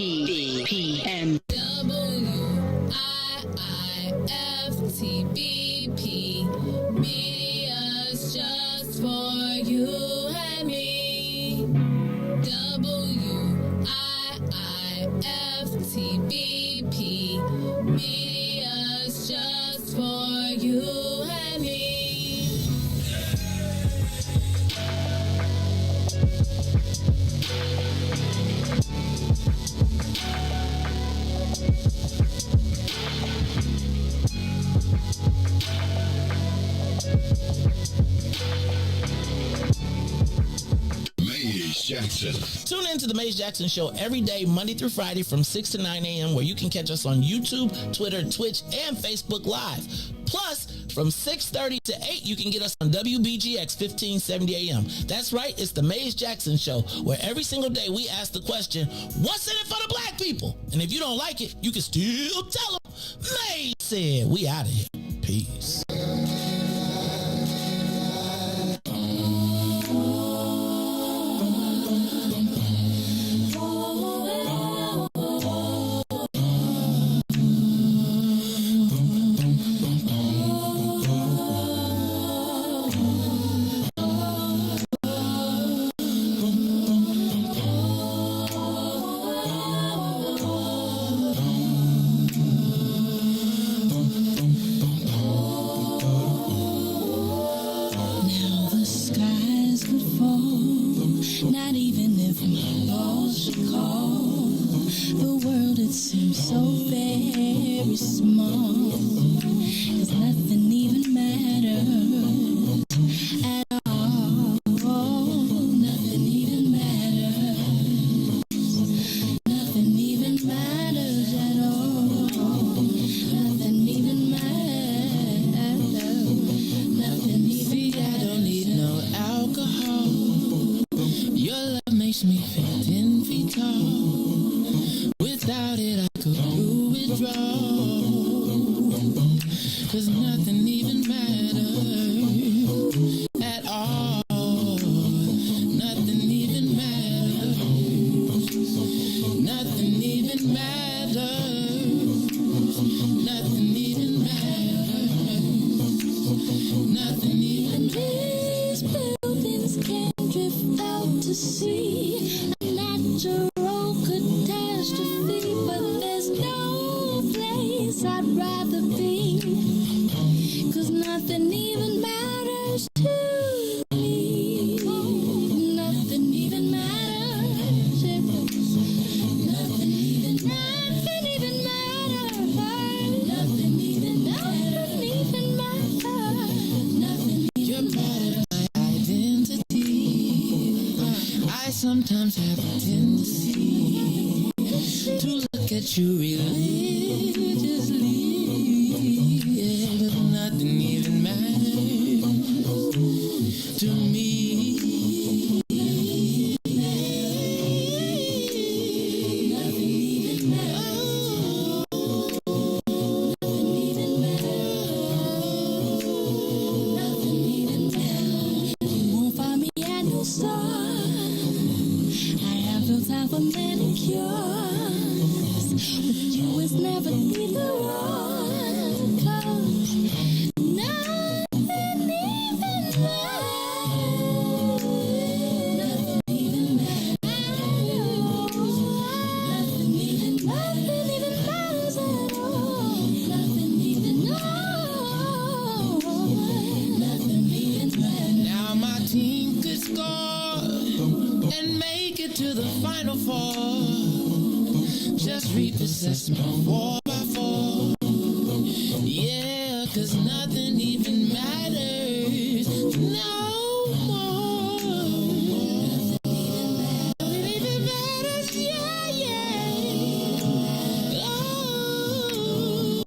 WIIFTBPM. WIIFTBP. Media's just for you and me. WIIFTBP. Media's just for you and me. Jackson. Tune in to the Maze Jackson Show every day, Monday through Friday from 6 to 9 a.m. where you can catch us on YouTube, Twitter, Twitch, and Facebook Live. Plus, from 6:30 to 8, you can get us on WBGX 1570 a.m. That's right, it's the Maze Jackson Show, where every single day we ask the question, what's in it for the black people? And if you don't like it, you can still tell them. Maze said, we out of here. Peace. nothing even matters. These buildings can drift out to sea. A natural catastrophe, but there's no place I'd rather be. 'Cause nothing even matters to me. Nothing even matters. Nothing even matters. Nothing even matters. You're part of my identity. I sometimes have a tendency to look at you religiously. Yeah, but nothing even matters to me. Nothing even matters. Nothing even matters. Nothing even matters. You won't find me at no store. I have no time for manicures. With you it's never either or. 'Cause nothing even matters. Nothing even matters. Nothing even matters at all. Nothing even Nothing even matters. Now my team could score and make it to the Final Four. Just repossess my 4x4. Yeah, 'cause nothing even matters no more. Nothing even matters, yeah, yeah. Oh,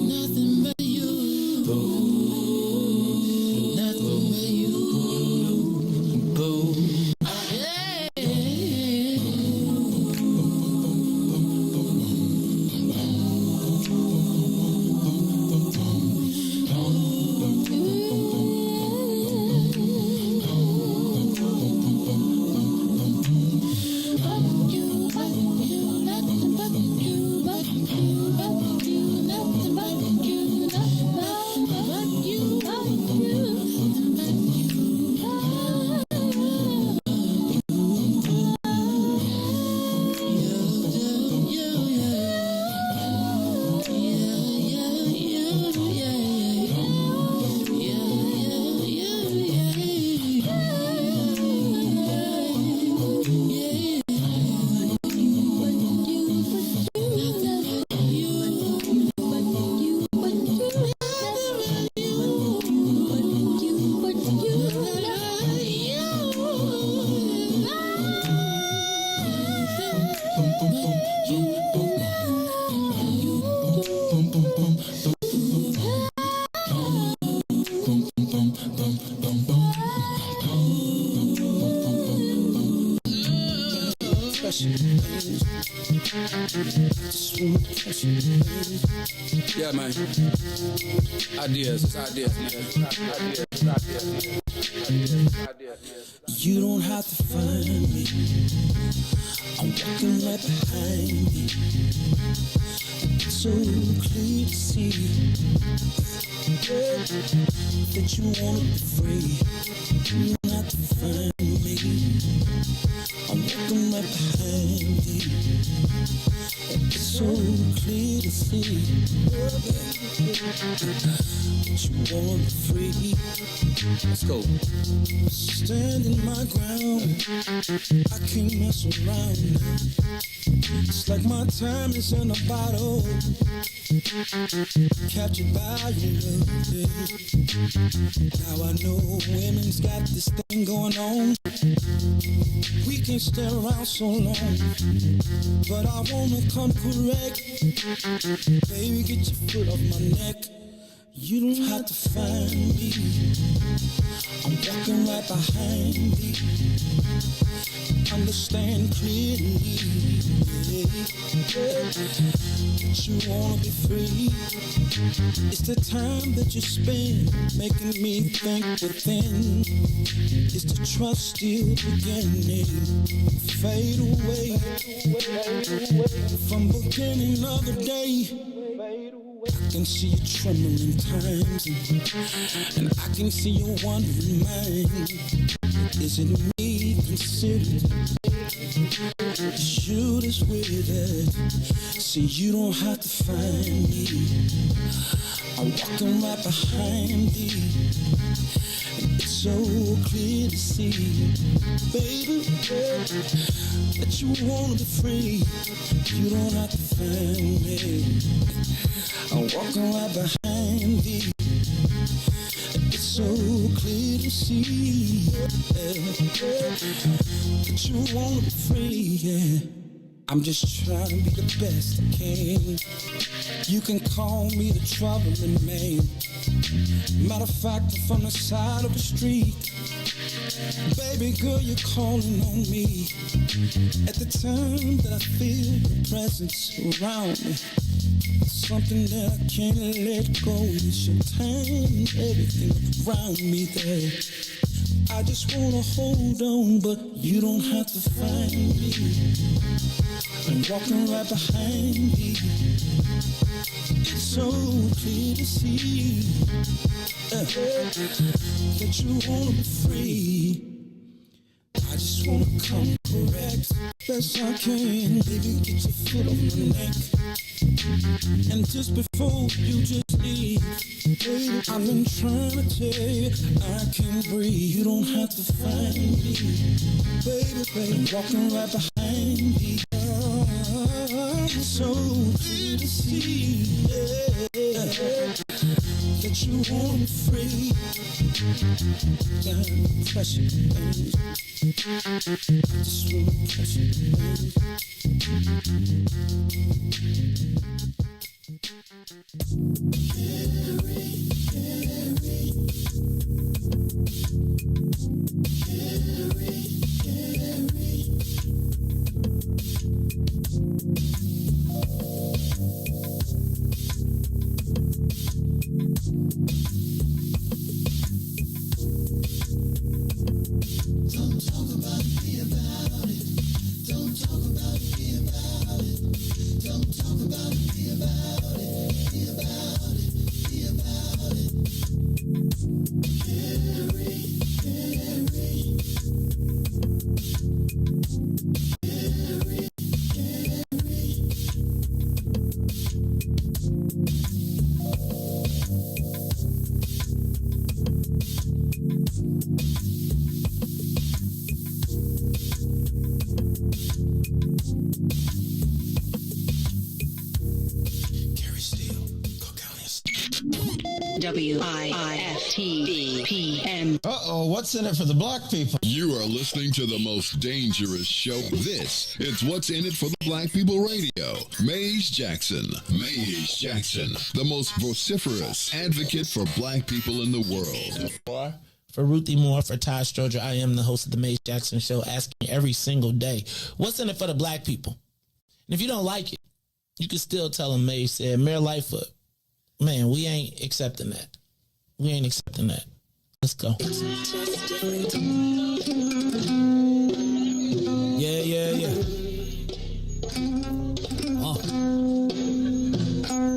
nothing but you. Nothing but you. Yeah, man. Ideas, man. You don't have to find me. I'm walking right behind you. It's so clear to see that you wanna be free. You don't have to find me. I'm walking right behind you. It's so clear to see you wanna be free. Let's go. Standing my ground, I can't mess around now. It's like my time is in a bottle, captured by your love, yeah. Now I know women's got this thing going on. We can't stay around so long, but I wanna come correct. Baby, get your foot off my neck. You don't have to find me, I'm walking right behind thee. Understand clearly, that you wanna be free. It's the time that you spend making me think within. It's the trust still beginning. Fade away from beginning of the day. I can see you trembling times, and I can see you wondering mine. Is it me considered? You that's with it. See, you don't have to find me, I'm walking right behind thee. It's so clear to see, baby, that you wanna be free. You don't have to find me, I'm walking right behind thee. It's so clear to see, that you wanna be free, yeah. I'm just trying to be the best I can. You can call me the troubling man. Matter of fact, I'm from the side of the street. Baby girl, you're calling on me at the time that I feel your presence around me. Something that I can't let go. It's your time and everything around me there. I just wanna hold on, but you don't have to find me. I'm walking right behind me. It's so clear to see, that you wanna be free. I just wanna come correct, best I can. Baby, get your foot on my neck. And just before you just leave, baby, I've been trying to tell you I can't breathe. You don't have to find me, baby, I'm walking right behind me. It's so clear to see, that you want me free. Down pressure, baby. I just want pressure, baby. WIFTVPN. Uh-oh, what's in it for the black people? You are listening to the most dangerous show. It's What's in It for the Black People Radio. Maze Jackson, the most vociferous advocate for black people in the world. For Ruthie Moore, for Ty Stroger, I am the host of the Maze Jackson Show, asking every single day, what's in it for the black people? And if you don't like it, you can still tell them Maze said, Mayor Lightfoot, man, we ain't accepting that. We ain't accepting that. Let's go. Yeah.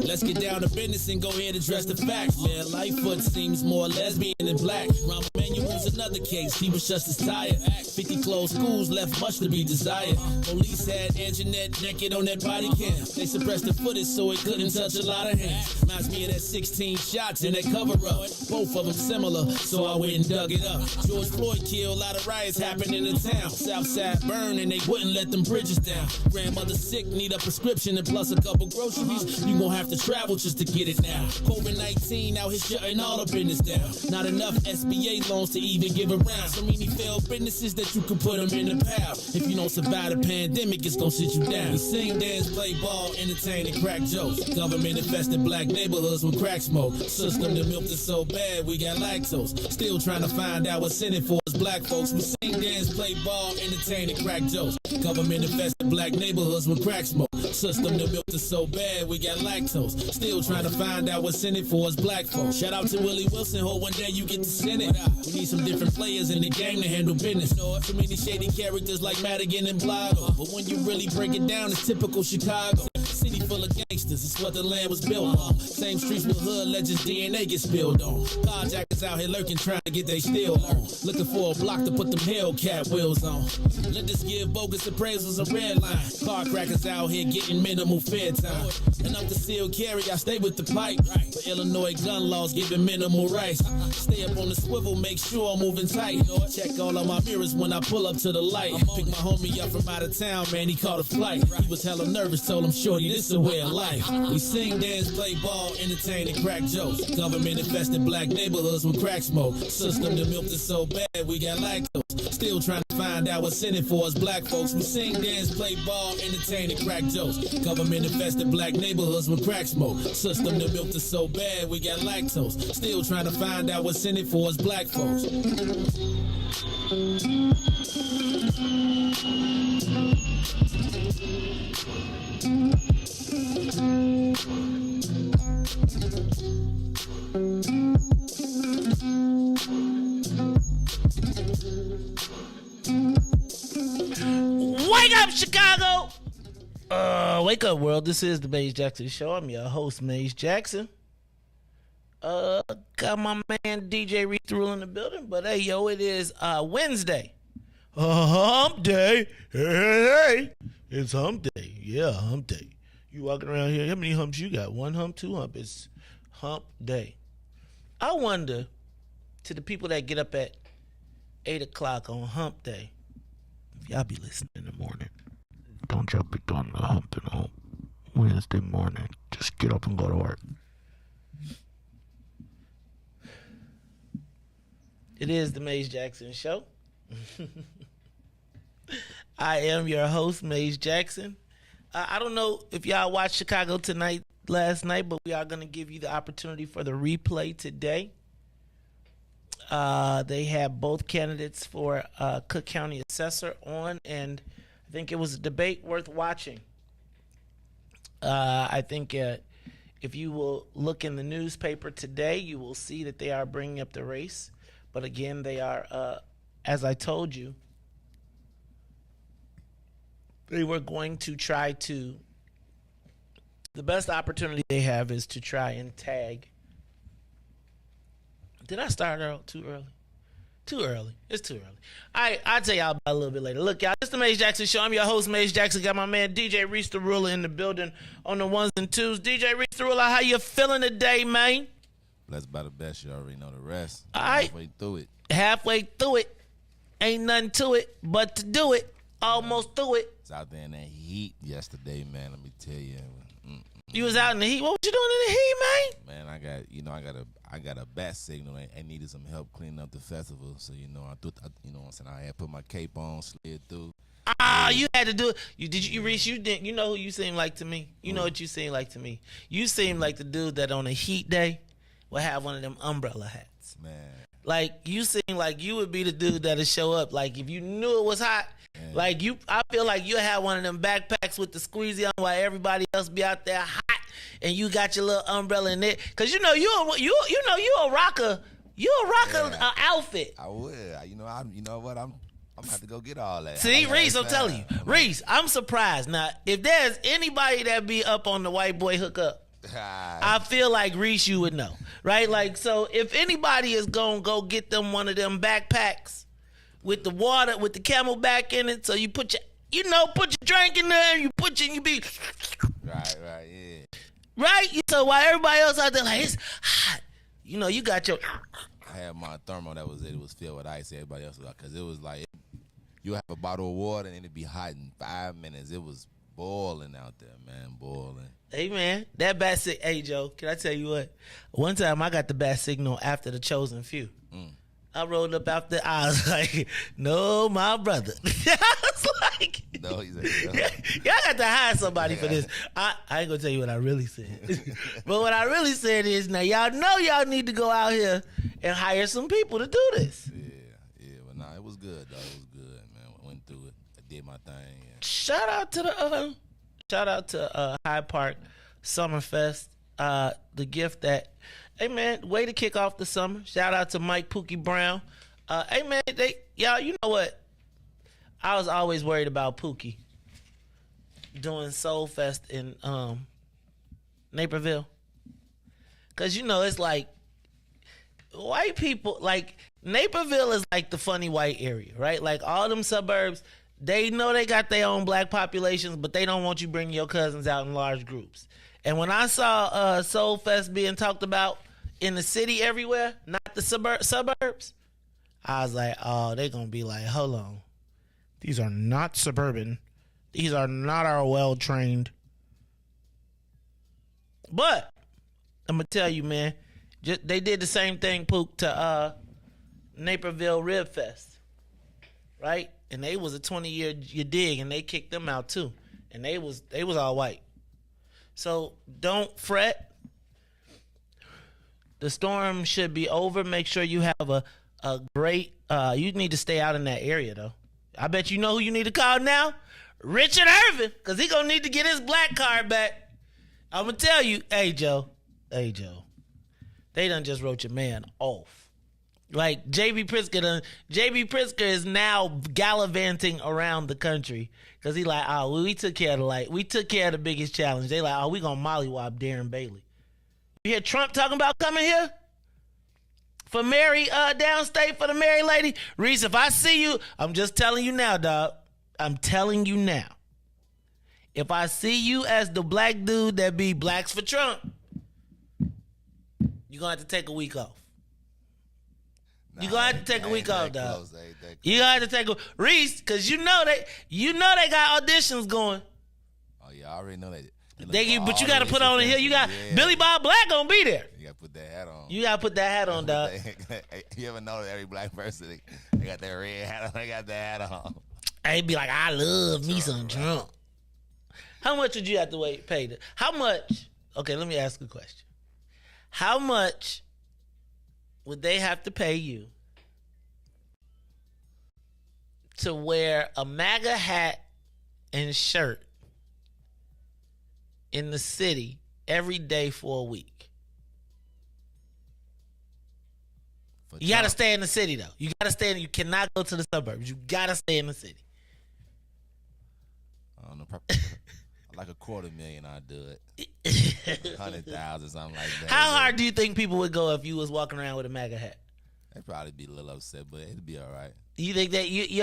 Let's get down to business and go ahead and address the facts, man. Lightfoot seems more lesbian than black. Ramen Manuel's another case. He was just as tired. 50 closed schools left much to be desired. Police had Anjanette naked on that body cam. They suppressed the footage so it couldn't touch a lot of hands. Reminds me of that 16 shots in that cover up. Both of them similar, so I went and dug it up. George Floyd killed, a lot of riots happened in the town. Southside burned and they wouldn't let them bridges down. Grandmother sick, need a prescription and plus a couple groceries. You gon' have to travel just to get it now. COVID-19 out here shutting all the business down. Not enough SBA loans to even give around. So many failed businesses that you can put them in the pile. If you don't survive the pandemic, it's gon' sit you down. We sing, dance, play ball, entertain, and crack jokes. Government infested black neighborhoods with crack smoke. System that milked us so bad, we got lactose. Still trying to find out what's in it for us black folks. We sing, dance, play ball, entertain, and crack jokes. Government infested black neighborhoods with crack smoke. System that milked us so bad, we got lactose. Still trying to find out what's in it for us black folks. Shout out to Willie Wilson, hope one day you get to send it. We need some different players in the game to handle business. Too many shady characters like Madigan and Blotto. But when you really break it down, it's typical Chicago. City full of gangsters, it's what the land was built on. Same streets with hood legends, DNA gets spilled on. Carjackers out here lurking, trying to get they steal on. Looking for a block to put them Hellcat wheels on. Let this give bogus appraisals a red line. Car crackers out here getting minimal fair time. And up the sealed carry, I stay with the pipe. But Illinois gun laws giving minimal rights. Stay up on the swivel, make sure I'm moving tight. Check all of my mirrors when I pull up to the light. Pick my homie up from out of town, man, he caught a flight. He was hella nervous, told him, shorty, this a way of life. We sing, dance, play ball, entertain, and crack jokes. Government infested black neighborhoods with crack smoke. System that milked us so bad, we got lactose. Still trying to find out what's in it for us black folks. We sing, dance, play ball, entertain, and crack jokes. Government infested black neighborhoods with crack smoke. System that milked us so bad, we got lactose. Still trying to find out what's in it for us black folks. Wake up, Chicago! Wake up, world. This is the Maze Jackson Show. I'm your host, Maze Jackson. Got my man DJ Riis in the building, but hey, yo, it is Wednesday. Hump day. Hey. It's hump day. Yeah, hump day. You walking around here, how many humps you got? One hump, two hump. It's hump day. I wonder, to the people that get up at 8 o'clock on hump day, if y'all be listening in the morning, don't y'all be doing the humping on Wednesday morning. Just get up and go to work. It is the Maze Jackson Show. I am your host, Maze Jackson. I don't know if y'all watched Chicago last night, but we are going to give you the opportunity for the replay today. They have both candidates for Cook County Assessor on, and I think it was a debate worth watching. I think if you will look in the newspaper today, you will see that they are bringing up the race. But again, they are, as I told you, they were going to try to, the best opportunity they have is to try and tag. Did I start too early? Too early. It's too early. I'll tell y'all about a little bit later. Look, y'all, it's the Maze Jackson Show. I'm your host, Maze Jackson. Got my man DJ Riis the Ruler in the building on the ones and twos. DJ Riis the Ruler, how you feeling today, man? Blessed by the best. You already know the rest. All right. Halfway through it. Halfway through it. Ain't nothing to it but to do it. Almost through it. It's out there in that heat yesterday, man. Let me tell you. You was out in the heat. What was you doing in the heat, man? Man, I got a bat signal. I needed some help cleaning up the festival, so I had put my cape on, slid through. You had to do it. Riis, you didn't. You know who you seem like to me. You know what you seem like to me. You seem like the dude that on a heat day will have one of them umbrella hats. Man, like you seem like you would be the dude that'll show up. Like if you knew it was hot. Man. Like I feel like you have one of them backpacks with the squeezy on while everybody else be out there hot, and you got your little umbrella in it. Cause you know you a rocker. You a rocker outfit. I would. You know what? I'm gonna have to go get all that. See, Riis, I'm telling you, Riis, I'm surprised. Now, if there's anybody that be up on the white boy hookup, I feel like Riis, you would know, right? Like, so if anybody is gonna go get them one of them backpacks with the water, with the Camelback in it, so you put your drink in there, and you be Right, yeah. right. So while everybody else out there like it's hot, you got your. I had my thermo that was it. It was filled with ice. Everybody else was like, because it was like you have a bottle of water and it'd be hot in 5 minutes. It was boiling out there, man, boiling. Hey man, that bat signal. Hey Joe, can I tell you what? One time I got the bat signal after the chosen few. I rolled up after. I was like, "No, my brother." I was like, "No, he's like, no." Y'all got to hire somebody for this. I ain't gonna tell you what I really said, but what I really said is, now y'all know y'all need to go out here and hire some people to do this. Yeah, but nah, it was good though. It was good, man. I went through it. I did my thing. Yeah. Shout out to Hyde Park Summerfest. The gift that. Hey man, way to kick off the summer. Shout out to Mike Pookie Brown. Hey man, y'all, you know what? I was always worried about Pookie doing Soul Fest in Naperville. Cause it's like white people, like Naperville is like the funny white area, right? Like all them suburbs, they know they got their own black populations, but they don't want you bringing your cousins out in large groups. And when I saw Soul Fest being talked about in the city everywhere, not the suburbs, I was like, oh, they're going to be like, hold on. These are not suburban. These are not our well-trained. But I'm going to tell you, man, they did the same thing, Pook, to Naperville Rib Fest, right? And they was a 20-year dig, and they kicked them out too. And they was all white. So don't fret. The storm should be over. Make sure you have a great, you need to stay out in that area though. I bet you know who you need to call now? Richard Irvin, because he going to need to get his black card back. I'm going to tell you, hey Joe, they done just wrote your man off. Like JB Pritzker is now gallivanting around the country because he like, oh, we took care of the biggest challenge. They like, oh, we gonna mollywop Darren Bailey. You hear Trump talking about coming here for Mary downstate for the Mary lady? Riis, if I see you, I'm just telling you now, dog. I'm telling you now. If I see you as the black dude that be blacks for Trump, you're gonna have to take a week off. You gonna have to take a week off, dog. You gonna have to take a Riis, because you know they got auditions going. Oh yeah, I already know that. But you gotta put on the hill. You got Billy Bob Black gonna be there. You gotta put that hat on. You gotta put that hat on, dog. You ever know that every black person they got that red hat on? They got that hat on. They be like, I love me some Trump. How much would you have to pay? How much? Okay, let me ask a question. How much would they have to pay you to wear a MAGA hat and shirt in the city every day for a week? You got to stay in the city, though. You cannot go to the suburbs. You got to stay in the city. I don't know. Like $250,000, I'd do it. 100,000, something like that. How hard do you think people would go if you was walking around with a MAGA hat? They'd probably be a little upset, but it'd be all right. You think that you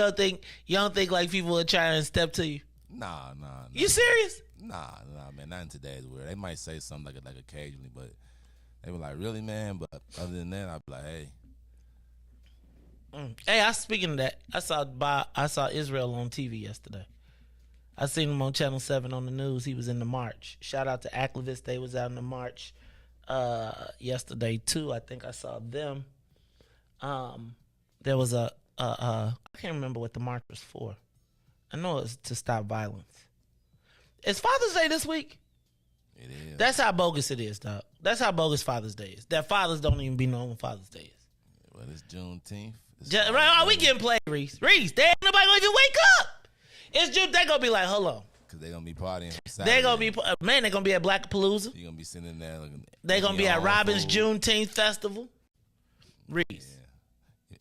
don't think like people would try and step to you? Nah. You serious? Nah, man. Not in today's world. They might say something like occasionally, but they were like, really, man? But other than that, I'd be like, hey. Hey, speaking of that, I saw Israel on TV yesterday. I seen him on Channel 7 on the news. He was in the march. Shout out to Activists. They was out in the march yesterday too. I think I saw them. There was I can't remember what the march was for. I know it's to stop violence. Is Father's Day this week? It is. That's how bogus it is, dog. That's how bogus Father's Day is. That fathers don't even be knowing when Father's Day is. Well, it's Juneteenth. Right, we getting played, Riis. They ain't nobody gonna even wake up. It's June. They gonna be like, hold on. Cause they gonna be partying. They gonna be they gonna be at Black Palooza. You gonna be sitting there. They gonna be at Robin's Juneteenth Festival. Riis. Yeah.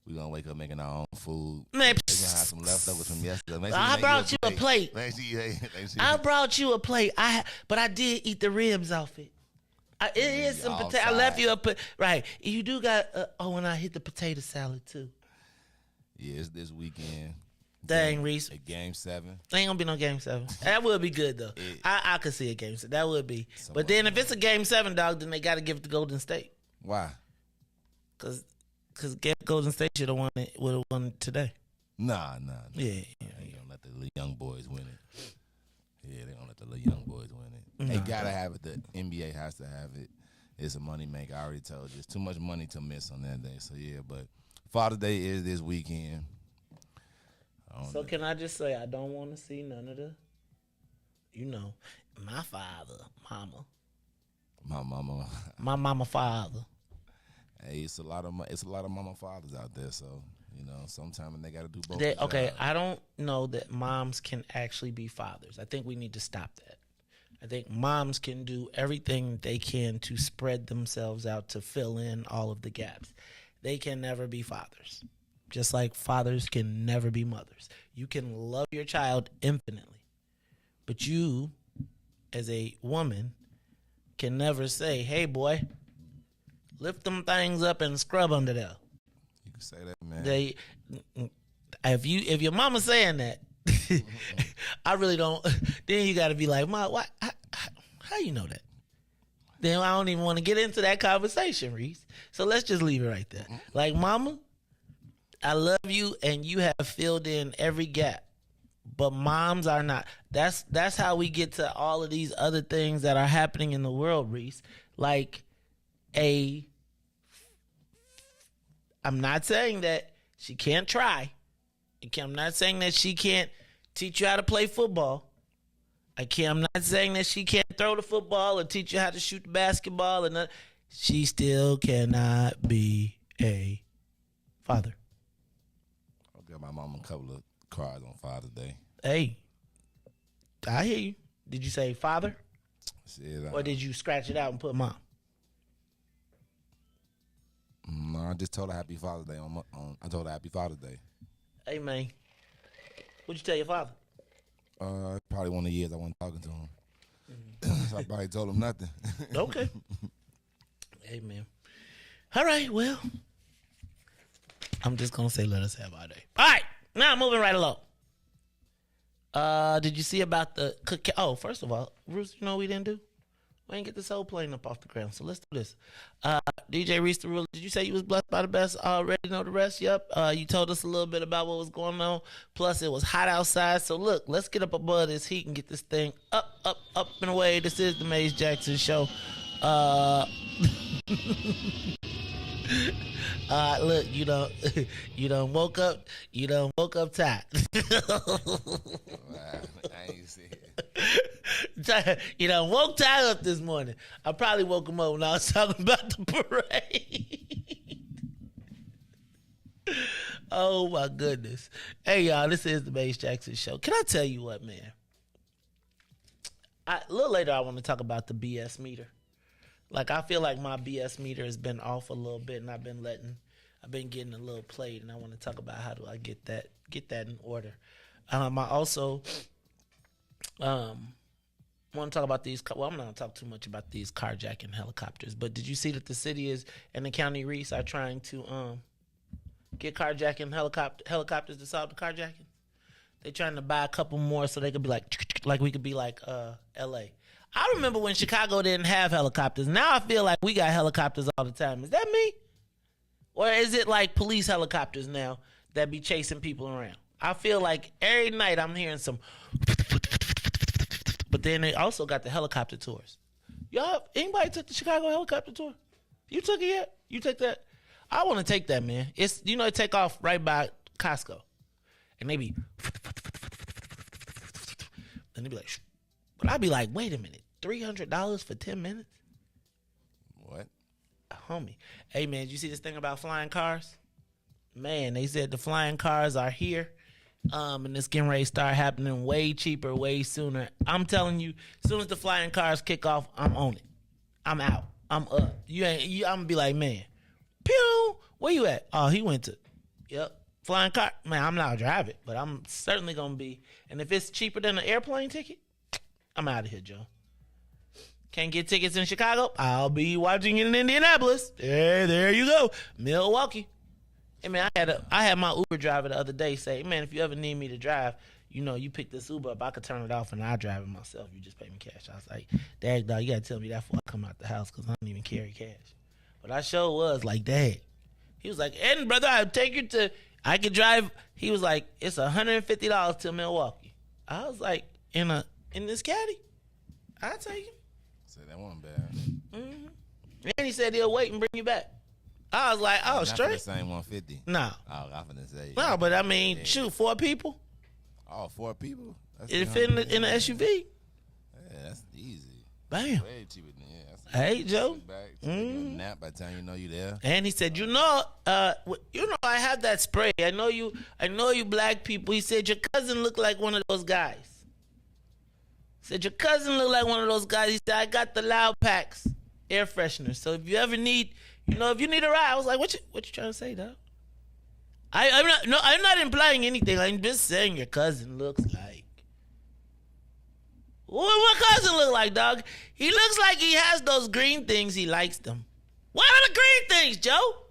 We gonna wake up making our own food. Man, they gonna have some leftovers from yesterday. I brought you a plate. I brought you a plate. But I did eat the ribs off it. It is some potato. I left you right. You do got. And I hit the potato salad too. Yeah, it's this weekend. Dang, Reese. A game 7. Ain't gonna be no game 7. That would be good though. I could see a game 7. That would be. But then if it's a game 7, dog, then they got to give it to Golden State. Why? Because Golden State should have won it. Would have won it today. Nah. Yeah. They gonna let the little young boys win it. Yeah, they gonna let the little young boys win it. They gotta have it. The NBA has to have it. It's a money maker. I already told you. It's too much money to miss on that day. So yeah, but Father's Day is this weekend. So can I just say I don't want to see none of my father, mama. My mama father. Hey, it's a lot of mama fathers out there, so sometimes they got to do both. Okay, I don't know that moms can actually be fathers. I think we need to stop that. I think moms can do everything they can to spread themselves out to fill in all of the gaps. They can never be fathers. Just like fathers can never be mothers. You can love your child infinitely, but you, as a woman, can never say, "Hey, boy, lift them things up and scrub under there." You can say that, man. If your mama saying that, I really don't. Then you got to be like, "Ma, why? How you know that?" Then I don't even want to get into that conversation, Reese. So let's just leave it right there. Like, mama, I love you, and you have filled in every gap. But moms are not. That's how we get to all of these other things that are happening in the world, Reese. Like I'm not saying that she can't try. I'm not saying that she can't teach you how to play football. I'm not saying that she can't throw the football or teach you how to shoot the basketball. She still cannot be a father. I'll give my mom a couple of cards on Father's Day. Hey, I hear you. Did you say father? Or did you scratch it out and put mom? No, I just told her Happy Father's Day. I told her Happy Father's Day. Hey, man. What'd you tell your father? Probably one of the years I wasn't talking to him. So I probably told him nothing. Okay. Hey, man. All right, well, I'm just going to say let us have our day. All right, now moving right along. Did you see about the cook? Oh, first of all, Ruthie, you know what we didn't do? We didn't get this whole plane up off the ground, so let's do this. DJ Riis the Ruler, did you say you was blessed by the best? Already know the rest? Yep. You told us a little bit about what was going on. Plus, it was hot outside. So, look, let's get up above this heat and get this thing up and away. This is the Maze Jackson Show. Look, you done woke up tired. I ain't see it. You done woke Ty up this morning. I probably woke him up when I was talking about the parade. Oh my goodness. Hey y'all, this is the Maze Jackson Show. Can I tell you what, man? A little later I want to talk about the BS meter. Like, I feel like my BS meter has been off a little bit, and I've been getting a little played, and I want to talk about how do I get that in order. I also want to talk about these. Well, I'm not going to talk too much about these carjacking helicopters, but did you see that the city is and the county Riis are trying to get carjacking helicopters to solve the carjacking? They're trying to buy a couple more so they could be like we could be like L.A. I remember when Chicago didn't have helicopters. Now I feel like we got helicopters all the time. Is that me? Or is it like police helicopters now that be chasing people around? I feel like every night I'm hearing some. But then they also got the helicopter tours. Y'all, anybody took the Chicago helicopter tour? You took it yet? You take that? I want to take that, man. It's, it take off right by Costco. And they be. And they be like, but I'd be like, wait a minute. $300 for 10 minutes? What? Homie. Hey, man, did you see this thing about flying cars? Man, they said the flying cars are here. And it's getting ready to start happening way cheaper, way sooner. I'm telling you, as soon as the flying cars kick off, I'm on it. I'm out. I'm up. I'm going to be like, man, pew, where you at? Oh, he went to, yep. flying car, man, I'm not gonna drive it, but I'm certainly gonna be. And if it's cheaper than an airplane ticket, I'm out of here, Joe. Can't get tickets in Chicago? I'll be watching it in Indianapolis. There you go. Milwaukee. Hey, man, I had my Uber driver the other day say, man, if you ever need me to drive, you pick this Uber up, I could turn it off and I'll drive it myself. You just pay me cash. I was like, Dad, dog, you got to tell me that before I come out the house because I don't even carry cash. But I sure was like, Dad. He was like, and brother, I'll take you to, I could drive. He was like, it's $150 to Milwaukee. I was like, in this caddy, I'll take him. So that wasn't bad. Mm-hmm. And he said he'll wait and bring you back. I was like, oh, Not straight? For the same 150. No. Oh, I'm finna say. No, but I mean, shoot, 4 people. Oh, 4 people? That's It fit in the SUV. Yeah, that's easy. Bam. Way cheaper than Hey, Joe. Take a nap by the time you know you there. And he said, I have that spray. I know you black people. He said, your cousin looked like one of those guys. Said, your cousin looked like one of those guys. He said, I got the Loud Packs air freshener. So if you ever need, if you need a ride, I was like, what you trying to say, dog? I'm not implying anything. I'm just saying your cousin looks like. What cousin look like, dog? He looks like he has those green things. He likes them. What are the green things, Joe?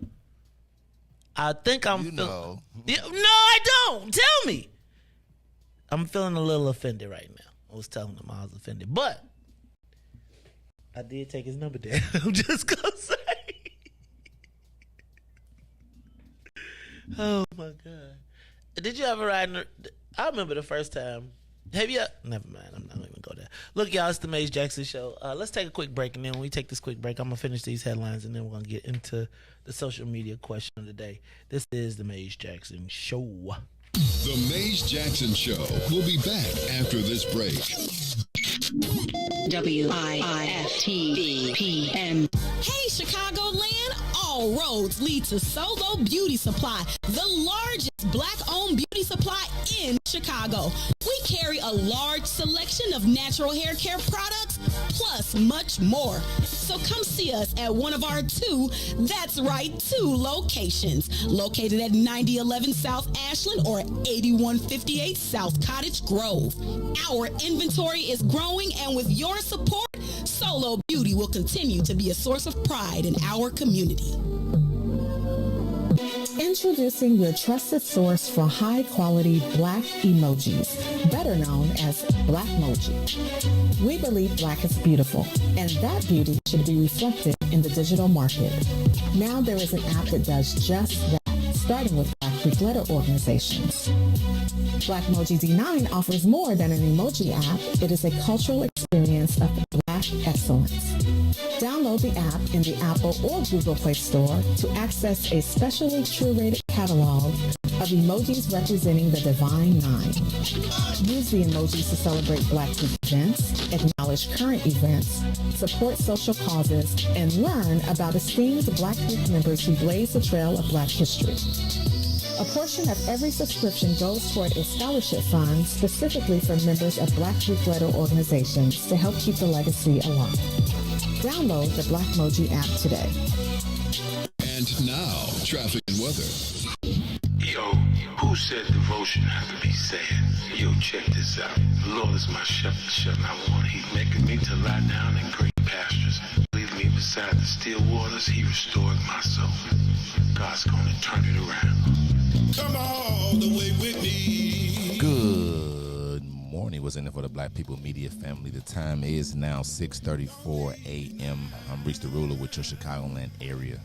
I think I'm. No, I don't. Tell me. I'm feeling a little offended right now. I was telling him I was offended, but I did take his number down. I'm just gonna say. Oh my God! Did you ever ride? I remember the first time. Have you? Never mind. I'm not even go there. Look, y'all, it's the Maze Jackson Show. Let's take a quick break, and then when we take this quick break, I'm gonna finish these headlines, and then we're gonna get into the social media question of the day. This is the Maze Jackson Show. The Maze Jackson Show will be back after this break. WIIFTVPM. Hey, Chicagoland, all roads lead to Solo Beauty Supply, the largest black-owned beauty supply in Chicago. We carry a large selection of natural hair care products, plus much more. So come see us at one of our two locations, located at 9011 South Ashland or 8158 South Cottage Grove. Our inventory is growing, and with your support, Solo Beauty will continue to be a source of pride in our community. Introducing your trusted source for high-quality black emojis, better known as Blackmoji. We believe black is beautiful, and that beauty should be reflected in the digital market. Now there is an app that does just that, starting with Black Greek letter organizations. Blackmoji D9 offers more than an emoji app. It is a cultural experience of black excellence. Download the app in the Apple or Google Play Store to access a specially curated catalog of emojis representing the Divine Nine. Use the emojis to celebrate Black Greek events, acknowledge current events, support social causes, and learn about esteemed Black Greek members who blaze the trail of Black history. A portion of every subscription goes toward a scholarship fund specifically for members of Black Greek letter organizations to help keep the legacy alive. Download the Blackmoji app today. And now, traffic and weather. Yo, who said devotion has to be sad? Yo, check this out. The Lord is my shepherd, I want. He's making me to lie down in green pastures. Leading me beside the still waters. He restored my soul. God's gonna turn it around. Come all the way with me. Good morning. What's in it for the Black People Media family? The time is now 6:34 a.m. I'm Reese the Ruler with your Chicagoland area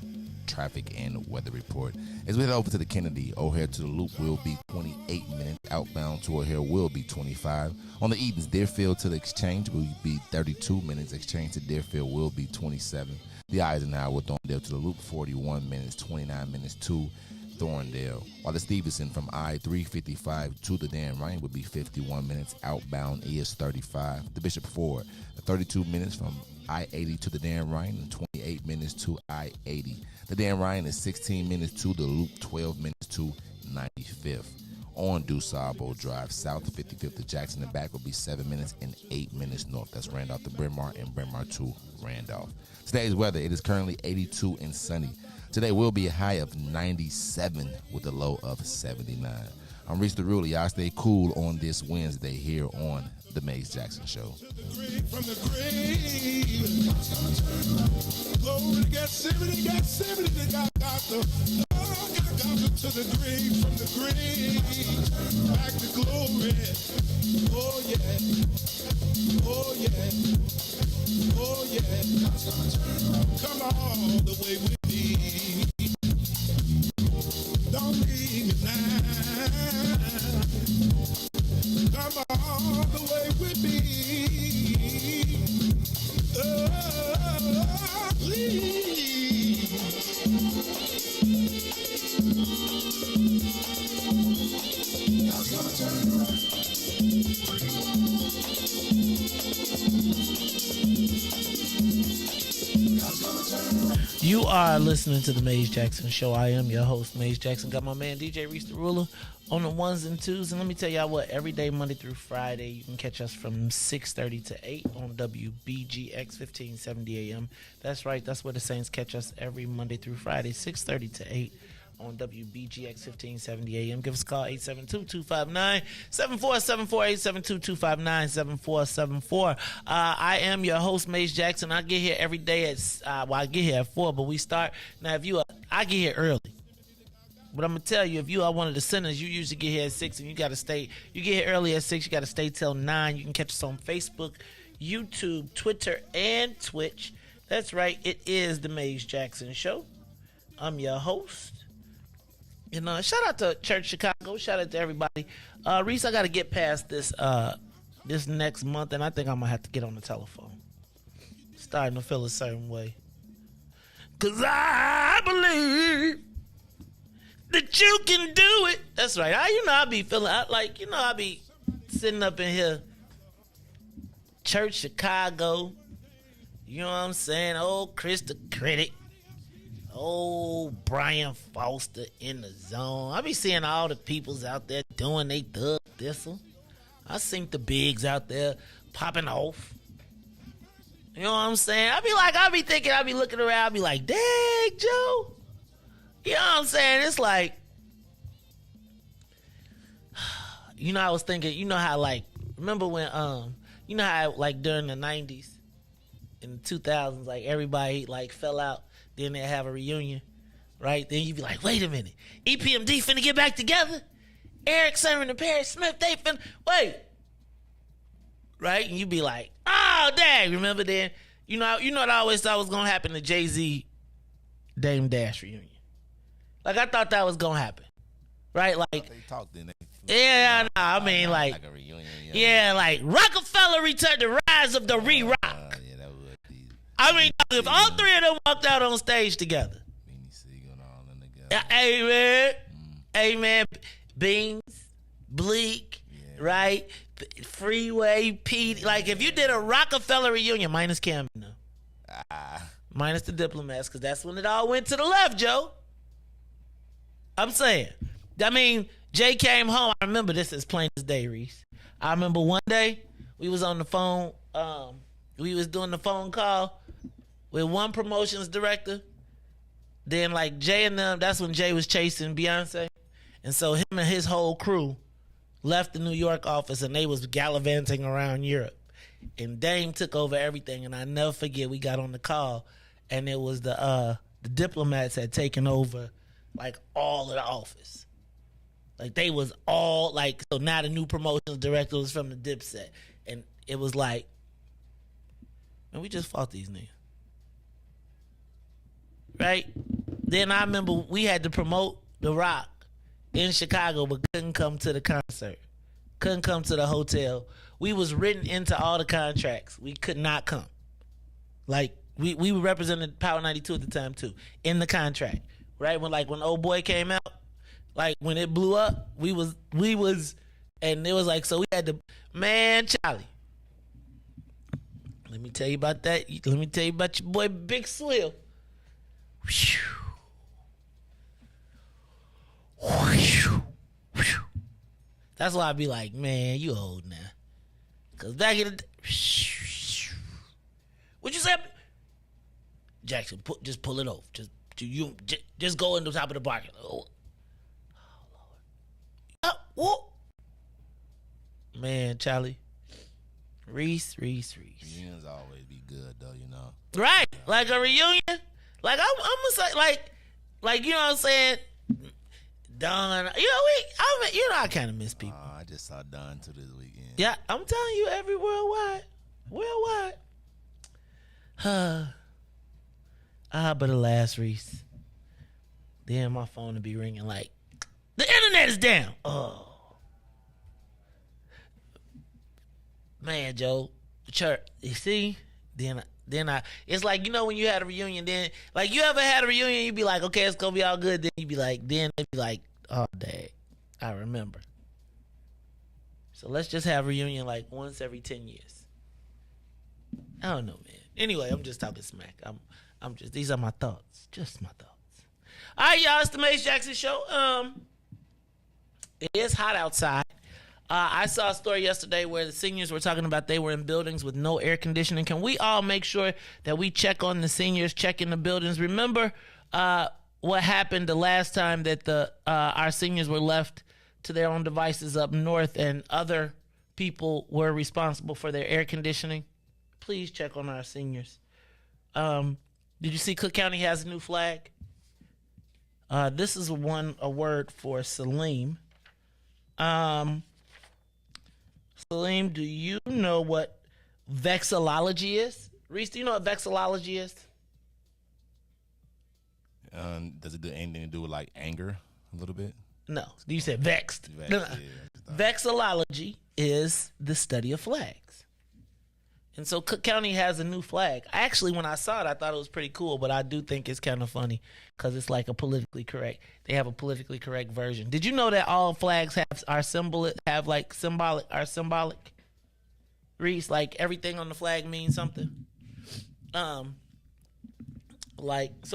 traffic and weather report. As we head over to the Kennedy, O'Hare to the Loop will be 28 minutes. Outbound to O'Hare will be 25. On the Edens, Deerfield to the Exchange will be 32 minutes. Exchange to Deerfield will be 27. The Eisenhower, Thorndale to the Loop, 41 minutes, 29 minutes to Thorndale. While the Stevenson from I-355 to the Dan Ryan would be 51 minutes. Outbound is 35. The Bishop Ford, 32 minutes from I-80 to the Dan Ryan and 28 minutes to I-80. The Dan Ryan is 16 minutes to the Loop, 12 minutes to 95th. On DuSable Drive, south 55th to Jackson and back will be 7 minutes and 8 minutes north. That's Randolph to Bryn Mawr and Bryn Mawr to Randolph. Today's weather, it is currently 82 and sunny. Today will be a high of 97 with a low of 79. I'm Riis the Ruler. Y'all stay cool on this Wednesday here on The Maze Jackson Show. From the grave, glory got 70, got 70, they got doctor. Oh, got doctor to the grave, from the grave, back to glory. Oh yeah, oh yeah, oh yeah. Come all the way with me. Don't leave me now. Come all the way with me. Please. God's gonna turn around. You are listening to the Maze Jackson Show. I am your host, Maze Jackson. Got my man DJ Riis the Ruler on the ones and twos. And let me tell y'all what, every day, Monday through Friday, you can catch us from 6:30 to 8 on WBGX 1570 AM. That's right, that's where the Saints catch us every Monday through Friday, 6:30 to 8 on WBGX 1570 AM. Give us a call, 872-259-7474, 872-259-7474. I am your host, Maze Jackson. I get here every day at, I get here at 4, but we start. Now, if you, I get here early. But I'm going to tell you, if you are one of the sinners, you usually get here at 6, and you got to stay. You get here early at 6, you got to stay till 9. You can catch us on Facebook, YouTube, Twitter, and Twitch. That's right, it is the Maze Jackson Show. I'm your host. You know, shout out to Church Chicago. Shout out to everybody. Riis, I got to get past this this next month, and I think I'm going to have to get on the telephone. Starting to feel a certain way. Because I believe that you can do it. That's right. I be feeling, I be sitting up in here. Church Chicago. You know what I'm saying? Old Chris the Critic. Oh, Brian Foster in the zone. I be seeing all the peoples out there doing they thug thistle. I seen the bigs out there popping off. You know what I'm saying? I be looking around, I be like, dang, Joe. You know what I'm saying? It's like, I was thinking, how remember when, how during the 90s, in the 2000s, everybody fell out. Then they have a reunion, right? Then you be like, wait a minute. EPMD finna get back together? Eric Sermon and Perry Smith, they finna, wait. Right? And you be like, oh, dang. Remember then? You know what I always thought was going to happen to Jay-Z Dame Dash reunion. I thought that was going to happen. Right? They talked, then they... Yeah, no, I mean, a reunion. Yeah, Rockefeller returned the rise of the re-rock. Yeah, that would be... I mean, if all three of them walked out on stage together. Hey, man. Hey, man. Beans, Bleak, right? Freeway, Pete. If you did a Rockefeller reunion, minus Cam, no. Minus the Diplomats, because that's when it all went to the left, Joe. I'm saying. I mean, Jay came home. I remember this as plain as day, Riis. I remember one day, we was on the phone. We was doing the phone call with one promotions director. Then Jay and them, that's when Jay was chasing Beyonce. And so him and his whole crew left the New York office and they was gallivanting around Europe. And Dame took over everything. And I never forget, we got on the call and it was the Diplomats had taken over all of the office. They was all so now the new promotions director was from the Dipset. And it was man, we just fought these niggas. Right? Then I remember we had to promote The Rock in Chicago, but couldn't come to the concert. Couldn't come to the hotel. We was written into all the contracts. We could not come. We represented Power 92 at the time too, in the contract. Right? When Old Boy came out, when it blew up, we was, and it was so we had to, man, Charlie. Let me tell you about that. Let me tell you about your boy Big Swill. That's why I be like, man, you old now. Cause back in the day, what you say? Jackson, just pull it off. Just got you. You just go in the top of the parking lot. Oh Lord. Whoa. Man, Charlie. Riis. Reunions always be good though, you know. Right, like a reunion. Like I'm gonna say, like you know what I'm saying. Don, I kind of miss people. I just saw Don too this weekend. Yeah, I'm telling you, every worldwide. But alas, Riis. Then my phone would be ringing like, the internet is down. Oh. Man, Joe, church, you see? Then I, it's like, you know, when you had a reunion, then, like, you ever had a reunion, you be like, okay, it's gonna be all good. Then you be like, oh, dang, I remember. So let's just have a reunion like once every 10 years. I don't know, man. Anyway, I'm just talking smack. I'm just, these are my thoughts. Just my thoughts. All right, y'all, it's the Mace Jackson Show. It is hot outside. I saw a story yesterday where the seniors were talking about they were in buildings with no air conditioning. Can we all make sure that we check on the seniors, check in the buildings? Remember what happened the last time that our seniors were left to their own devices up north and other people were responsible for their air conditioning? Please check on our seniors. Did you see Cook County has a new flag? This is a word for Salim. Salim, do you know what vexillology is? Riis, do you know what vexillology is? Does it do anything to do with like anger a little bit? No. You said vexed. No. Yeah, Vexillology is the study of flags. And so Cook County has a new flag. Actually, when I saw it, I thought it was pretty cool, but I do think it's kind of funny because it's like a politically correct. They have a politically correct version. Did you know that all flags are symbolic? Riis, like everything on the flag means something. So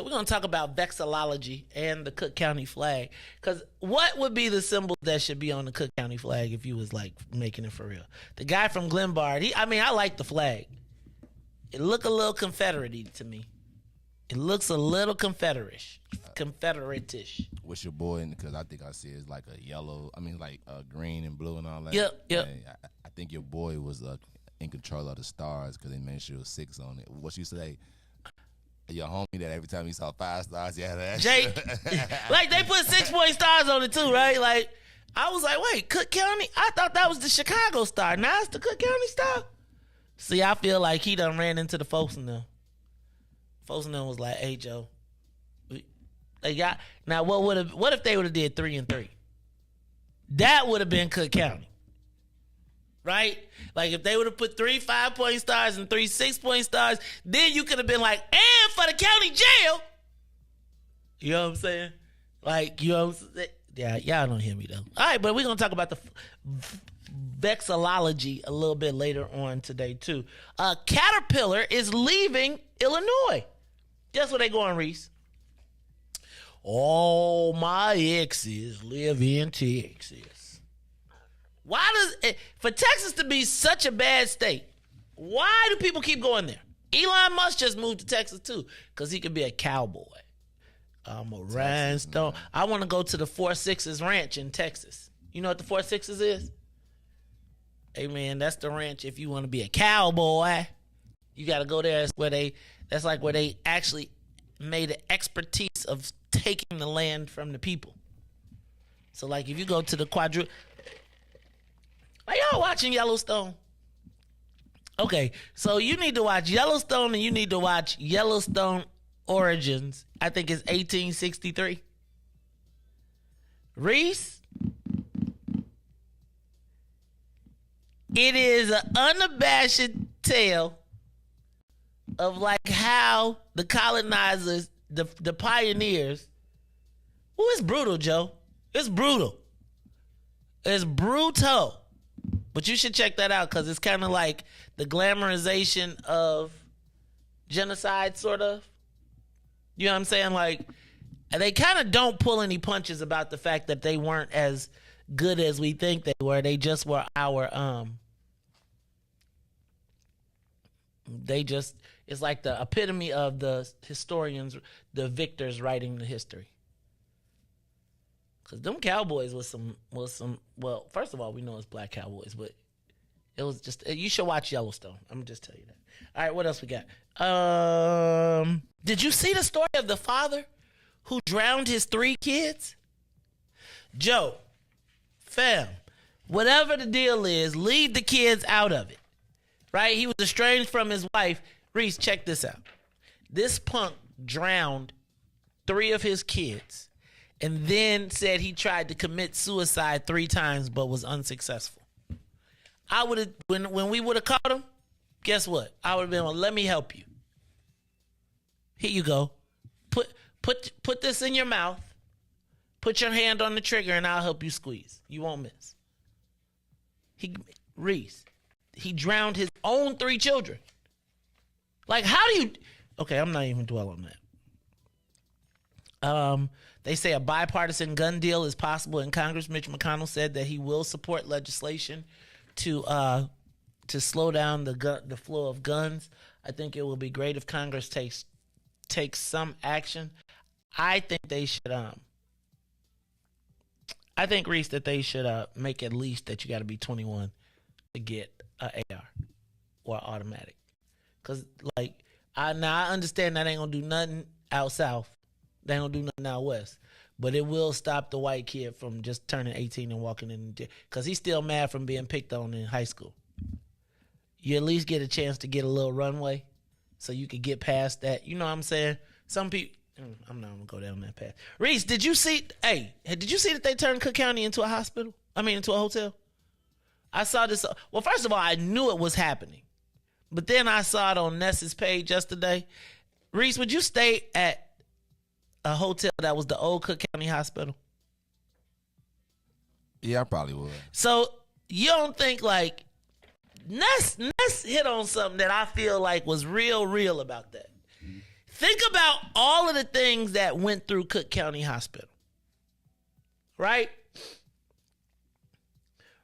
we're gonna talk about vexillology and the Cook County flag. Cause what would be the symbol that should be on the Cook County flag if you was like making it for real? The guy from Glenbard, I like the flag. It look a little Confederate-y to me. It looks a little Confederate-ish. What's your boy? Because I think I see it's like a yellow. Green and blue and all that. Yep. I think your boy was in control of the stars because they made sure it was 6 on it. What you say? Your homie that every time he saw 5 stars, yeah, that Jake, like they put 6-point stars on it too, right? Like I was like, wait, Cook County? I thought that was the Chicago Star. Now it's the Cook County Star. See, I feel like he done ran into the folks in them. Folks in them was like, hey, Joe, they got now. What if they would have did 3 and 3? That would have been Cook County. Right? Like if they would have put 3 5-point stars and 3 6-point stars, then you could have been like, and for the county jail. You know what I'm saying? Like, you know what I'm saying? Yeah, y'all don't hear me though. All right, but we're going to talk about the vexillology a little bit later on today too. Caterpillar is leaving Illinois. Guess where they going, Riis? All my exes live in Texas. Why does it, for Texas to be such a bad state, why do people keep going there? Elon Musk just moved to Texas too because he could be a cowboy. I'm a rhinestone. I want to go to the 4 Sixes Ranch in Texas. You know what the 4 Sixes is? Hey man, that's the ranch if you want to be a cowboy. You got to go there. That's like where they actually made an expertise of taking the land from the people. So like if you go to the are y'all watching Yellowstone? Okay, so you need to watch Yellowstone and you need to watch Yellowstone Origins. I think it's 1863. Riis, it is an unabashed tale of like how the colonizers, the pioneers. Well, it's brutal, Joe. It's brutal. It's brutal. But you should check that out because it's kind of like the glamorization of genocide, sort of. You know what I'm saying? Like, they kind of don't pull any punches about the fact that they weren't as good as we think they were. They just were It's like the epitome of the historians, the victors writing the history. Cause them Cowboys was some. Well, first of all, we know it's black Cowboys, but it was just. You should watch Yellowstone. I'm gonna just tell you that. All right, what else we got? Did you see the story of the father who drowned his 3 kids? Joe, fam, whatever the deal is, leave the kids out of it. Right? He was estranged from his wife. Riis, check this out. This punk drowned 3 of his kids and then said he tried to commit suicide 3 times but was unsuccessful. I would have, when we would have caught him, guess what? I would have been, well, let me help you. Here you go. Put this in your mouth. Put your hand on the trigger and I'll help you squeeze. You won't miss. Riis, he drowned his own 3 children. Like, how do you... Okay, I'm not even dwelling on that. They say a bipartisan gun deal is possible in Congress. Mitch McConnell said that he will support legislation to slow down the flow of guns. I think it will be great if Congress takes some action. I think they should... I think, Riis, that they should make at least that you got to be 21 to get an AR or automatic. Because, like, I understand that ain't going to do nothing out south. They ain't going to do nothing out west. But it will stop the white kid from just turning 18 and walking in the jail. Because he's still mad from being picked on in high school. You at least get a chance to get a little runway so you could get past that. You know what I'm saying? Some people... I'm not going to go down that path. Riis, did you see that they turned Cook County into a hospital? Into a hotel? I saw this. Well, first of all, I knew it was happening. But then I saw it on Ness's page yesterday. Riis, would you stay at a hotel that was the old Cook County Hospital? Yeah, I probably would. So you don't think like Ness hit on something that I feel like was real about that. Think about all of the things that went through Cook County Hospital. Right?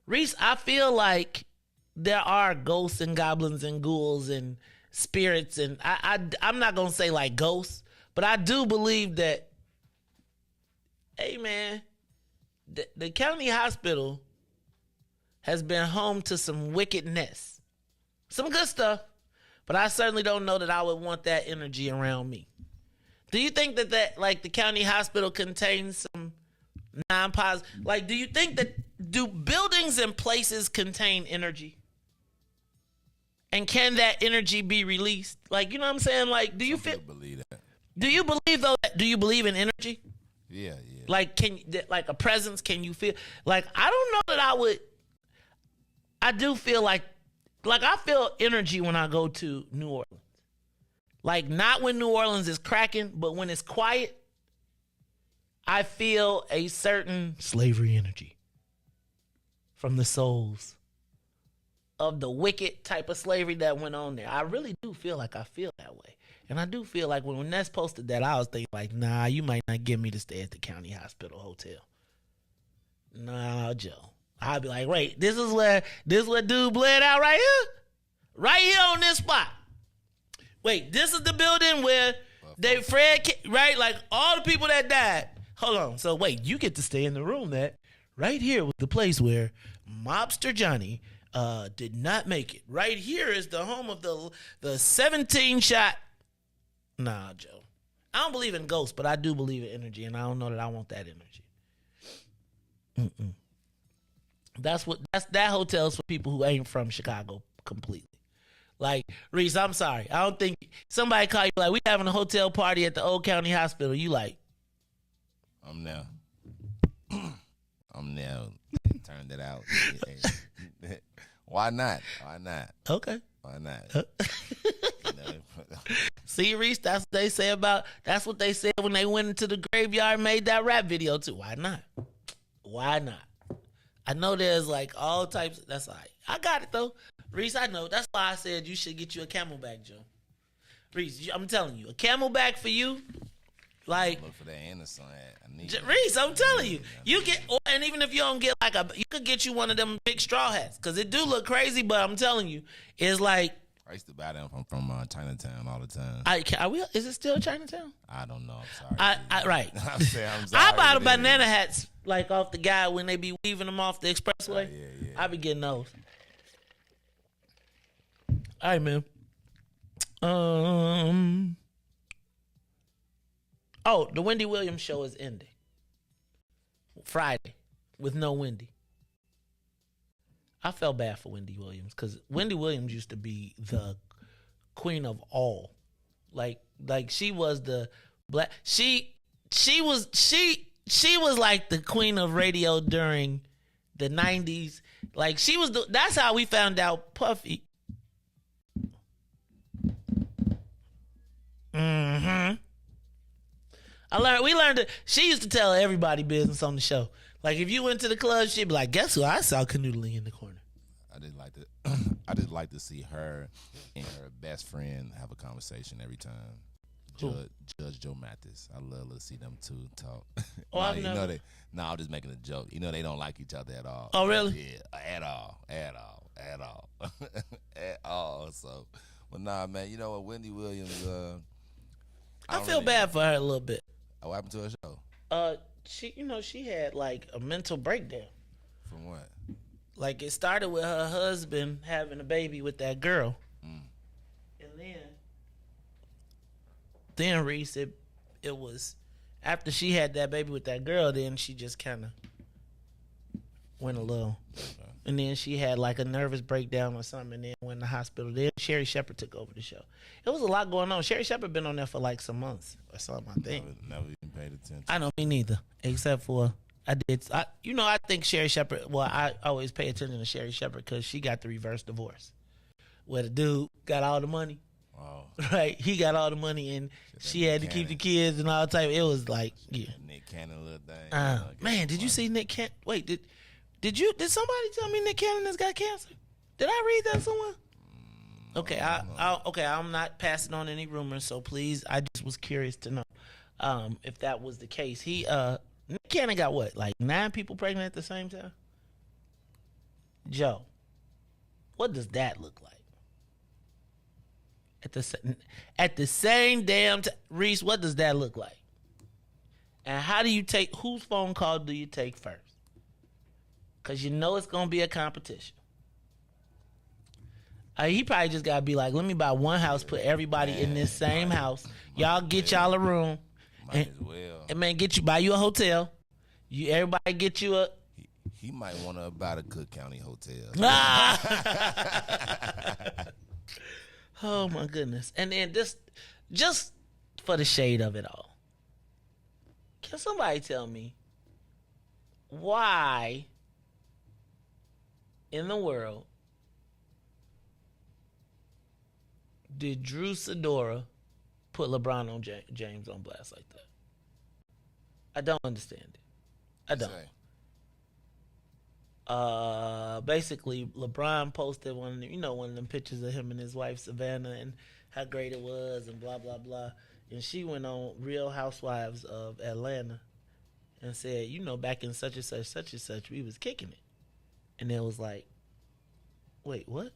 Riis, I feel like there are ghosts and goblins and ghouls and spirits, and I'm not going to say like ghosts, but I do believe that, hey man, the county hospital has been home to some wickedness. Some good stuff. But I certainly don't know that I would want that energy around me. Do you think that like the county hospital contains some non-positive? Like, do you think do buildings and places contain energy? And can that energy be released? Like, you know what I'm saying? Like, do you believe that? Do you believe do you believe in energy? Yeah. Like, like a presence, can you feel? Like, I don't know that I would. I do feel like I feel energy when I go to New Orleans. Like, not when New Orleans is cracking, but when it's quiet, I feel a certain slavery energy from the souls of the wicked type of slavery that went on there. I really do feel like I feel that way. And I do feel like when Ness posted that, I was thinking like, nah, you might not get me to stay at the county hospital hotel. Nah, Joe. I'd be like, wait, this is where dude bled out right here? Right here on this spot. Wait, this is the building where right? Like all the people that died. Hold on. So wait, you get to stay in the room that right here was the place where Mobster Johnny did not make it. Right here is the home of the 17 shot. Nah, Joe. I don't believe in ghosts, but I do believe in energy, and I don't know that I want that energy. That hotel's for people who ain't from Chicago completely. Like, Riis, I'm sorry. I don't think somebody call you like, we having a hotel party at the Old County Hospital. You like, I'm now. Turned it out. Why not? Okay. Why not? See, Riis, that's what they said when they went into the graveyard and made that rap video too. Why not? I know there's like all types. That's all right. I got it though. Riis, I know. That's why I said you should get you a Camelback, Joe. Riis, I'm telling you, a Camelback for you, like. Look for that Anderson ad. Riis, I'm telling you, you get, and even if you don't get you could get you one of them big straw hats, because it do look crazy, but I'm telling you, it's like. I used to buy them from Chinatown all the time. Is it still Chinatown? I don't know. I'm sorry. Right. I'm sorry. I buy the banana hats like off the guy when they be weaving them off the expressway. Yeah. I be getting those. All right, man. The Wendy Williams show is ending Friday with no Wendy. I felt bad for Wendy Williams because Wendy Williams used to be the queen of all. Like she was the black. She was like the queen of radio during the 90s. Like she was. That's how we found out Puffy. We learned that she used to tell everybody business on the show. Like if you went to the club, she'd be like, "Guess who I saw canoodling in the corner." I just like to see her and her best friend have a conversation every time. Judge Joe Mathis. I love to see them two talk. I'm just making a joke. You know they don't like each other at all. Oh really? Yeah, at all, at all. So, but nah, man. You know what, Wendy Williams. I feel bad for her a little bit. What happened to her show? She had like a mental breakdown. From what? Like it started with her husband having a baby with that girl, and then Riis, it was after she had that baby with that girl, then she just kind of went a little, and then she had like a nervous breakdown or something, and then went in the hospital. Then Sherry Shepherd took over the show. It was a lot going on. Sherry Shepherd been on there for like some months or something, I think. Never even paid attention. I know, me neither, except for. I think Sherry Shepherd, I always pay attention to Sherry Shepherd because she got the reverse divorce. Where the dude got all the money. Oh. Right? He got all the money and she had to keep the kids and all type. It was like, yeah. Nick Cannon little thing. Man, did you see Nick Cannon? Wait, did somebody tell me Nick Cannon has got cancer? Did I read that somewhere? Okay, I'm not passing on any rumors, so please, I just was curious to know if that was the case. Nick Cannon got what, like 9 people pregnant at the same time? Joe, what does that look like? At the same damn time, Riis, what does that look like? And how do you whose phone call do you take first? Because you know it's going to be a competition. He probably just got to be like, let me buy one house, put everybody in this same house. Y'all get y'all a room. Might as well. And man, buy you a hotel. Everybody get you a. He might want to buy the Cook County Hotel. Oh my goodness! And then just for the shade of it all, can somebody tell me why in the world did Drew Sidora put LeBron on James on blast like that? I don't understand it. I don't. Basically, LeBron posted one of them pictures of him and his wife Savannah and how great it was and blah blah blah. And she went on Real Housewives of Atlanta and said, back in such and such, we was kicking it. And it was like, wait, what?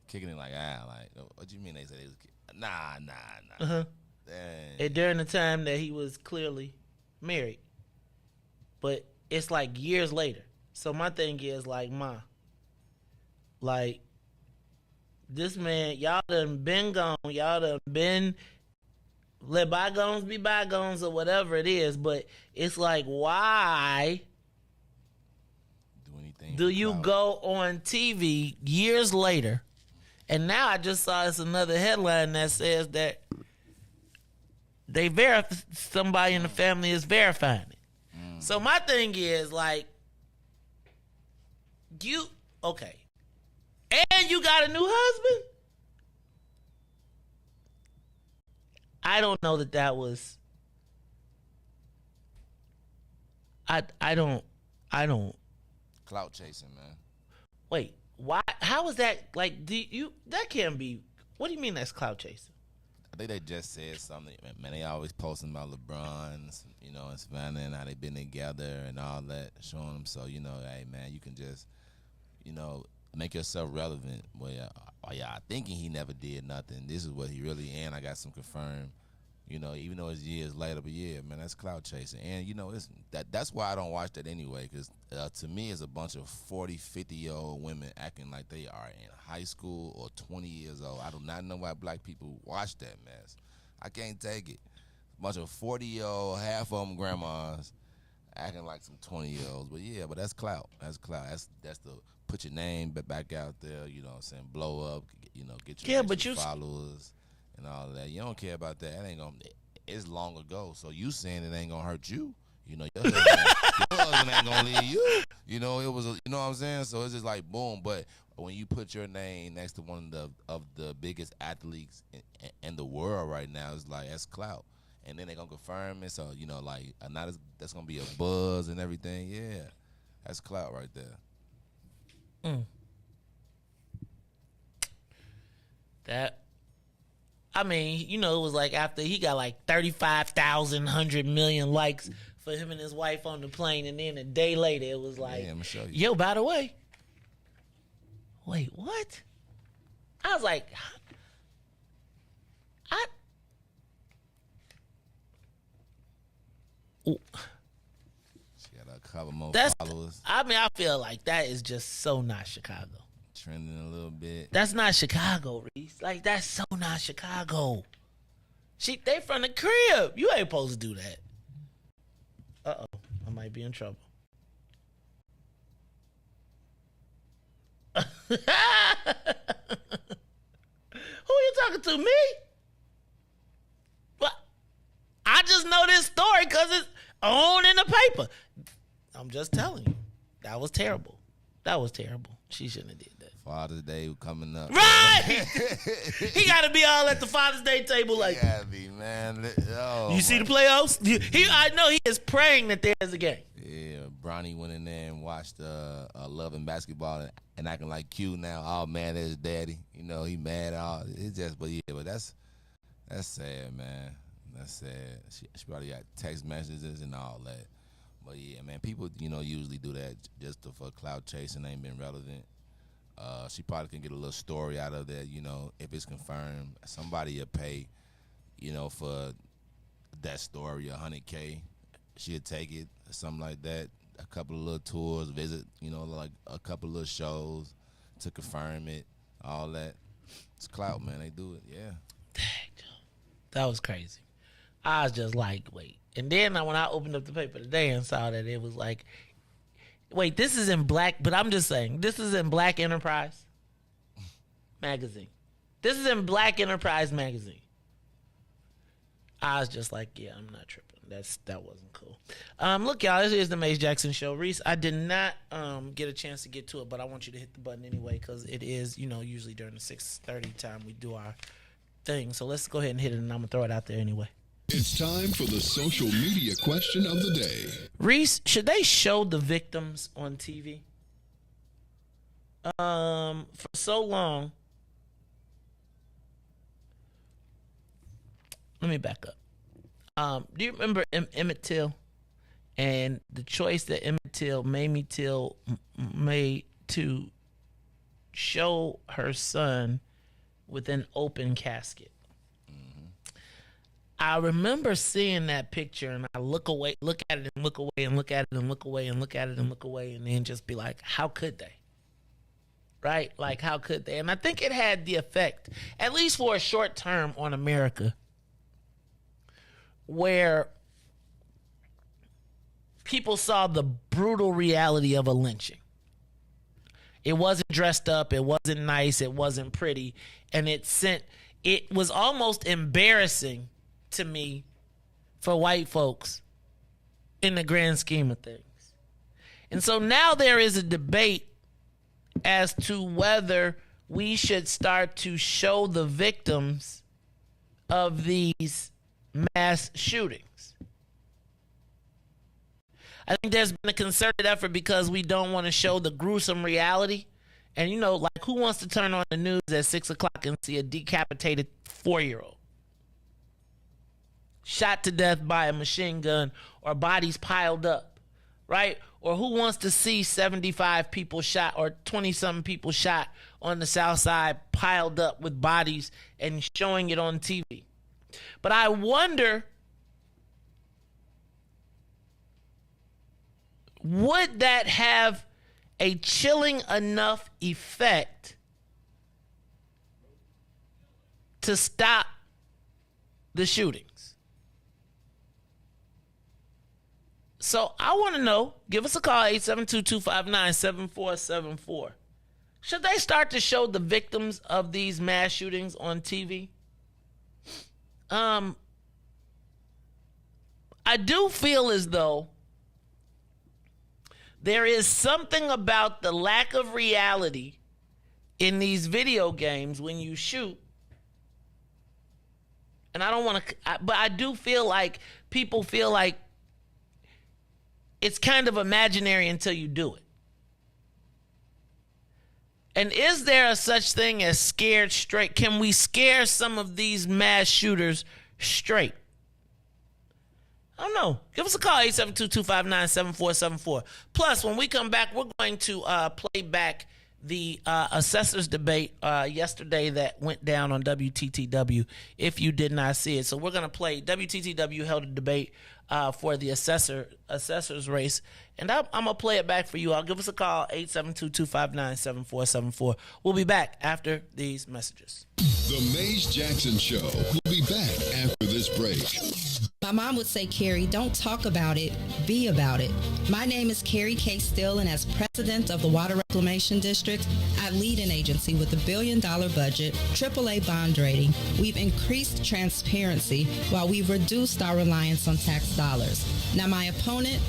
Kicking it like what do you mean they said it was nah. Uh-huh. And during the time that he was clearly married. But it's like years later. So my thing is like, this man, y'all done been gone. Y'all done been, let bygones be bygones or whatever it is. But it's like, why do you go on TV years later? And now I just saw another headline that says that somebody in the family is verifying it. So my thing is like, and you got a new husband? I don't know that was. I don't. Clout chasing, man. Wait, why? How is that? Like, that can't be. What do you mean that's clout chasing? I think they just said something. Man, they always posting about LeBron, and Savannah and how they been together and all that, showing them. So, hey, man, you can just, make yourself relevant. Well, yeah, thinking he never did nothing. This is what he really, and I got some confirmed. You know, even though it's years later, but yeah, man, that's clout chasing. And, you know, that's why I don't watch that anyway, because to me, it's a bunch of 40, 50-year-old women acting like they are in high school or 20 years old. I do not know why black people watch that mess. I can't take it. A bunch of 40-year-old, half of them grandmas acting like some 20-year-olds. But, yeah, but that's clout. That's clout. That's the put your name back out there, you know what I'm saying, blow up, you know, get your followers. And all of that. You don't care about that. That ain't gonna. It's long ago. So you saying it ain't gonna hurt you. You know, your husband ain't gonna leave you. You know, it was. You know what I'm saying? So it's just like boom. But when you put your name next to one of the biggest athletes in the world right now, it's like that's clout. And then they gonna confirm it. So you know, like that's gonna be a buzz and everything. Yeah, that's clout right there. That. I mean, you know, it was like after he got like 35,000, 100 million likes for him and his wife on the plane, and then a day later it was like, I'm gonna show you. Yo, by the way, wait, what? I was like, She got a couple more followers. I mean, I feel like that is just so not Chicago. Trending a little bit. That's not Chicago, Riis. Like, that's so not Chicago. They from the crib. You ain't supposed to do that. Uh-oh. I might be in trouble. Who you talking to, me? What? I just know this story because it's on in the paper. I'm just telling you. That was terrible. That was terrible. She shouldn't have did that. Father's Day coming up. Right! He got to be all at the Father's Day table like, yeah, be, man. Oh, you see the playoffs? I know he is praying that there's a game. Yeah, Bronny went in there and watched Love and Basketball and acting like Q now. All mad at his daddy. You know, he mad. It's just, but that's sad, man. That's sad. She probably got text messages and all that. But yeah, man, people, you know, usually do that just for clout chasing. Ain't been relevant. She probably can get a little story out of that, you know, if it's confirmed. Somebody will pay, you know, for that story, $100K. She'll take it, or something like that. A couple of little tours, visit, you know, like a couple of little shows to confirm it, all that. It's clout, man. They do it, yeah. Dang, that was crazy. I was just like, wait. And then when I opened up the paper today and saw that it was like, wait, this is in Black, but I'm just saying, this is in Black Enterprise magazine. This is in Black Enterprise magazine. I was just like, yeah, I'm not tripping. That wasn't cool. Look, y'all, this is the Mace Jackson Show. Riis, I did not get a chance to get to it, but I want you to hit the button anyway because it is, you know, usually during the 6:30 time we do our thing. So let's go ahead and hit it, and I'm going to throw it out there anyway. It's time for the social media question of the day. Riis, should they show the victims on TV? For so long. Let me back up. Do you remember Emmett Till and the choice that Emmett Till, Mamie Till, made to show her son with an open casket? I remember seeing that picture and I look at it and look away and look at it and look away and look at it and look away and then just be like, how could they? Right? Like, how could they? And I think it had the effect, at least for a short term on America, where people saw the brutal reality of a lynching. It wasn't dressed up. It wasn't nice. It wasn't pretty. And it was almost embarrassing to me for white folks in the grand scheme of things. And so now there is a debate as to whether we should start to show the victims of these mass shootings. I think there's been a concerted effort because we don't want to show the gruesome reality. And, you know, like, who wants to turn on the news at 6 o'clock and see a decapitated 4-year-old shot to death by a machine gun or bodies piled up, right? or who wants to see 75 people shot or 20-something people shot on the South Side piled up with bodies and showing it on TV? But I wonder, would that have a chilling enough effect to stop the shootings? So I want to know. Give us a call, 872-259-7474. Should they start to show the victims of these mass shootings on TV? I do feel as though there is something about the lack of reality in these video games when you shoot. And I don't want to, but I do feel like people feel like it's kind of imaginary until you do it. And is there a such thing as scared straight? Can we scare some of these mass shooters straight? I don't know. Give us a call, 872-259-7474. Plus, when we come back, we're going to play back the Assessor's debate yesterday that went down on WTTW, if you did not see it. So we're going to play, WTTW held a debate for the Assessor's race, and I'm going to play it back for you. I'll give us a call, 872-259-7474. We'll be back after these messages. The Maze Jackson Show will be back after this break. My mom would say, Carrie, don't talk about it, be about it. My name is Carrie K. Still, and as president of the Water Reclamation District, I lead an agency with a $1 billion budget, AAA bond rating. We've increased transparency while we've reduced our reliance on tax dollars. Now, my opponent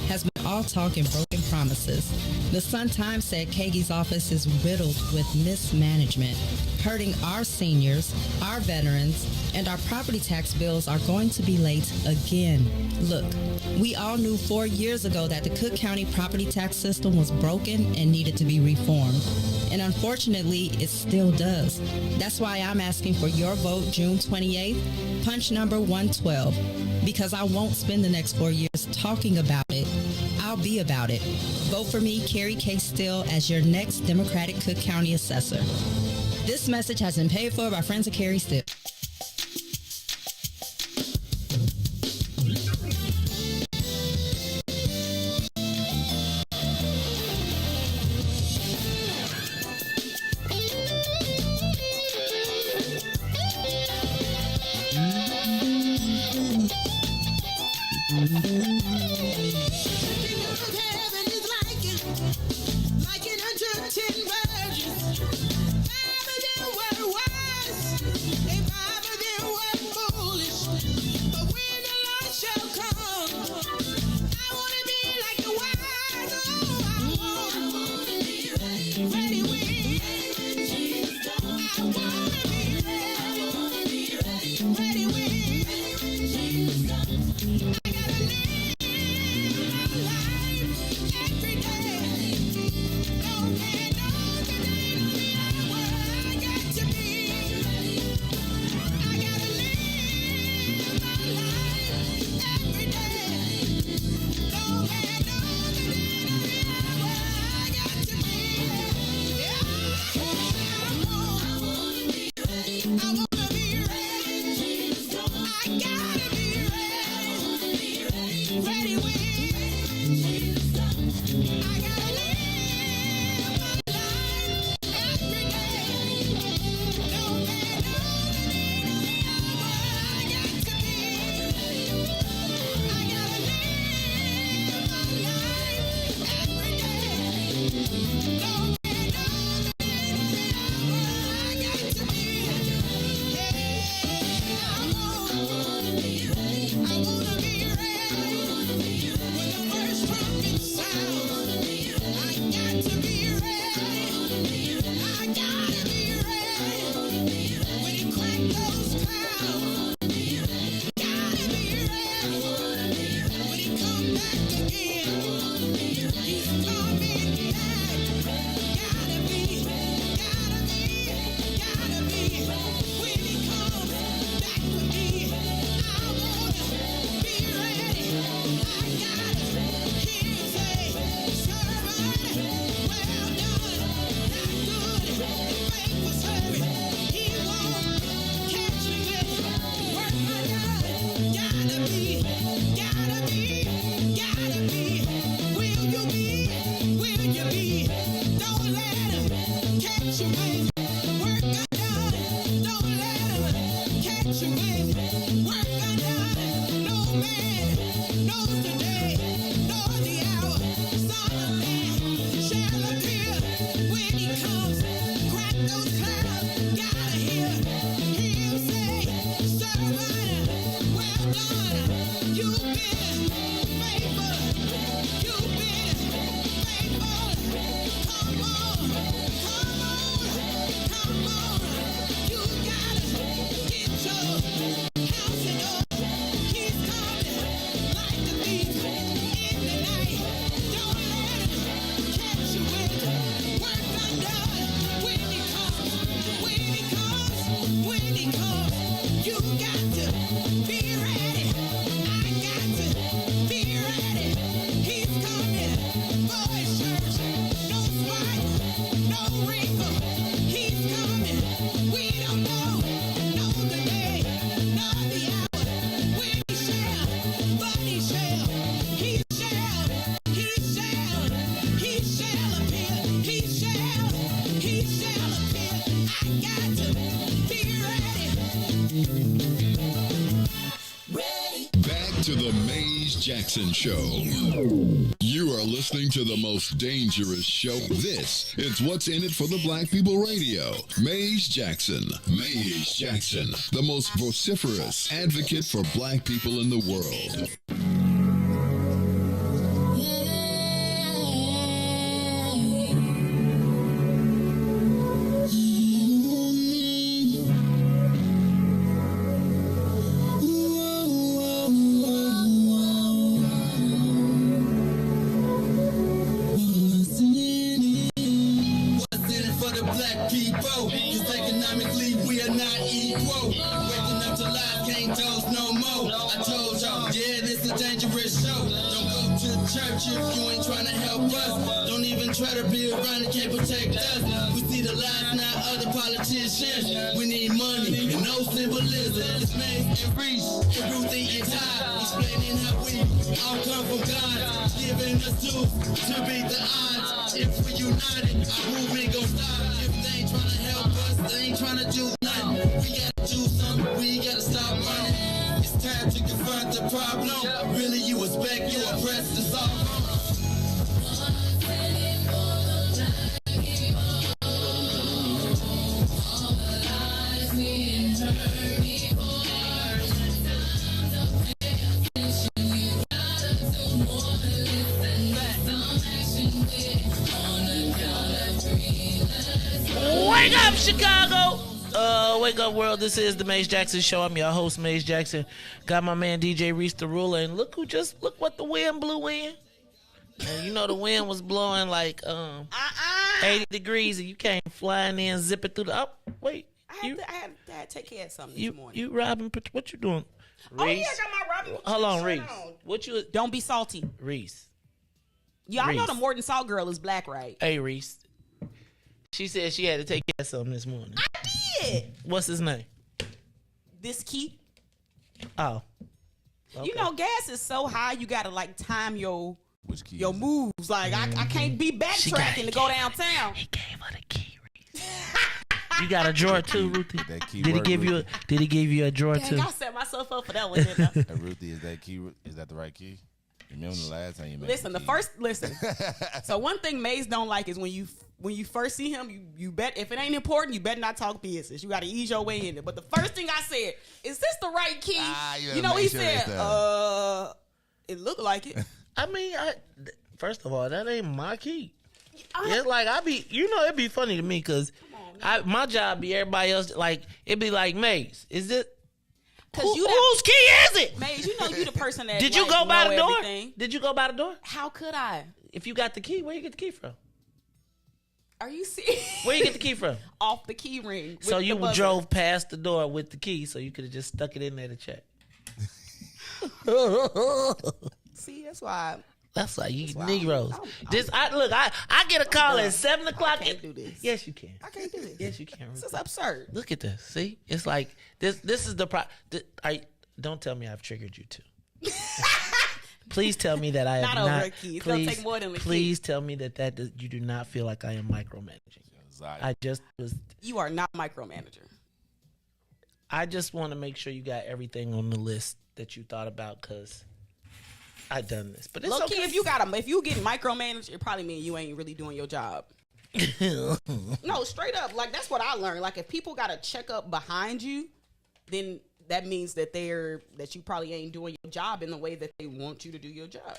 has been all talk and broken promises. The Sun-Times said Kagi's office is riddled with mismanagement, hurting our seniors, our veterans, and our property tax bills are going to be late again. Look, we all knew 4 years ago that the Cook County property tax system was broken and needed to be reformed. And unfortunately, it still does. That's why I'm asking for your vote June 28th, punch number 112. Because I won't spend the next 4 years talking about it. I'll be about it. Vote for me, Carrie K. Still, as your next Democratic Cook County Assessor. This message has been paid for by friends of Carrie Still. They to the Maze Jackson Show. You are listening to the most dangerous show. This is What's in It for the Black People Radio. Maze Jackson. Maze Jackson, the most vociferous advocate for black people in the world. If you ain't trying to help us, don't even try to be around and can't protect us. We see the lies now, other politicians. We need money and no symbolism. It's Maze and Riis and Ruthie and Ty, explaining how we all come from God, giving us tools to beat the odds. If we united, our movement gon' stop. If they ain't trying to help us, they ain't trying to do nothing. We gotta do something, we gotta stop running. It's time to confront the problem. Really, you expect, you oppress the soul. Wake up, Chicago! Wake up, world. This is the Maze Jackson Show. I'm your host, Maze Jackson. Got my man DJ Riis the ruler, and look what the wind blew in. And you know the wind was blowing like 80 degrees, and you came flying in, zipping through the wait. I had to take care of something this morning. You robbing? What you doing? Riis? Oh yeah, I got my Robin. Hold on, Riis. What you? Don't be salty, Riis. Yeah, I know the Morton Salt girl is black, right? Hey, Riis. She said she had to take care of something this morning. I did. What's his name? This key. Oh. Okay. You know, gas is so high, you gotta like time your moves. Like I can't be backtracking to go downtown. He gave her the key, Riis. You got a drawer too, Ruthie? Did he give you a drawer too? I set myself up for that one. Didn't I? Hey, Ruthie, is that key? Is that the right key? Remember the last time you met? Listen. So one thing Maze don't like is when you first see him, you bet if it ain't important, you better not talk business. You got to ease your way in it. But the first thing I said, is this the right key? You know, he said, it looked like it. I mean, first of all, that ain't my key. It's like it'd be funny to me because my job be everybody else. Like it'd be like Maze, is it? Whose key is it? Maze, you know you the person that Did you go by the door? Everything. Did you go by the door? How could I? If you got the key, where you get the key from? Are you serious? Where you get the key from? Off the key ring. So you drove past the door with the key, so you could have just stuck it in there to check. See, that's why. That's why you Negroes. I get a call at 7 o'clock. I can't do this. Yes, you can. I can't do this. Yes, you can. This is absurd. Look at this. See, it's like this. This is the don't tell me I've triggered you too. Please tell me that I have not. Over a key. It's gonna take more than a key. Please tell me that you do not feel like I am micromanaging. I just was. You are not micromanager. I just want to make sure you got everything on the list that you thought about because I done this. But it's okay. If you get micromanaged, it probably means you ain't really doing your job. No, straight up. Like that's what I learned. Like if people got to check up behind you, then that means that you probably ain't doing your job in the way that they want you to do your job.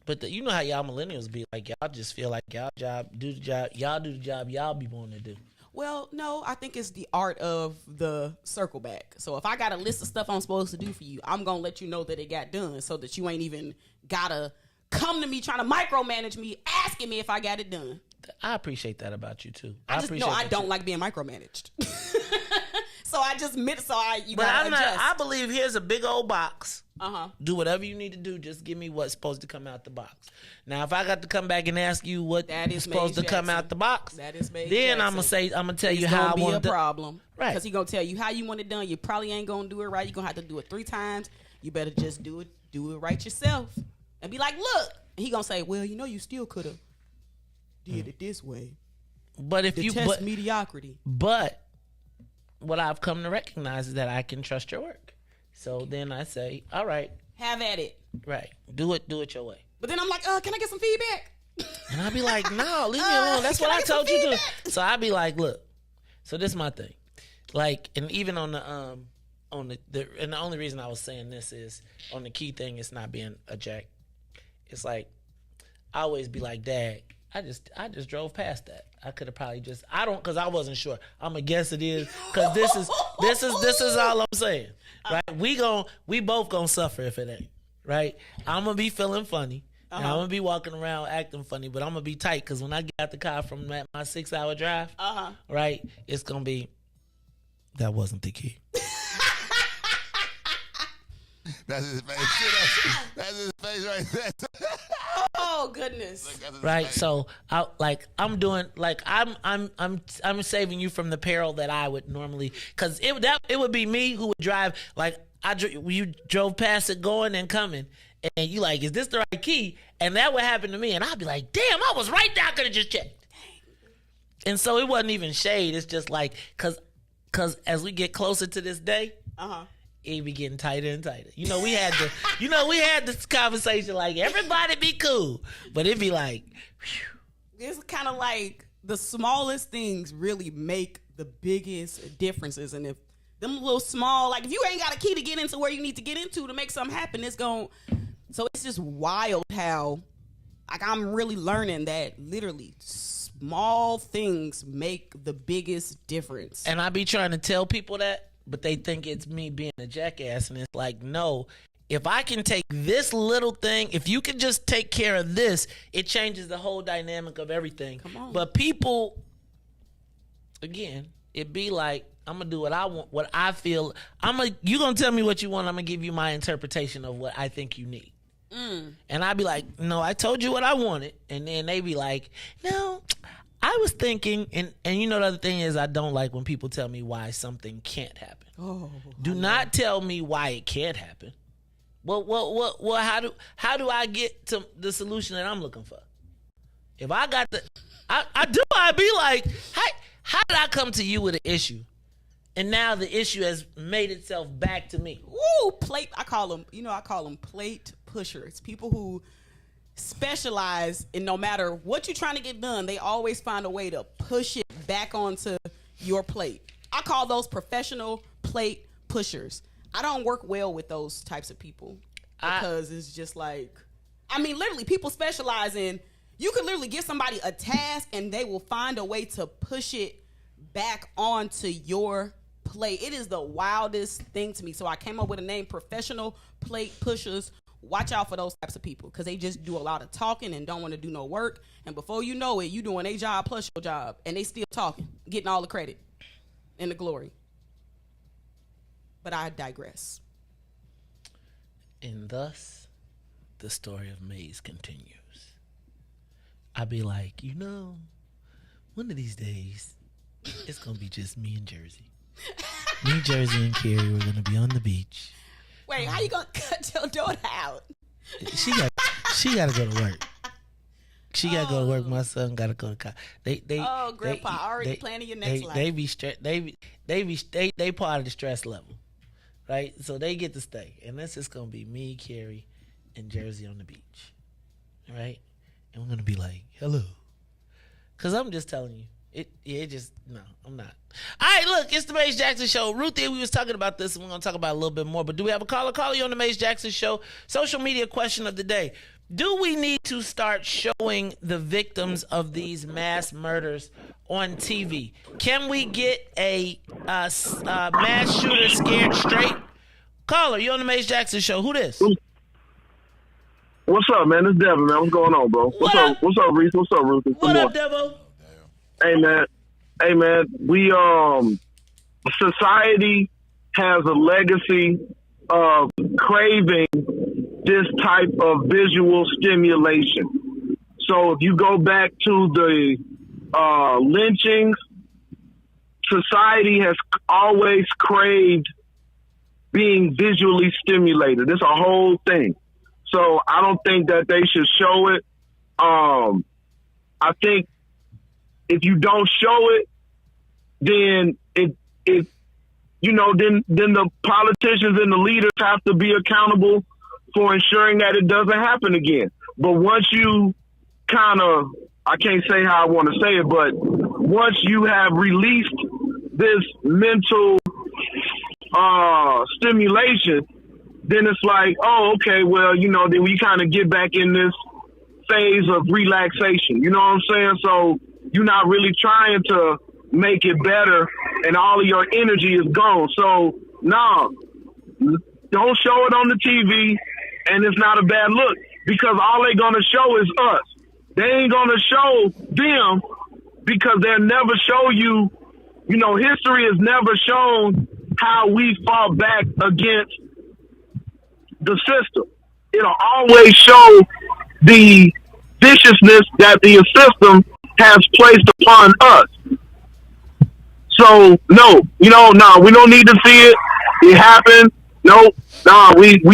But you know how y'all millennials be like, y'all just feel like y'all do the job y'all be wanting to do. Well, no, I think it's the art of the circle back. So if I got a list of stuff I'm supposed to do for you, I'm going to let you know that it got done so that you ain't even got to come to me trying to micromanage me, asking me if I got it done. I appreciate that about you, too. I don't like being micromanaged. So I just you but gotta adjust. I believe here's a big old box. Do whatever you need to do. Just give me what's supposed to come out the box. Now, if I got to come back and ask you what is supposed to come out the box, that is then I'm gonna tell you how I want to. Problem, right? Because he's gonna tell you how you want it done. You probably ain't gonna do it right. You're gonna have to do it 3 times. You better just do it right yourself, and be like, look. And he gonna say, well, you still could have did it this way. But if test mediocrity. But what I've come to recognize is that I can trust your work. So then I say, all right, Have at it. Right. Do it your way. But then I'm like, can I get some feedback? And I'd be like, no, leave me alone. That's what I told you to. So I'd be like, look. So this is my thing. Like, and even on the and the only reason I was saying this is on the key thing is not being a jack. It's like I always be like, Dad, I just drove past that. I could have probably just because I wasn't sure. I'm gonna guess it is because this is all I'm saying. Right? We both gonna suffer if it ain't. Right? I'm gonna be feeling funny. And I'm gonna be walking around acting funny, but I'm gonna be tight because when I get out the car from my 6-hour drive, right, it's gonna be that wasn't the key. That's his face. That's his face right there. Oh goodness! Right. So I'm doing I'm saving you from the peril that I would normally because it would be me who would drive you drove past it going and coming. And you like, is this the right key? And that would happen to me. And I'd be like, damn, I was right there. I could have just checked. And so it wasn't even shade. It's just like, cause as we get closer to this day, it be getting tighter and tighter. We had this conversation like, everybody be cool. But it'd be like, whew. It's kind of like the smallest things really make the biggest differences. And if them little small, like if you ain't got a key to get into where you need to get into to make something happen, so it's just wild how, I'm really learning that literally small things make the biggest difference. And I be trying to tell people that, but they think it's me being a jackass. And it's like, no, if I can take this little thing, if you can just take care of this, it changes the whole dynamic of everything. Come on. But people, again, it be like, I'm going to do what I want, what I feel. You going to tell me what you want. I'm going to give you my interpretation of what I think you need. And I'd be like, no, I told you what I wanted. And then they be like, no, I was thinking. And the other thing is I don't like when people tell me why something can't happen. Do not tell me why it can't happen. Well, how do I get to the solution that I'm looking for? If I got I'd be like, how did I come to you with an issue? And now the issue has made itself back to me. Woo, I call them plate pushers. People who specialize in no matter what you're trying to get done, they always find a way to push it back onto your plate. I call those professional plate pushers. I don't work well with those types of people because it's just like, literally people specialize in, you can literally give somebody a task and they will find a way to push it back onto your plate. It is the wildest thing to me. So I came up with a name, professional plate pushers. Watch out for those types of people because they just do a lot of talking and don't want to do no work. And before you know it, you doing a job plus your job and they still talking, getting all the credit and the glory. But I digress. And thus, the story of Maze continues. I'd be like, one of these days, it's going to be just me and Jersey. Me, Jersey, and Carrie, we're going to be on the beach. Wait, how you going to cut your daughter out? She got to go to work. She got to go to work. My son got to go to college. Grandpa, already planning your next life. They part of the stress level, right? So they get to stay. And this is going to be me, Carrie, and Jersey on the beach, right? And we're going to be like, hello. Because I'm just telling you. No, I'm not. All right, look, it's the Maze Jackson Show. Ruthie, we was talking about this, and we're going to talk about it a little bit more. But do we have a caller? Caller, you on the Maze Jackson Show. Social media question of the day. Do we need to start showing the victims of these mass murders on TV? Can we get a mass shooter scared straight? Caller, you on the Maze Jackson Show. Who this? What's up, man? It's Devin, man. What's going on, bro? What's up, Riis? What's up, Ruthie? What up, Devo? Hey, man. We society has a legacy of craving this type of visual stimulation. So if you go back to the lynchings, society has always craved being visually stimulated. It's a whole thing. So I don't think that they should show it. I think if you don't show it, then then the politicians and the leaders have to be accountable for ensuring that it doesn't happen again. But once you kind of, I can't say how I want to say it, but once you have released this mental stimulation, then it's like, oh, okay, well, you know, then we kind of get back in this phase of relaxation. You know what I'm saying? So you're not really trying to make it better, and all of your energy is gone. So, no, don't show it on the TV, and it's not a bad look, because all they're going to show is us. They ain't going to show them, because they'll never show you, you know, history has never shown how we fought back against the system. It'll always show the viciousness that the system has placed upon us. So, no, we don't need to see it. It happened. We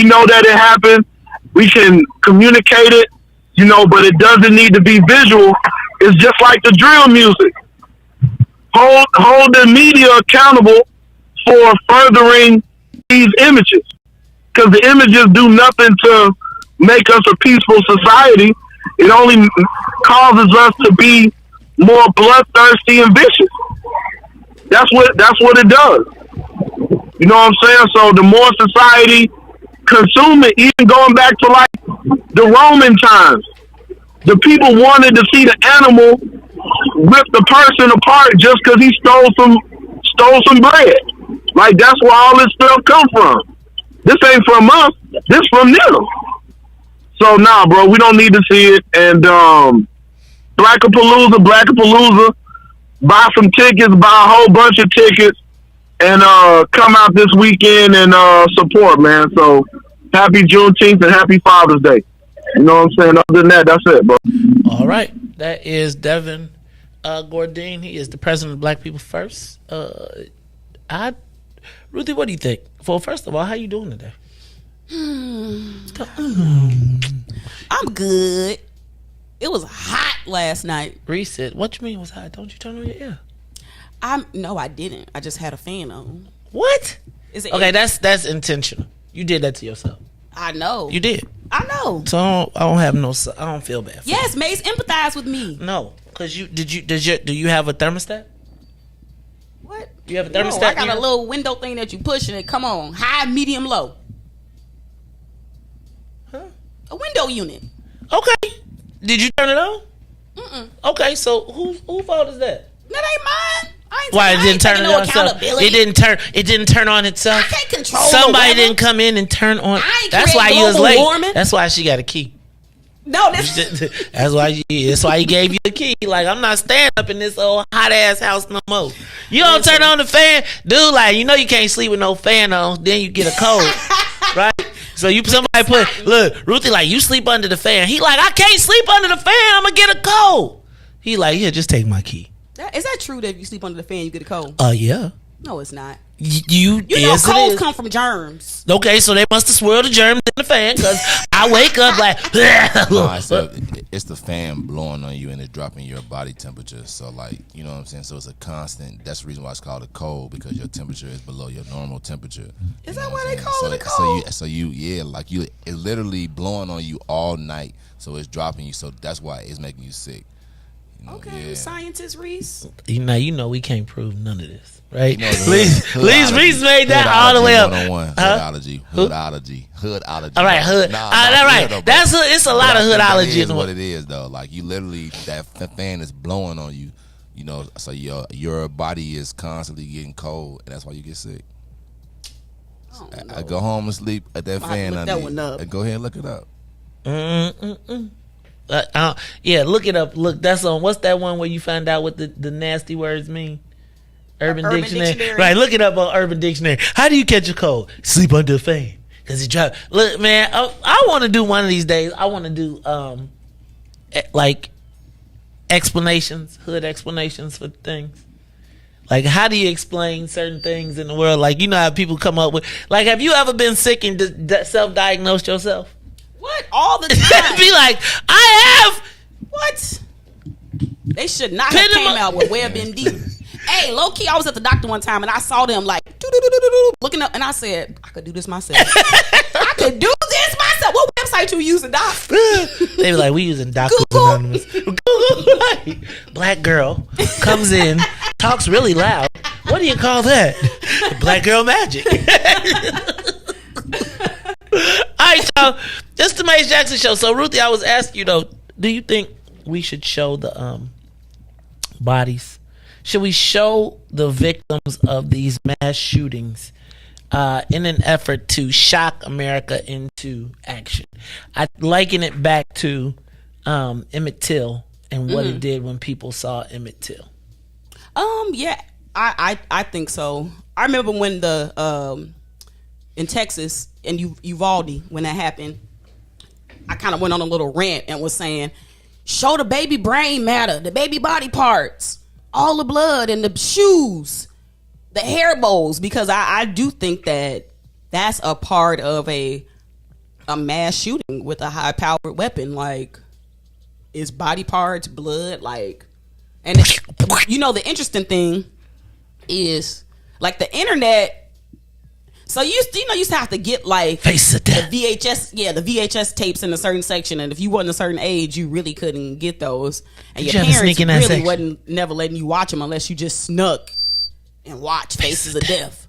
know that it happened. We can communicate it, you know, but it doesn't need to be visual. It's just like the drill music. Hold the media accountable for furthering these images, because the images do nothing to make us a peaceful society. It only causes us to be more bloodthirsty and vicious. That's what it does. You know what I'm saying? So the more society consume it, even going back to like the Roman times, the people wanted to see the animal rip the person apart just because he stole some bread. Like, that's where all this stuff come from. This ain't from us. This from them. So nah, bro, we don't need to see it. And Blackapalooza, buy some tickets, buy a whole bunch of tickets, and come out this weekend and support, man. So happy Juneteenth and happy Father's Day. You know what I'm saying? Other than that, that's it, bro. All right. That is Devin Gordine. He is the president of Black People First. Ruthie, what do you think? Well, first of all, how you doing today? I'm good. It was hot last night. Riis said, what you mean it was hot? Don't you turn on your air? No, I didn't. I just had a fan on. What? Okay, that's intentional. You did that to yourself. I know. You did. I know. So I don't feel bad for you. Yes, Mace, empathize with me. No, because do you have a thermostat? What? Do you have a thermostat? No, I got a little window thing that you push and it come on. High, medium, low. Huh? A window unit. Okay. Did you turn it on? Mm-mm. Okay, so whose fault is that? That ain't mine. Why it didn't turn it on itself? It didn't turn on itself. I can't control. Somebody didn't come in and turn on. That's why you was late. Warming. That's why she got a key. No, that's why he gave you the key. Like, I'm not staying up in this old hot ass house no more. You don't turn on the fan, dude. Like, you know you can't sleep with no fan on. Then you get a cold, right? So somebody look, Ruthie, like, you sleep under the fan. He like, I can't sleep under the fan. I'm gonna get a cold. He like, here, just take my key. Is that true that if you sleep under the fan you get a cold? Yeah. No, it's not. You know colds come from germs. Okay, so they must have swirled the germs in the fan, because I wake up like it's the fan blowing on you and it's dropping your body temperature. So, like, you know what I'm saying? So it's a constant. That's the reason why it's called a cold, because your temperature is below your normal temperature. Is that why they call it a cold? So it's literally blowing on you all night. So it's dropping you. So that's why it's making you sick. Okay, scientist Riis. You know we can't prove none of this, right? Riis made that all the way up. Hoodology. All right, hood. All right, it's a lot of hoodology. Is what it is, though. Like, you literally, that fan is blowing on you. You know, so your body is constantly getting cold, and that's why you get sick. I go home and sleep at that fan. Go ahead and look it up. Yeah, look it up. Look, that's on. What's that one where you find out what the nasty words mean? Urban Dictionary. Right, look it up on Urban Dictionary. How do you catch a cold? Sleep under a fan. Because it drives. Look, man, I want to do one of these days. I want to do like hood explanations for things. Like, how do you explain certain things in the world? Like, you know how people come up with, like, have you ever been sick and self-diagnosed yourself? What? All the time. Be like, I have. What? They should not have came out with WebMD. Hey, low key, I was at the doctor one time and I saw them like looking up, and I said, I could do this myself. I could do this myself. What website you using, Doc? They be like, we using Doctors Anonymous. Google. Black girl comes in, talks really loud. What do you call that? Black girl magic. All right, y'all. This is the Maze Jackson Show. So, Ruthie, I was asking you, though, do you think we should show the bodies? Should we show the victims of these mass shootings in an effort to shock America into action? I liken it back to Emmett Till and what it did when people saw Emmett Till. Yeah, I think so. I remember when the in Texas and Uvalde, when that happened, I kind of went on a little rant and was saying, show the baby brain matter, the baby body parts, all the blood and the shoes, the hair bows, because I do think that that's a part of a mass shooting with a high powered weapon. Like, is body parts, blood, like, and the interesting thing is, like, the internet. So you used to have to get like Face of Death. the VHS tapes in a certain section, and if you wasn't a certain age, you really couldn't get those, and your parents really wasn't never letting you watch them unless you just snuck and watch Faces of Death.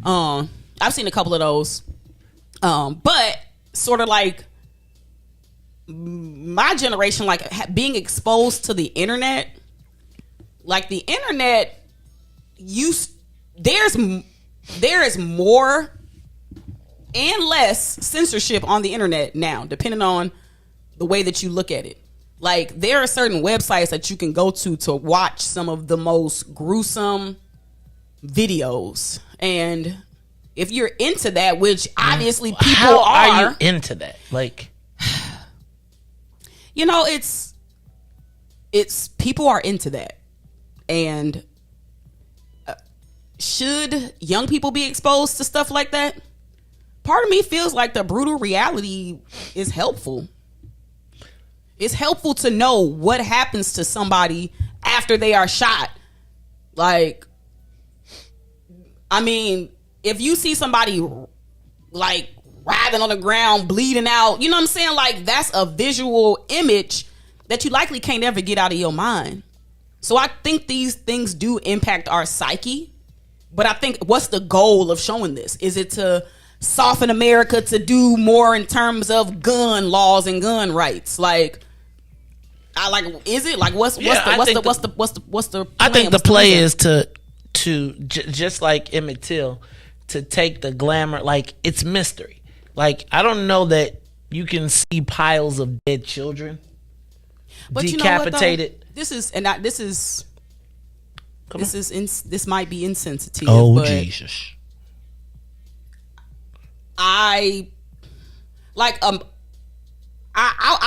I've seen a couple of those, but sort of like my generation, like being exposed to the internet, like the internet, there is more and less censorship on the internet now, depending on the way that you look at it. Like, there are certain websites that you can go to watch some of the most gruesome videos. And if you're into that, which obviously people How are you into that? Like, it's people are into that. And should young people be exposed to stuff like that? Part of me feels like the brutal reality is helpful. It's helpful to know what happens to somebody after they are shot. Like, I mean, if you see somebody like writhing on the ground, bleeding out, you know what I'm saying? Like, that's a visual image that you likely can't ever get out of your mind. So I think these things do impact our psyche. But I think, what's the goal of showing this? Is it to soften America to do more in terms of gun laws and gun rights? Like, is it like what's the I think the play is to just like Emmett Till, to take the glamour, like, it's mystery. Like, I don't know that you can see piles of dead children, but decapitated. You know what, this might be insensitive. Oh, but Jesus. I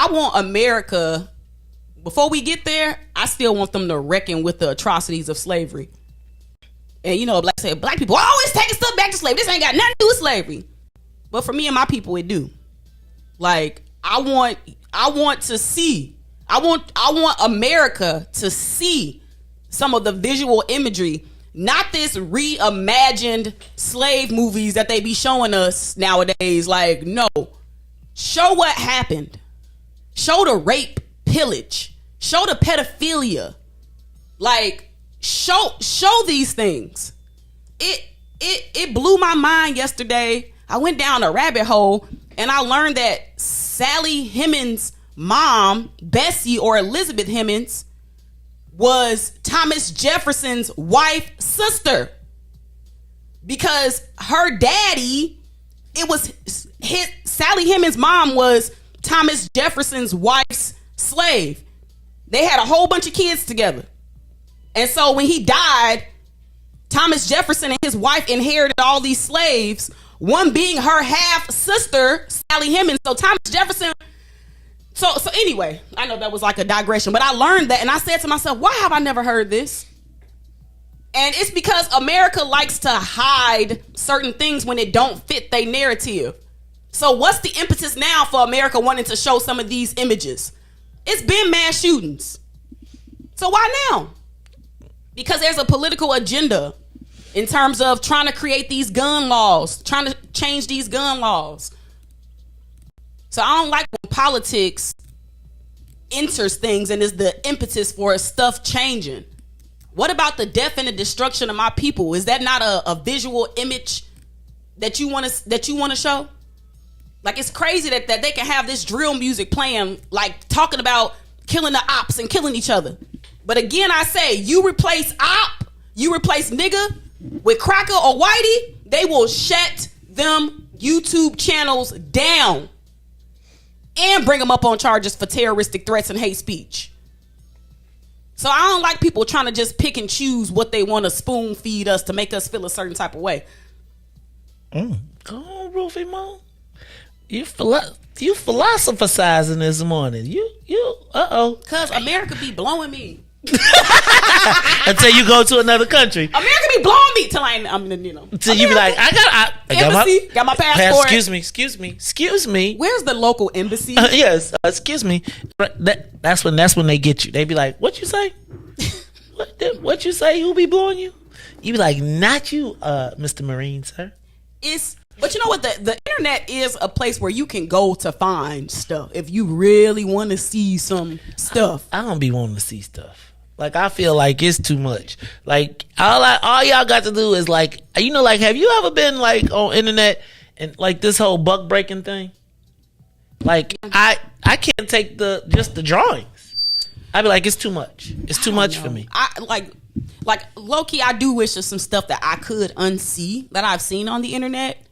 want America, before we get there, I still want them to reckon with the atrocities of slavery. And black people always taking stuff back to slavery. This ain't got nothing to do with slavery. But for me and my people, it do. Like, I want America to see some of the visual imagery, not this reimagined slave movies that they be showing us nowadays. Like, no, show what happened. Show the rape, pillage. Show the pedophilia. Like, show these things. It blew my mind yesterday. I went down a rabbit hole and I learned that Sally Hemings' mom, Bessie or Elizabeth Hemings, was Thomas Jefferson's wife's sister, because her daddy, Sally Hemings' mom was Thomas Jefferson's wife's slave. They had a whole bunch of kids together. And so when he died, Thomas Jefferson and his wife inherited all these slaves, one being her half sister, Sally Hemings. So Thomas Jefferson. So anyway, I know that was like a digression, but I learned that and I said to myself, why have I never heard this? And it's because America likes to hide certain things when it don't fit their narrative. So what's the impetus now for America wanting to show some of these images? It's been mass shootings. So why now? Because there's a political agenda in terms of trying to create these gun laws, trying to change these gun laws. So I don't like when politics enters things and is the impetus for stuff changing. What about the death and the destruction of my people? Is that not a visual image that you want to show? Like, it's crazy that they can have this drill music playing, like talking about killing the ops and killing each other. But again, I say, you replace op, you replace nigga with cracker or whitey, they will shut them YouTube channels down and bring them up on charges for terroristic threats and hate speech. So I don't like people trying to just pick and choose what they want to spoon feed us to make us feel a certain type of way. Go on, Ruthie, Mom. You philosophizing this morning. Cause America be blowing me. Until you go to another country. America be blowing me till Till you be like, I got my passport. Excuse me. Where's the local embassy? Yes, excuse me. That's when they get you. They be like, what you say? What you say? Who be blowing you? You be like, not you, Mr. Marine, sir. But you know what? The internet is a place where you can go to find stuff if you really want to see some stuff. I don't be wanting to see stuff. Like, I feel like it's too much. Like, all y'all got to do is like, like, have you ever been like on internet and like this whole buck breaking thing? Like, I can't take just the drawings. I be like, it's too much. It's too much for me. I like low key, I do wish there's some stuff that I could unsee that I've seen on the internet.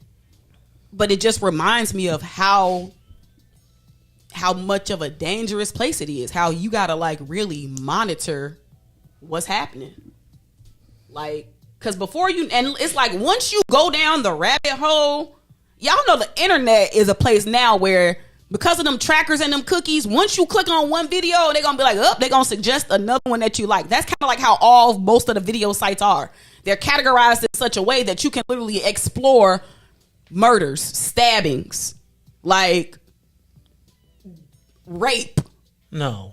But it just reminds me of how much of a dangerous place it is. How you gotta like really monitor what's happening. Like, cause before you, and it's like once you go down the rabbit hole, y'all know the internet is a place now where because of them trackers and them cookies, once you click on one video, they're gonna be like, they're gonna suggest another one that you like. That's kind of like how most of the video sites are. They're categorized in such a way that you can literally explore murders, stabbings, like rape. The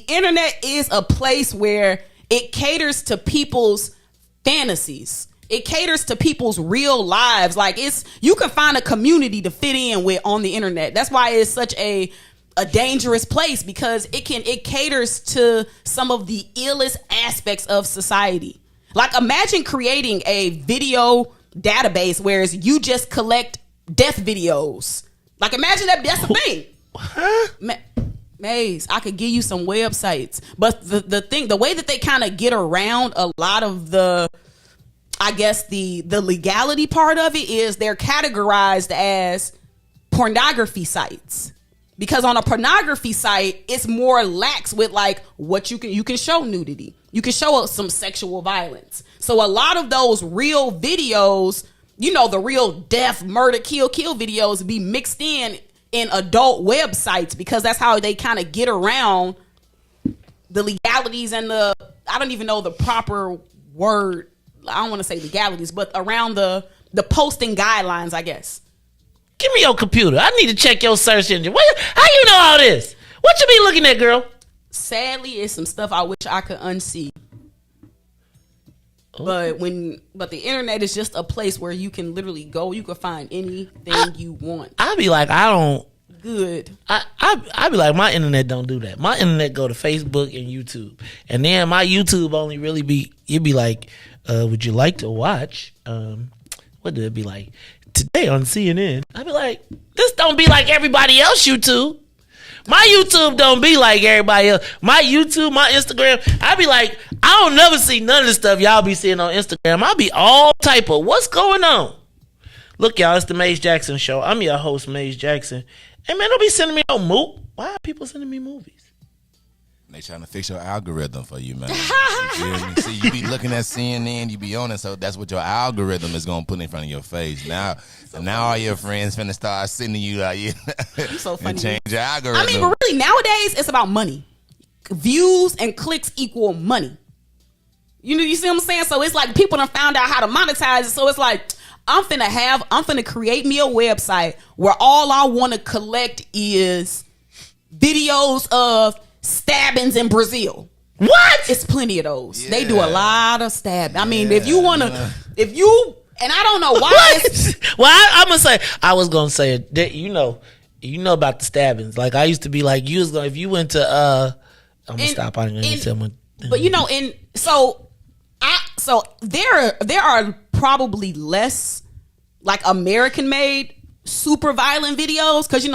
internet is a place where it caters to people's fantasies. It caters to people's real lives. Like, you can find a community to fit in with on the internet. That's why it's such a dangerous place, because it caters to some of the illest aspects of society. Like, imagine creating a video database where you just collect death videos. Like, imagine that's the thing. Maze, I could give you some websites, but the way that they kind of get around a lot of the, I guess the legality part of it is they're categorized as pornography sites. Because on a pornography site, it's more lax with like what you can show nudity. You can show some sexual violence. So a lot of those real videos, the real death, murder, kill videos be mixed in adult websites, because that's how they kind of get around the legalities and I don't even know the proper word. I don't want to say legalities, but around the posting guidelines, I guess. Give me your computer. I need to check your search engine. How you know all this? What you be looking at, girl? Sadly, it's some stuff I wish I could unsee. But the internet is just a place where you can literally go. You can find anything you want. I be like, I don't. Good. I be like, my internet don't do that. My internet go to Facebook and YouTube, and then my YouTube only really be. It'd be like, would you like to watch? What did it be like? Today on CNN. I be like, this don't be like everybody else YouTube. My YouTube don't be like everybody else. My YouTube, my Instagram, I be like, I don't never see none of the stuff y'all be seeing on Instagram. I be all type of, what's going on? Look, y'all, it's the Maze Jackson Show. I'm your host, Maze Jackson. Hey, man, don't be sending me no Why are people sending me movies? They trying to fix your algorithm for you, man. You feel me? See, you be looking at CNN, you be on it, so that's what your algorithm is gonna put in front of your face. Now all your friends finna start sending you so funny, and change your algorithm. I mean, but really nowadays it's about money. Views and clicks equal money. You see what I'm saying? So it's like people done found out how to monetize it. So it's like, I'm finna create me a website where all I want to collect is videos of stabbings in Brazil. What? It's plenty of those. Yeah. They do a lot of stabbing. I mean, if you And I don't know why. Well, I'm gonna say I was gonna say that you know about the stabbings. Like I used to be like you was gonna if you went to I'm gonna stop. I'm gonna tell my. But so there are probably less like American made super violent videos because you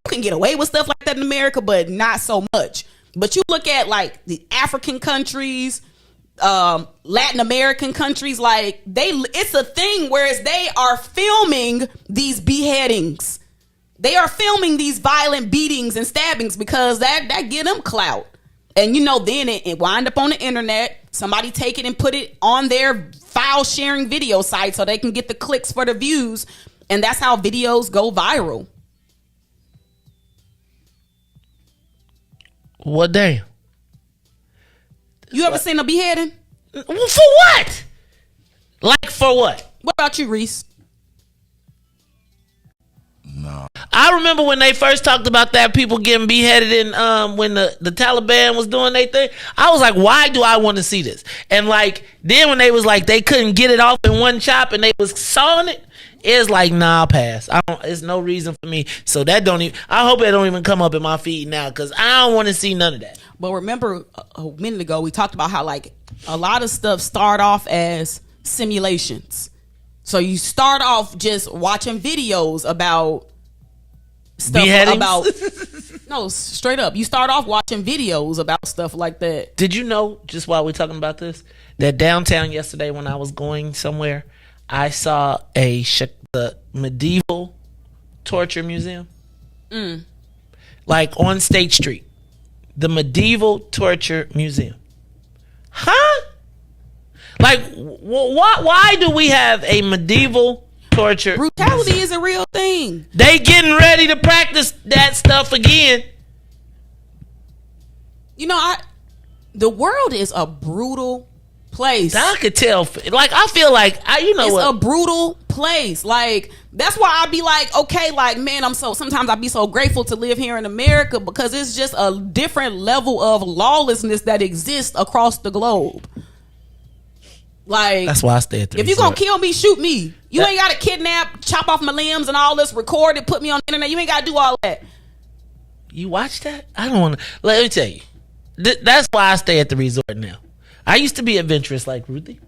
can get away with stuff like that in America, but not so much. But you look at like the African countries, Latin American countries, like it's a thing whereas they are filming these beheadings. They are filming these violent beatings and stabbings because that get them clout. And then it wind up on the internet. Somebody take it and put it on their file sharing video site so they can get the clicks for the views. And that's how videos go viral. What day? You ever seen a beheading? For what? Like for what? What about you, Riis? No. I remember when they first talked about that, people getting beheaded in when the Taliban was doing their thing. I was like, why do I want to see this? And like then when they was like they couldn't get it off in one chop and they was sawing it, it's like nah, I'll pass. It's no reason for me. So that don't even. I hope it don't even come up in my feed now because I don't want to see none of that. But remember a minute ago we talked about how like a lot of stuff start off as simulations. So you start off just watching videos about stuff about no, straight up. You start off watching videos about stuff like that. Did you know, just while we're talking about this, that downtown yesterday when I was going somewhere, I saw the medieval torture museum? Like on State Street. The medieval torture museum. Huh? Like, why do we have a medieval torture? Brutality is a real thing. They getting ready to practice that stuff again. The world is a brutal place. I could tell. Like, I feel like it's a brutal place. Like, that's why I be like, okay, like, man, sometimes I be so grateful to live here in America because it's just a different level of lawlessness that exists across the globe. Like, that's why I stay at the If you're gonna kill me, shoot me. You ain't gotta kidnap, chop off my limbs and all this, record it, put me on the internet. You ain't gotta do all that. You watch that? I don't want to. Let me tell you. That's why I stay at the resort now. I used to be adventurous like Ruthie.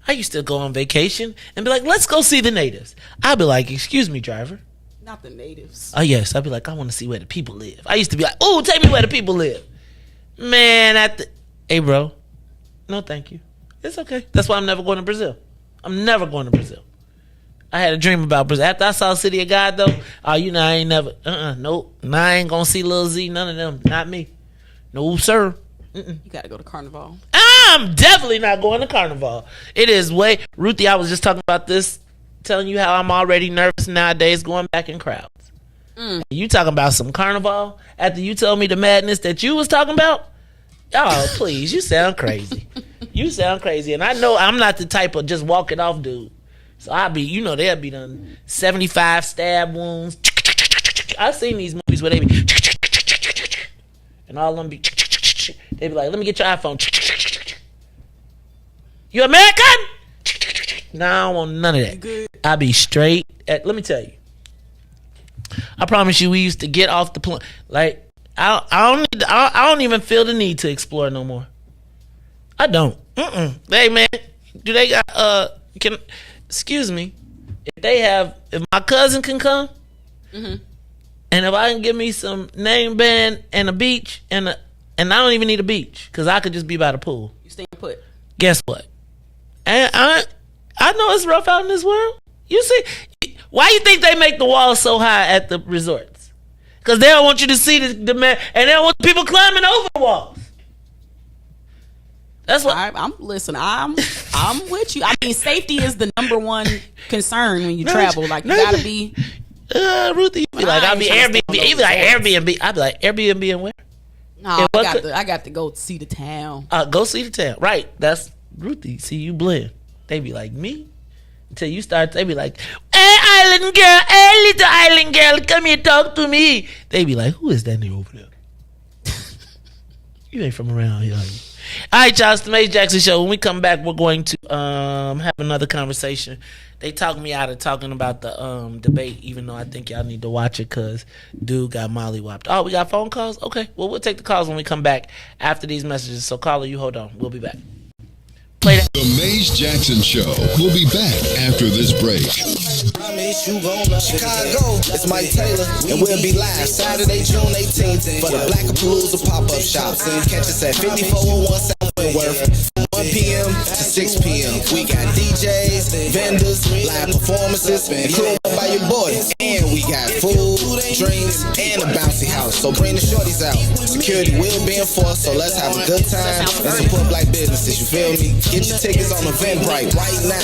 I used to go on vacation and be like, let's go see the natives. I'd be like, excuse me, driver. Not the natives. Oh, yes. I'd be like, I want to see where the people live. I used to be like, oh, take me where the people live. Man, hey, bro. No, thank you. It's okay. That's why I'm never going to Brazil. I'm never going to Brazil. I had a dream about Brazil. After I saw City of God, though, I ain't never, nope. I ain't going to see Lil Z, none of them. Not me. No, sir. You got to go to Carnival. I'm definitely not going to Carnival. It is Ruthie, I was just talking about this, telling you how I'm already nervous nowadays going back in crowds. You talking about some Carnival after you told me the madness that you was talking about? Oh, please, you sound crazy. You sound crazy. And I know I'm not the type of just walk it off dude. So they'll be done 75 stab wounds. I've seen these movies where they be and all of them they be like, let me get your iPhone. You American? No, I don't want none of that. I be straight. Let me tell you. I promise you, we used to get off the plane. Like, I don't even feel the need to explore no more. I don't. Hey man, do they got excuse me, if my cousin can come, and if I can give me some name band and a beach and I don't even need a beach because I could just be by the pool. You stay put. Guess what? And I know it's rough out in this world. You see, why you think they make the walls so high at the resorts? Because they don't want you to see the man, and they don't want people climbing over the walls. That's what I'm with you. I mean, safety is the number one concern when you travel. Like, you gotta be. Ruthie, you be like, I'll be Airbnb. You be like Airbnb. I'll be like Airbnb and where? No, I got to go see the town. Go see the town. Right. That's Ruthie. See, you blend. They be like, me? Until you start, they be like, hey, island girl, hey, little island girl, come here, talk to me. They be like, who is that nigga over there? You ain't from around here, are you? All right, y'all. It's the Maze Jackson Show. When we come back, we're going to have another conversation. They talked me out of talking about the debate, even though I think y'all need to watch it because dude got mollywopped. Oh, we got phone calls? Okay. Well, we'll take the calls when we come back after these messages. So, caller, you hold on. We'll be back. Play that. The Maze Jackson Show will be back after this break. Chicago, it's Mike Taylor, and we'll be live Saturday, June 18th for the Blackapalooza pop-up shops. And catch us at 5401 South Wentworth, 1 p.m. to 6 p.m. We got DJs, vendors, live performances, included by your boy. And we got food, drinks, and a bouncy house. So bring the shorties out. Security will be enforced, so let's have a good time and support black businesses, you feel me? Get your tickets on Eventbrite right now.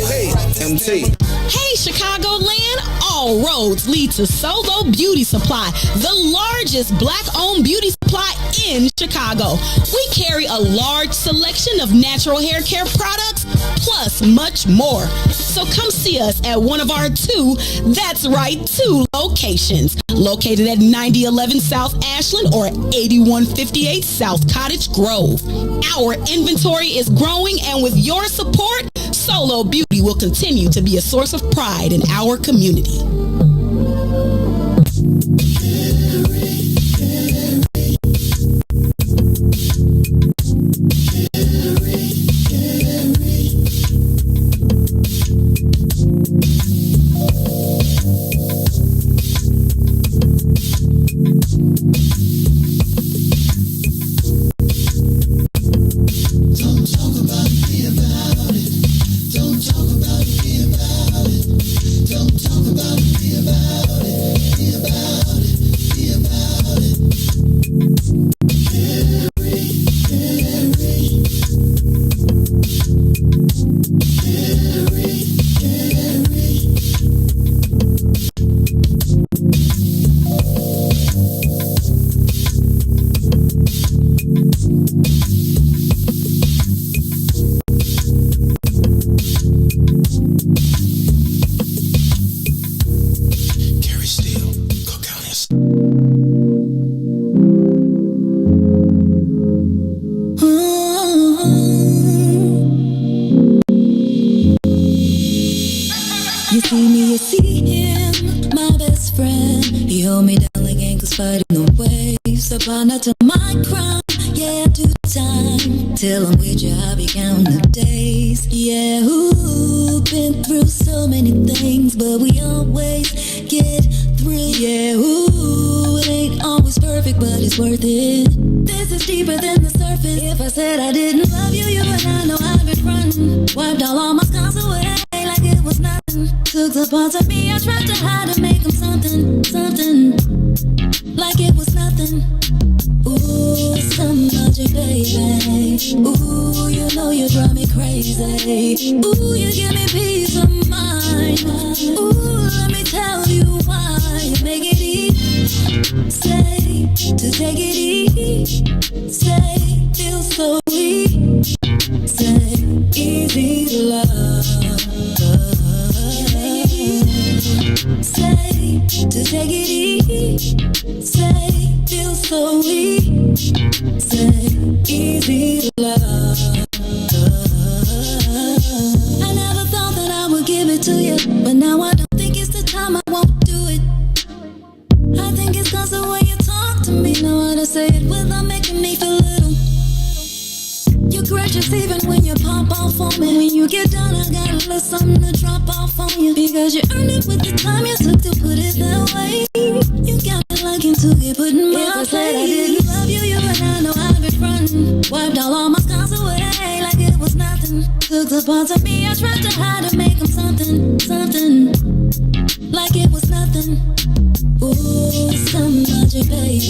Hey, MT. Hey, Chicagoland, all roads lead to Solo Beauty Supply, the largest black-owned beauty supply in Chicago. We carry a large selection of natural hair care products, plus much more. So come see us at one of our two locations, located at 9011 South Ashland or 8158 South Cottage Grove. Our inventory is growing, and with your support, Solo Beauty will continue to be a source of pride in our community. Not to my crown, yeah, do time. Till I'm with you, I'll be counting the days. Yeah, ooh, been through so many things, but we always get through. Yeah, ooh, it ain't always perfect, but it's worth it. This is deeper than the surface. If I said I didn't love you, you would not know I've been running. Wiped all my scars away like it was nothing. Took the parts of me I tried to hide and make them something, something. Like it was nothing. Ooh, some magic, baby. Ooh, you know you drive me crazy. Ooh, you give me peace of mind. Ooh, let me tell you why. You make it easy. Say, to take it easy. Say, feel so weak. Say, easy to love. Say, to take it easy. Say, feel so weak. Say, easy to love. I never thought that I would give it to you, but now I don't think it's the time. I won't do it. I think it's cause the way you talk to me. Know how to say it without making me feel little. You're gracious even when you pop off on me. When you get done, I got a little something to drop off on you. Because you earned it with the time you took to put it that way. You got me liking to get put in my place. If I said I didn't love you, you and I know I've been frontin'. Wiped all my scars away like it was nothing. Took the parts of me I tried to hide and make them something, something. Like it was nothing. Ooh, some magic, baby.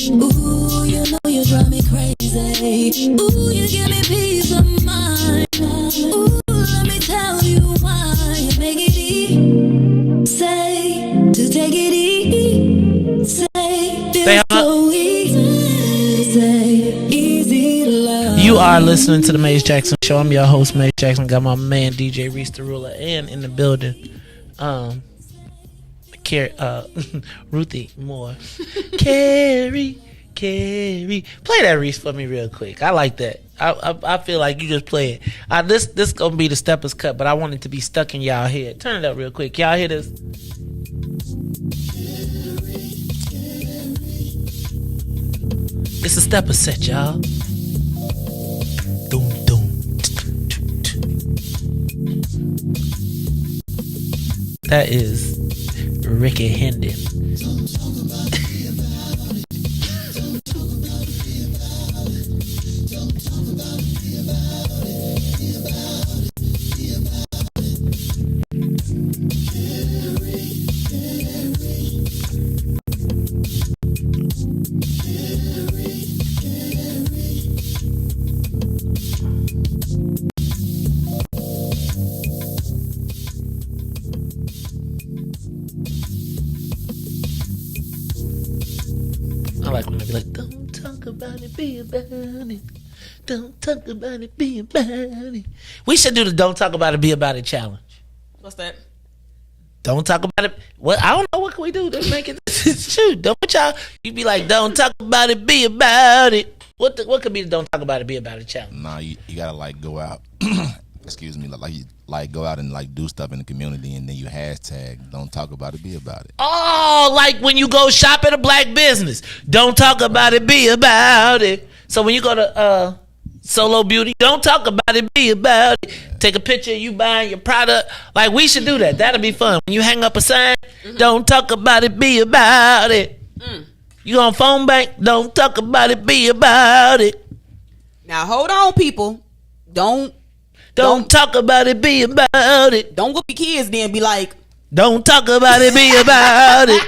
Ooh, you know you drive me crazy. Ooh, you give me peace of mind. Ooh, let me tell you why. You make it easy. Say, to take it easy. Say, feel so easy. Say, easy to love. You are listening to the Maze Jackson Show. I'm your host, Maze Jackson. Got my man DJ Riis the Ruler and in the building. Ruthie Moore. Carrie. Carrie. Play that Riis for me real quick. I like that. I feel like you just play it. This gonna be the Steppers cut, but I want it to be stuck in y'all head. Turn it up real quick. Y'all hear this? It's a Stepper set, y'all. Doom, doom. That is Ricky Hendon. I like when they be like, don't talk about it, be about it. Don't talk about it, be about it. We should do the Don't Talk About It, Be About It challenge. What's that? Don't talk about it. Well, I don't know. What can we do to make it true? Don't y'all. You be like, don't talk about it, be about it. What could be the Don't Talk About It, Be About It challenge? Nah, you gotta like go out. Excuse me, like go out and like do stuff in the community, and then you hashtag Don't Talk About It, Be About It. Oh, like when you go shop at a black business, don't talk about it, be about it. So when you go to Solo Beauty, don't talk about it, be about it. Take a picture of you buying your product. Like, we should do that. That'll be fun. When you hang up a sign, don't talk about it, be about it. You on phone bank, don't talk about it, be about it. Now hold on, people. Don't talk about it, be about it. Don't whoop your kids then be like, don't talk about it, be about it.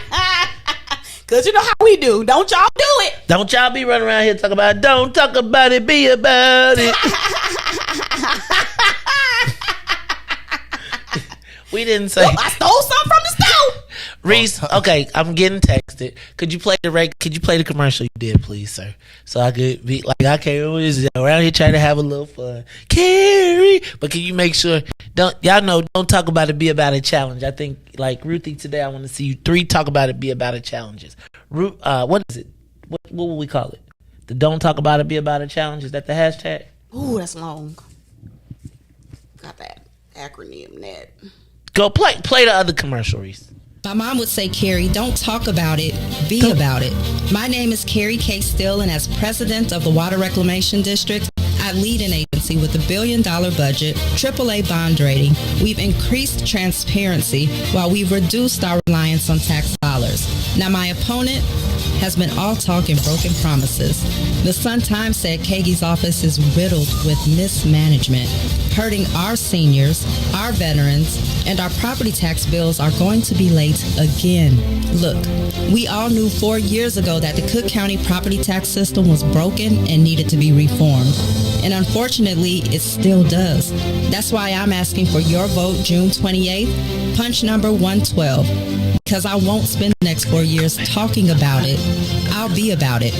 Cause you know how we do. Don't y'all do it. Don't y'all be running around here talking about it. Don't talk about it, be about it. We didn't say. Well, I stole some from the stove. Riis, okay, I'm getting texted. Could you play the commercial you did, please, sir? So I could be like, I can't always around here trying to have a little fun. Carrie, but can you make sure? Don't talk about it, be about it challenge. I think like Ruthie today, I want to see you 3 talk about it, be about it challenges. What is it? What will we call it? The Don't Talk About It, Be About It challenge. Is that the hashtag? Ooh, that's long. Got that acronym net. Go play the other commercial, Riis. My mom would say, Carrie, don't talk about it, be about it. My name is Carrie K. Still, and as president of the Water Reclamation District, I lead an agency with $1 billion budget, AAA bond rating. We've increased transparency while we've reduced our reliance on tax dollars. Now, my opponent has been all talk and broken promises. The Sun-Times said Kagi's office is riddled with mismanagement, hurting our seniors, our veterans, and our property tax bills are going to be late again. Look, we all knew 4 years ago that the Cook County property tax system was broken and needed to be reformed. And unfortunately, it still does. That's why I'm asking for your vote June 28th, punch number 112. Because I won't spend the next 4 years talking about it. I'll be about it.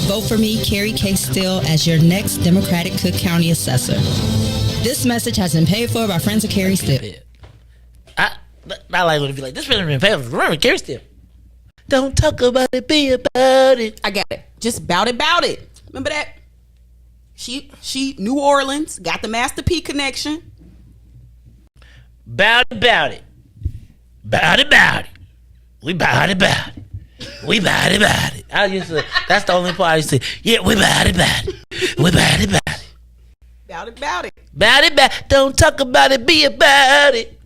Vote for me, Carrie K. Still, as your next Democratic Cook County Assessor. This message has been paid for by friends of Carrie Still. I like when it be like, this has been paid for. Remember, Carrie Still. Don't talk about it, be about it. I got it. Just bout it. Remember that? She New Orleans, got the Master P connection. Bout it. Bout it. We bout it. We bout it. I used to, that's the only part I used to say. Yeah, we bout it. We bout it. Bout it. Bout it. Don't talk about it, be about it.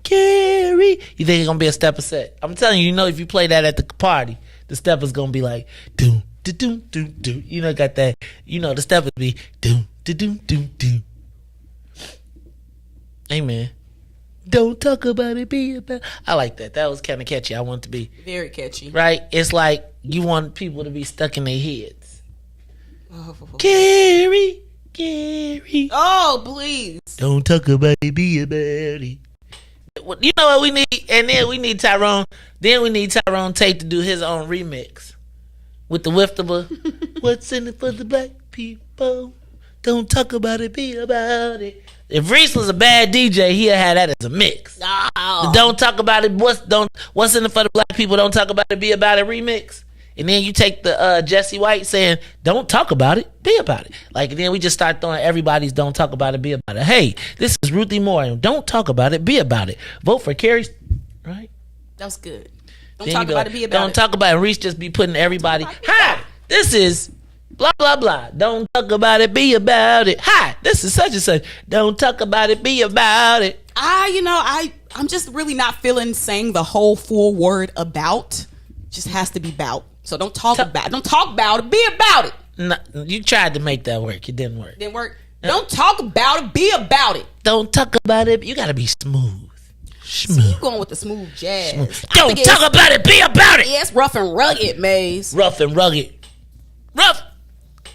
Carrie. You think it's going to be a stepper set? I'm telling you, if you play that at the party, the stepper's going to be like, doom, doom, doom, doom. Got that. The steppers be doom, doom, doom, doom. Amen. Don't talk about it, be about it. I like that. That was kind of catchy. I want it to be. Very catchy. Right? It's like you want people to be stuck in their heads. Oh. Carrie. Oh, please. Don't talk about it, be about it. You know what we need? And then we need Tyrone. Then we need Tyrone Tate to do his own remix with the Wiftable. What's in it for the black people? Don't talk about it, be about it. If Riis was a bad DJ, he'd have had that as a mix. Oh. The Don't Talk About It. What's in it for the black people? Don't talk about it, be about it remix. And then you take the Jesse White saying, don't talk about it, be about it. Like, and then we just start throwing everybody's don't talk about it, be about it. Hey, this is Ruthie Moore, and don't talk about it, be about it. Vote for Carrie, right? That was good. Don't Then talk you about it, be about don't it. talk about it. Reese just be putting everybody, hi, this is blah, blah, blah. Don't talk about it, be about it. Hi, this is such and such. Don't talk about it, be about it. I'm just really not feeling saying the whole full word about. Just has to be about. So don't talk about it. Don't talk about it, be about it. No, you tried to make that work. It didn't work. Didn't work. Don't talk about it, be about it. Don't talk about it. You got to be smooth. So you going with the smooth jazz. Don't talk about it, be about it. Yeah, it's rough and rugged, Maze. Rough and rugged. Rough.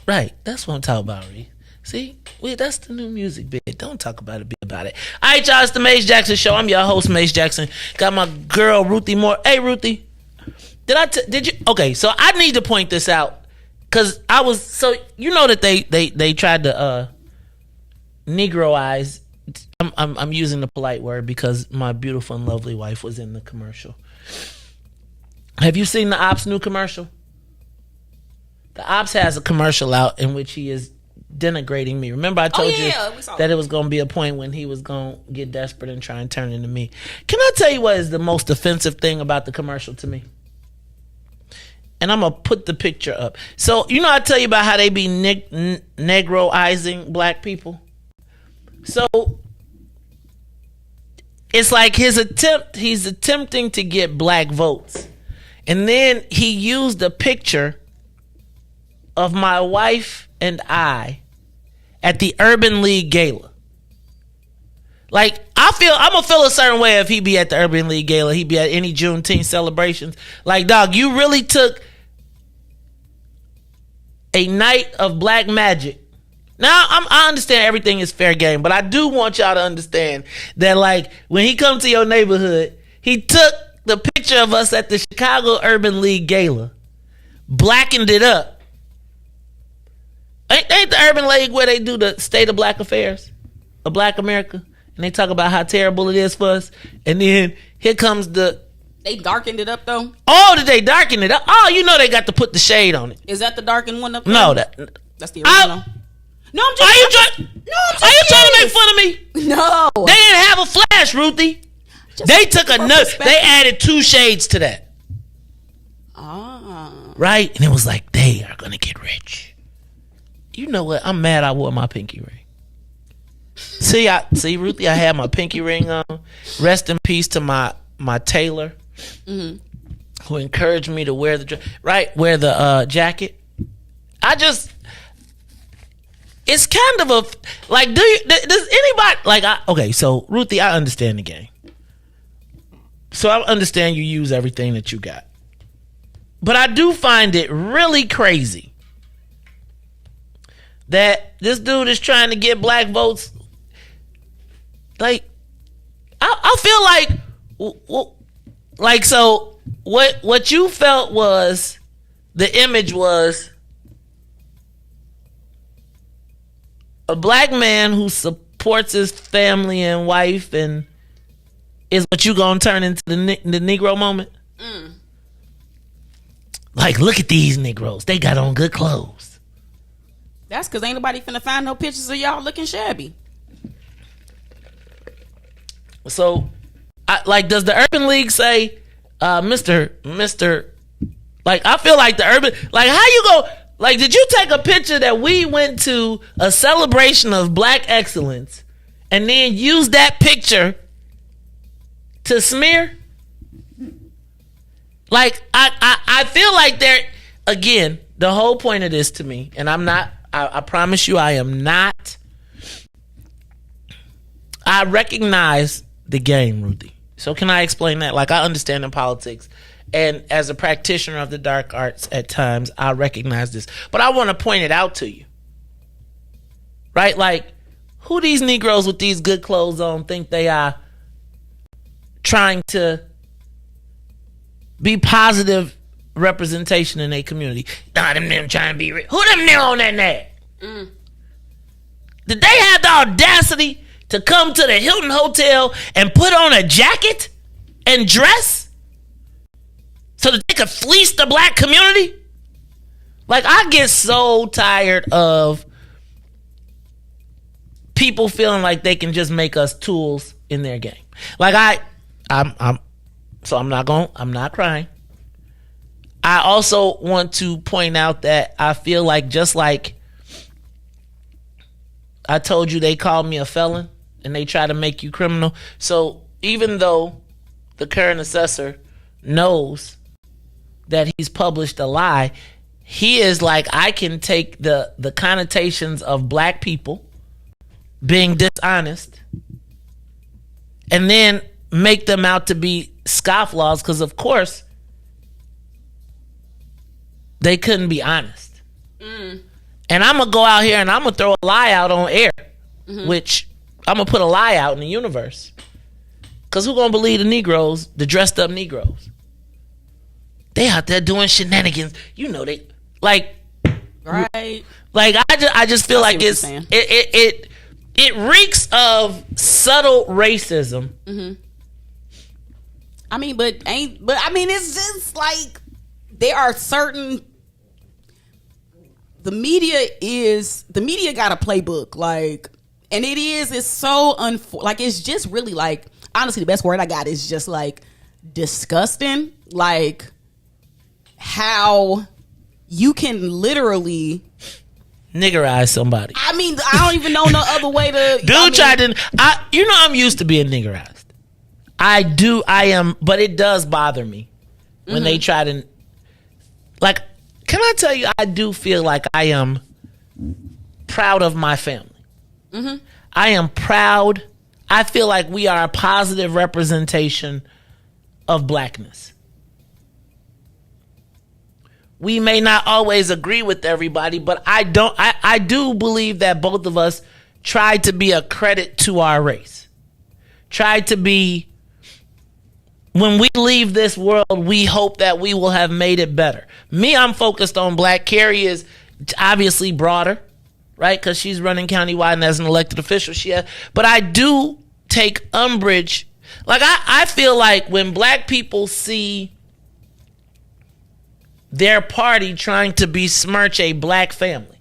Right. That's what I'm talking about, Reed. See? That's the new music bit. Don't talk about it, be about it. All right, y'all. It's the Maze Jackson Show. I'm your host, Maze Jackson. Got my girl, Ruthie Moore. Hey, Ruthie. Did you? Okay, so I need to point this out. Because I was, so you know that they tried to Negroize. I'm using the polite word because my beautiful and lovely wife was in the commercial. Have you seen the Ops new commercial? The Ops has a commercial out in which he is denigrating me. Remember I told you that it was going to be a point when he was going to get desperate and try and turn into me. Can I tell you what is the most offensive thing about the commercial to me? And I'm going to put the picture up. So, you know I tell you about how they be Negroizing black people? So, it's like he's attempting to get black votes. And then he used a picture of my wife and I at the Urban League Gala. Like, I'm gonna feel a certain way if he be at the Urban League Gala, he be at any Juneteenth celebrations. Like, dog, you really took a night of black magic. Now, I understand everything is fair game, but I do want y'all to understand that, like, when he come to your neighborhood, he took the picture of us at the Chicago Urban League Gala, blackened it up. Ain't the Urban League where they do the state of black affairs of black America? And they talk about how terrible it is for us. And then here comes They darkened it up, though? Oh, did they darken it up? Oh, you know they got to put the shade on it. Is that the darkened one up there? No, that's the original. No, I'm just. Are you trying to make fun of me? No. They didn't have a flash, Ruthie. They took they added 2 shades to that. Right? And it was like, they are going to get rich. You know what? I'm mad I wore my pinky ring. See, Ruthie, I had my pinky ring on. Rest in peace to my tailor, who encouraged me to wear the jacket. It's kind of a, like, does anybody, like, okay, so Ruthie, I understand the game. So I understand you use everything that you got. But I do find it really crazy that this dude is trying to get black votes. Like, I feel like, so what you felt was, the image was a black man who supports his family and wife, and is what you gonna turn into the Negro moment? Like, look at these Negroes. They got on good clothes. That's because ain't nobody finna find no pictures of y'all looking shabby. So, does the Urban League say, Mr. Like, I feel like the Urban, like, how you go, like, did you take a picture that we went to a celebration of black excellence and then use that picture to smear? Like, I feel like again, the whole point of this to me, and I promise you I am not, I recognize the game, Ruthie. So can I explain that? Like, I understand in politics, and as a practitioner of the dark arts at times, I recognize this. But I want to point it out to you. Right? Like, who these Negroes with these good clothes on think they are trying to be positive representation in a community? Nah, them trying to be rich. Who them on that nag? Did they have the audacity to come to the Hilton Hotel and put on a jacket and dress so that they could fleece the black community? Like, I get so tired of people feeling like they can just make us tools in their game. Like I'm not crying. I also want to point out that I feel like, just like I told you, they called me a felon and they try to make you criminal. So even though the current assessor knows that he's published a lie, he is like, I can take the connotations of black people being dishonest and then make them out to be scofflaws, because of course they couldn't be honest. And I'm gonna go out here and I'm gonna throw a lie out on air, which I'm gonna put a lie out in the universe, because who gonna believe the Negroes, the dressed up Negroes? They out there doing shenanigans. You know, they like, right? Like, I just feel like it reeks of subtle racism. I mean, it's just like there are certain. The media got a playbook, like, and it's so like, it's just really, like, honestly, the best word I got is just like disgusting. Like, how you can literally niggerize somebody. I mean, I don't even know no other way to. I'm used to being niggerized. I am, but it does bother me when they try to, like, can I tell you, I do feel like I am proud of my family. I am proud. I feel like we are a positive representation of blackness. We may not always agree with everybody, but I do believe that both of us tried to be a credit to our race. Tried to be, when we leave this world, we hope that we will have made it better. Me, I'm focused on black. Carrie is obviously broader, right? Because she's running countywide and as an elected official, but I do take umbrage. Like, I feel like when black people see their party trying to besmirch a black family,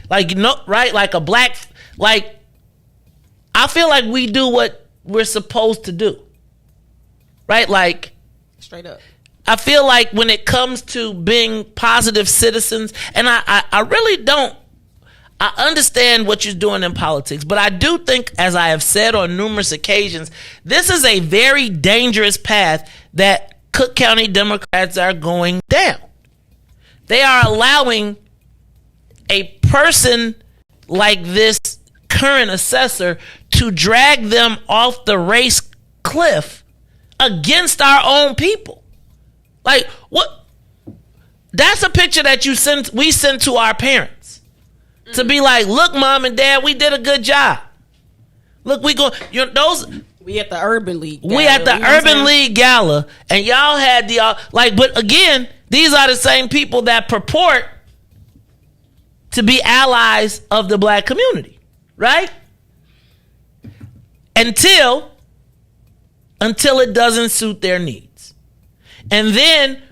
like, right? Like a black, like, I feel like we do what we're supposed to do, right? Like, straight up. I feel like when it comes to being positive citizens, and I really don't, I understand what you're doing in politics, but I do think, as I have said on numerous occasions, this is a very dangerous path that Cook County Democrats are going down. They are allowing a person like this current assessor to drag them off the race cliff against our own people. Like, what? That's a picture that we sent to our parents to be like, look, mom and dad, we did a good job. Look, we at the Urban League. We at the Urban League Gala, and y'all had but again, these are the same people that purport to be allies of the black community, right? Until it doesn't suit their needs. And then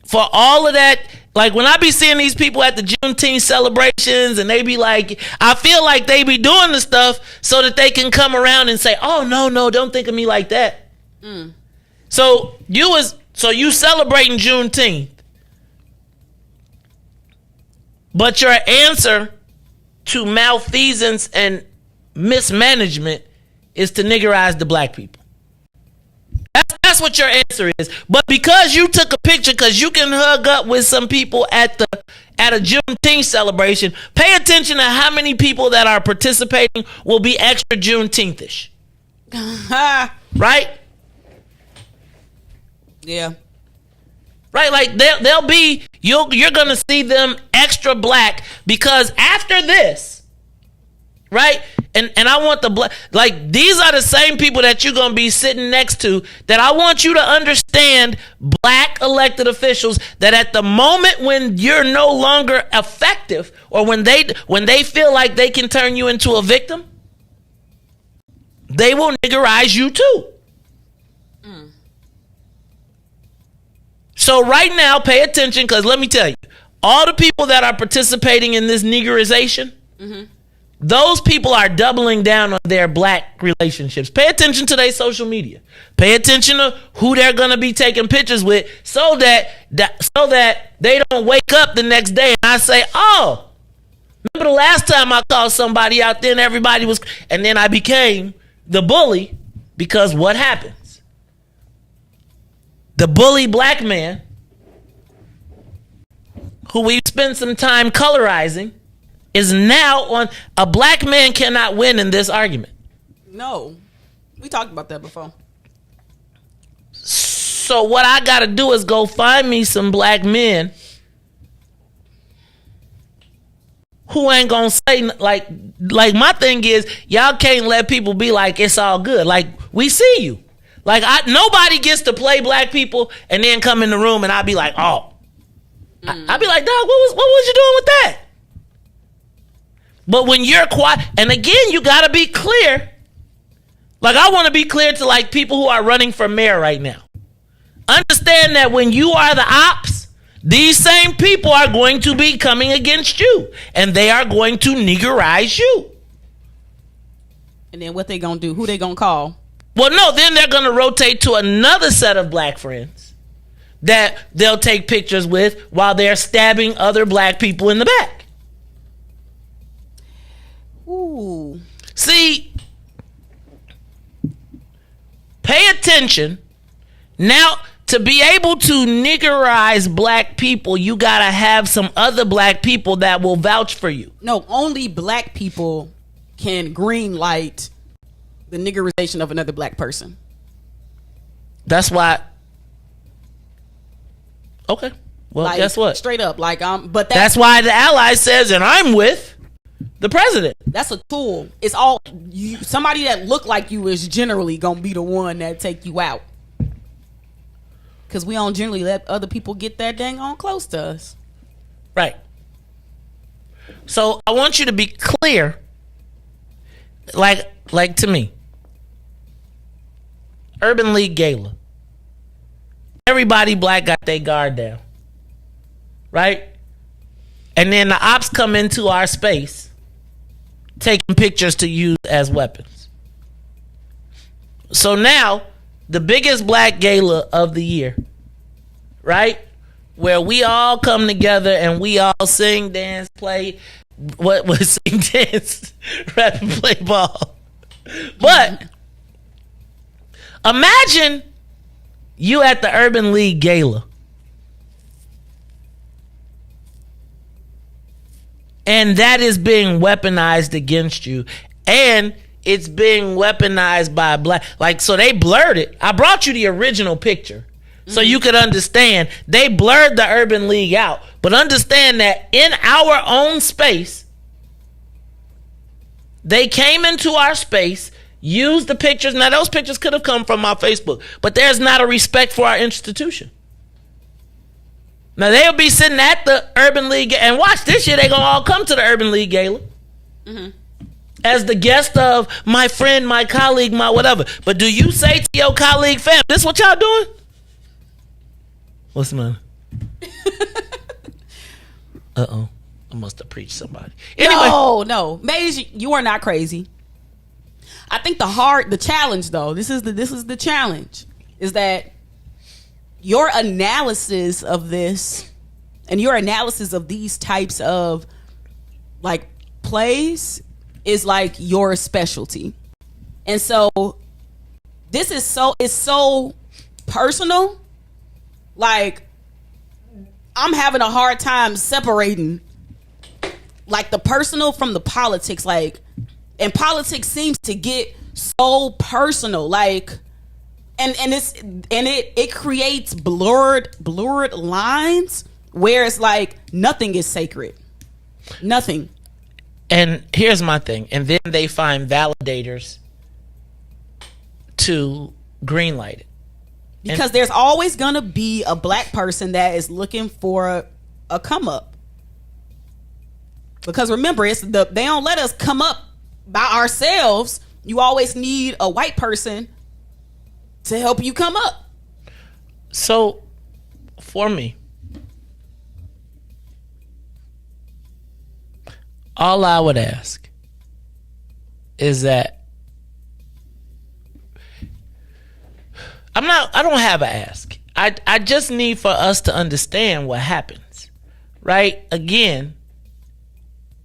for all of that, like, when I be seeing these people at the Juneteenth celebrations, and they be like, I feel like they be doing the stuff so that they can come around and say, oh, no, don't think of me like that. So you celebrating Juneteenth, but your answer to malfeasance and mismanagement is to niggerize the black people. That's what your answer is. But because you took a picture, because you can hug up with some people at a Juneteenth celebration, pay attention to how many people that are participating will be extra Juneteenth-ish. Right? Yeah. Right, like they'll be, you're gonna see them extra black, because after this, right? And I want the black, like, these are the same people that you're gonna be sitting next to, that I want you to understand, black elected officials, that at the moment when you're no longer effective, or when they feel like they can turn you into a victim, they will niggerize you too. So right now, pay attention, because let me tell you, all the people that are participating in this niggerization, those people are doubling down on their black relationships. Pay attention to their social media. Pay attention to who they're going to be taking pictures with, so that they don't wake up the next day and I say, oh, remember the last time I called somebody out there and everybody was, and then I became the bully, because what happens? The bully black man, who we spend some time colorizing, is now on. A black man cannot win in this argument. No, we talked about that before. So what I got to do is go find me some black men who ain't gonna say, like my thing is, y'all can't let people be like, it's all good. Like, we see you. Like, nobody gets to play black people and then come in the room and I'll be like, oh. I'll be like, dog, what was you doing with that? But when you're quiet, and again, you gotta be clear. Like, I want to be clear to like people who are running for mayor right now. Understand that when you are the ops, these same people are going to be coming against you, and they are going to niggerize you. And then what they gonna do? Who they gonna call? Well, no, then they're gonna rotate to another set of black friends that they'll take pictures with while they're stabbing other black people in the back. Ooh. See, pay attention. Now, to be able to niggerize black people, you gotta have some other black people that will vouch for you. No, only black people can green light the niggerization of another black person. That's why. Okay. Well, like, guess what? Straight up, like but that's why the ally says, and I'm with the president. That's a tool. It's all you. Somebody that look like you is generally gonna be the one that take you out. Because we don't generally let other people get that dang on close to us. Right. So I want you to be clear. Like to me. Urban League Gala. Everybody black got their guard down. Right? And then the ops come into our space, taking pictures to use as weapons. So now, the biggest black gala of the year, right? Where we all come together and we all sing, dance, play, what was sing, dance, rap, and play ball. But imagine you at the Urban League Gala and that is being weaponized against you, and it's being weaponized by black. Like, so they blurred it. I brought you the original picture so you could understand. They blurred the Urban League out, but understand that in our own space, they came into our space, used the pictures. Now, those pictures could have come from our Facebook, but there's not a respect for our institution. Now, they'll be sitting at the Urban League, and watch this year, they're going to all come to the Urban League Gala. As the guest of my friend, my colleague, my whatever. But do you say to your colleague, fam, this what y'all doing? What's the matter? Uh-oh. I must have preached somebody. Anyway. No. Maybe you are not crazy. I think the challenge though, this is the challenge, is that your analysis of this and your analysis of these types of like plays is like your specialty. And so this is so personal. Like, I'm having a hard time separating like the personal from the politics. Like, and politics seems to get so personal. Like, and it creates blurred lines where it's like nothing is sacred. Nothing. And here's my thing. And then they find validators to greenlight it. Because there's always going to be a black person that is looking for a come up. Because remember, they don't let us come up by ourselves. You always need a white person to help you come up. So for me, all I would ask is that I don't have an ask. I just need for us to understand what happens, right? Again,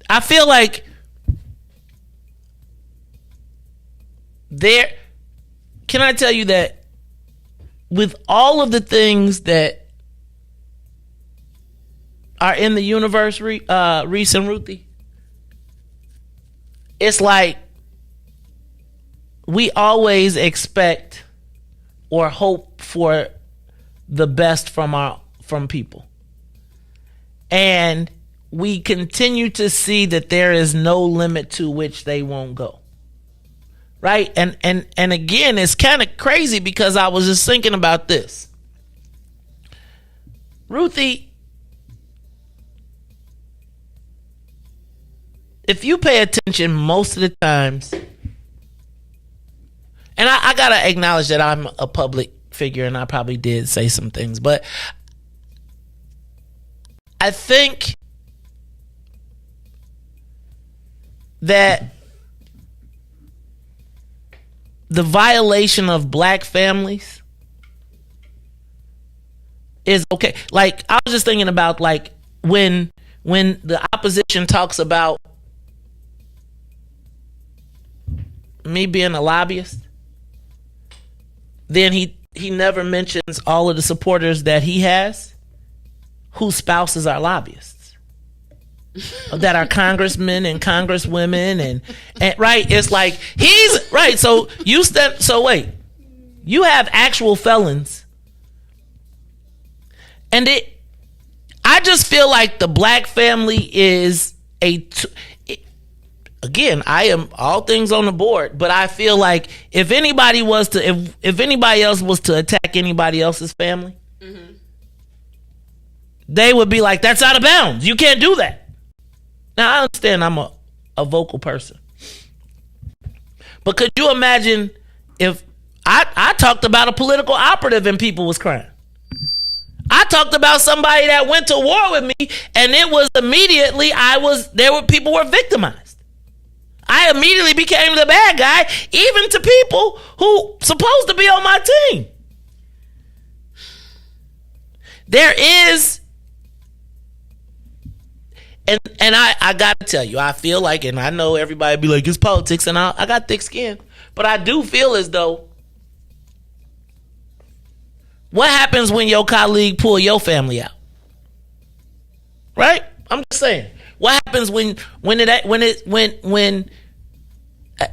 I feel like can I tell you that with all of the things that are in the universe, Riis and Ruthie, it's like we always expect or hope for the best from people. And we continue to see that there is no limit to which they won't go. Right? And again, it's kind of crazy because I was just thinking about this. Ruthie, if you pay attention most of the times, and I gotta acknowledge that I'm a public figure and I probably did say some things, but I think that the violation of black families is okay. Like, I was just thinking about, like, when the opposition talks about me being a lobbyist, then he never mentions all of the supporters that he has whose spouses are lobbyists. That are congressmen and congresswomen and right, it's like he's right. So wait, you have actual felons, and I just feel like the black family is again, I am all things on the board, but I feel like if anybody else was to attack anybody else's family, they would be like, that's out of bounds. You can't do that. Now, I understand I'm a vocal person. But could you imagine if I talked about a political operative and people was crying? I talked about somebody that went to war with me and it was immediately people were victimized. I immediately became the bad guy, even to people who supposed to be on my team. There is, and I gotta tell you, I feel like, and I know everybody be like, it's politics, and I got thick skin, but I do feel as though, what happens when your colleague pull your family out? Right? I'm just saying. What happens when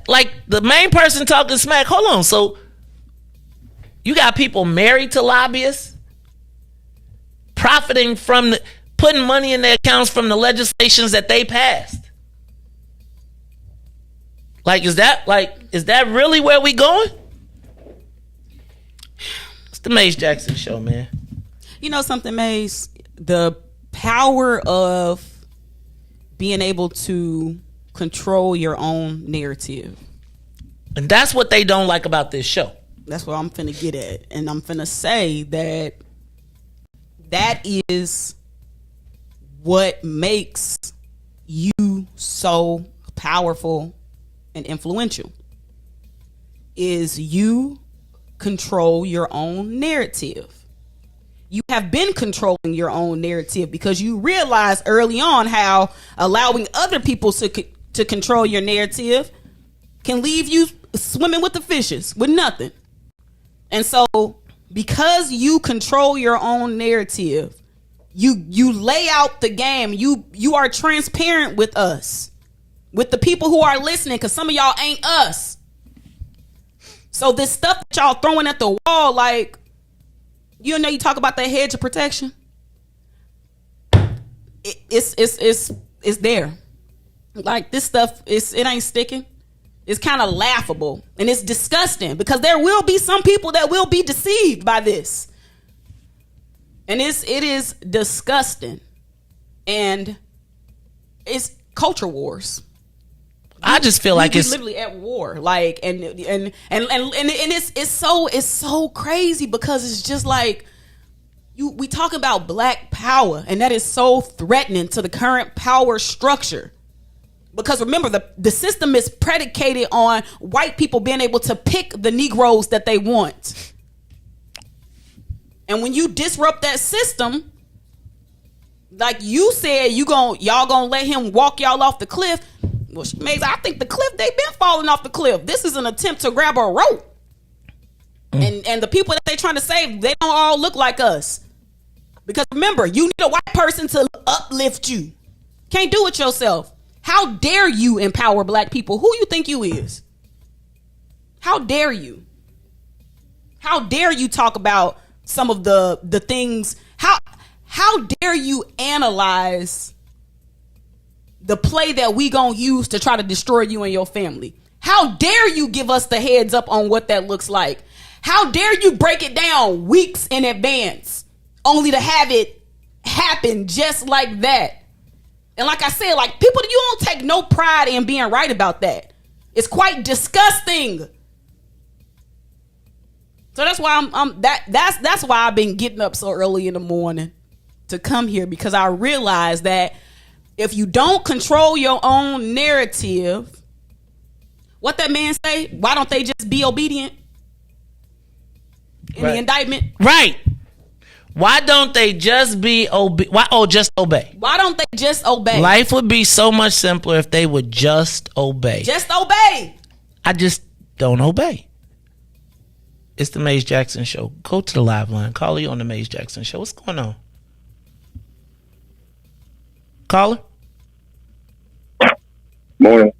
like the main person talking smack? Hold on. So you got people married to lobbyists, profiting from putting money in their accounts from the legislations that they passed. Like, is that really where we going? It's the Maze Jackson Show, man. You know something, Maze? The power of being able to control your own narrative. And that's what they don't like about this show. That's what I'm finna get at. And I'm finna say that is what makes you so powerful and influential. Is you control your own narrative. You have been controlling your own narrative because you realized early on how allowing other people to control your narrative can leave you swimming with the fishes with nothing. And so because you control your own narrative, you lay out the game. You are transparent with us, with the people who are listening, because some of y'all ain't us. So this stuff that y'all throwing at the wall, like, you know, you talk about that hedge of protection. It's there. Like, this stuff it ain't sticking. It's kind of laughable and it's disgusting because there will be some people that will be deceived by this. And it is disgusting. And it's culture wars. I just feel like it's literally at war. Like, and it's so crazy because it's just like, we talk about black power, and that is so threatening to the current power structure. Because remember, the system is predicated on white people being able to pick the Negroes that they want. And when you disrupt that system, like you said, y'all gonna let him walk y'all off the cliff. Well, I think the cliff, they've been falling off the cliff. This is an attempt to grab a rope. And the people that they're trying to save, they don't all look like us. Because remember, you need a white person to uplift you. Can't do it yourself. How dare you empower black people? Who you think you is? How dare you? How dare you talk about some of the things? How dare you analyze the play that we gonna use to try to destroy you and your family? How dare you give us the heads up on what that looks like? How dare you break it down weeks in advance only to have it happen just like that? And like I said, like, people, you don't take no pride in being right about that. It's quite disgusting. So that's why that's why I've been getting up so early in the morning to come here, because I realize that if you don't control your own narrative, what that man say? Why don't they just be obedient in the indictment? Right. Why don't they just be just obey? Why don't they just obey? Life would be so much simpler if they would just obey. Just obey. I just don't obey. It's the Maze Jackson Show. Go to the live line. Caller, you on the Maze Jackson Show. What's going on? Caller? Morning.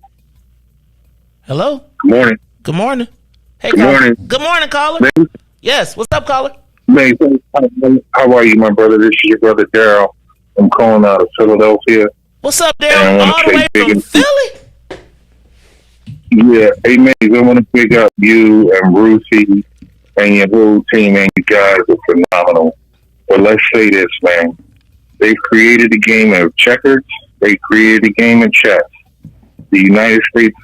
Hello? Good morning. Good morning. Hey, Good caller. morning. Good morning, caller. Man. Yes. What's up, caller? Man, how are you, my brother? This is your brother, Daryl. I'm calling out of Philadelphia. What's up, Daryl? All the way from Philly? Yeah. Hey, man, I want to pick up you and Ruthie and your whole team, man. You guys are phenomenal. But let's say this, man. They've created a game of checkers. They created a game of chess. The United States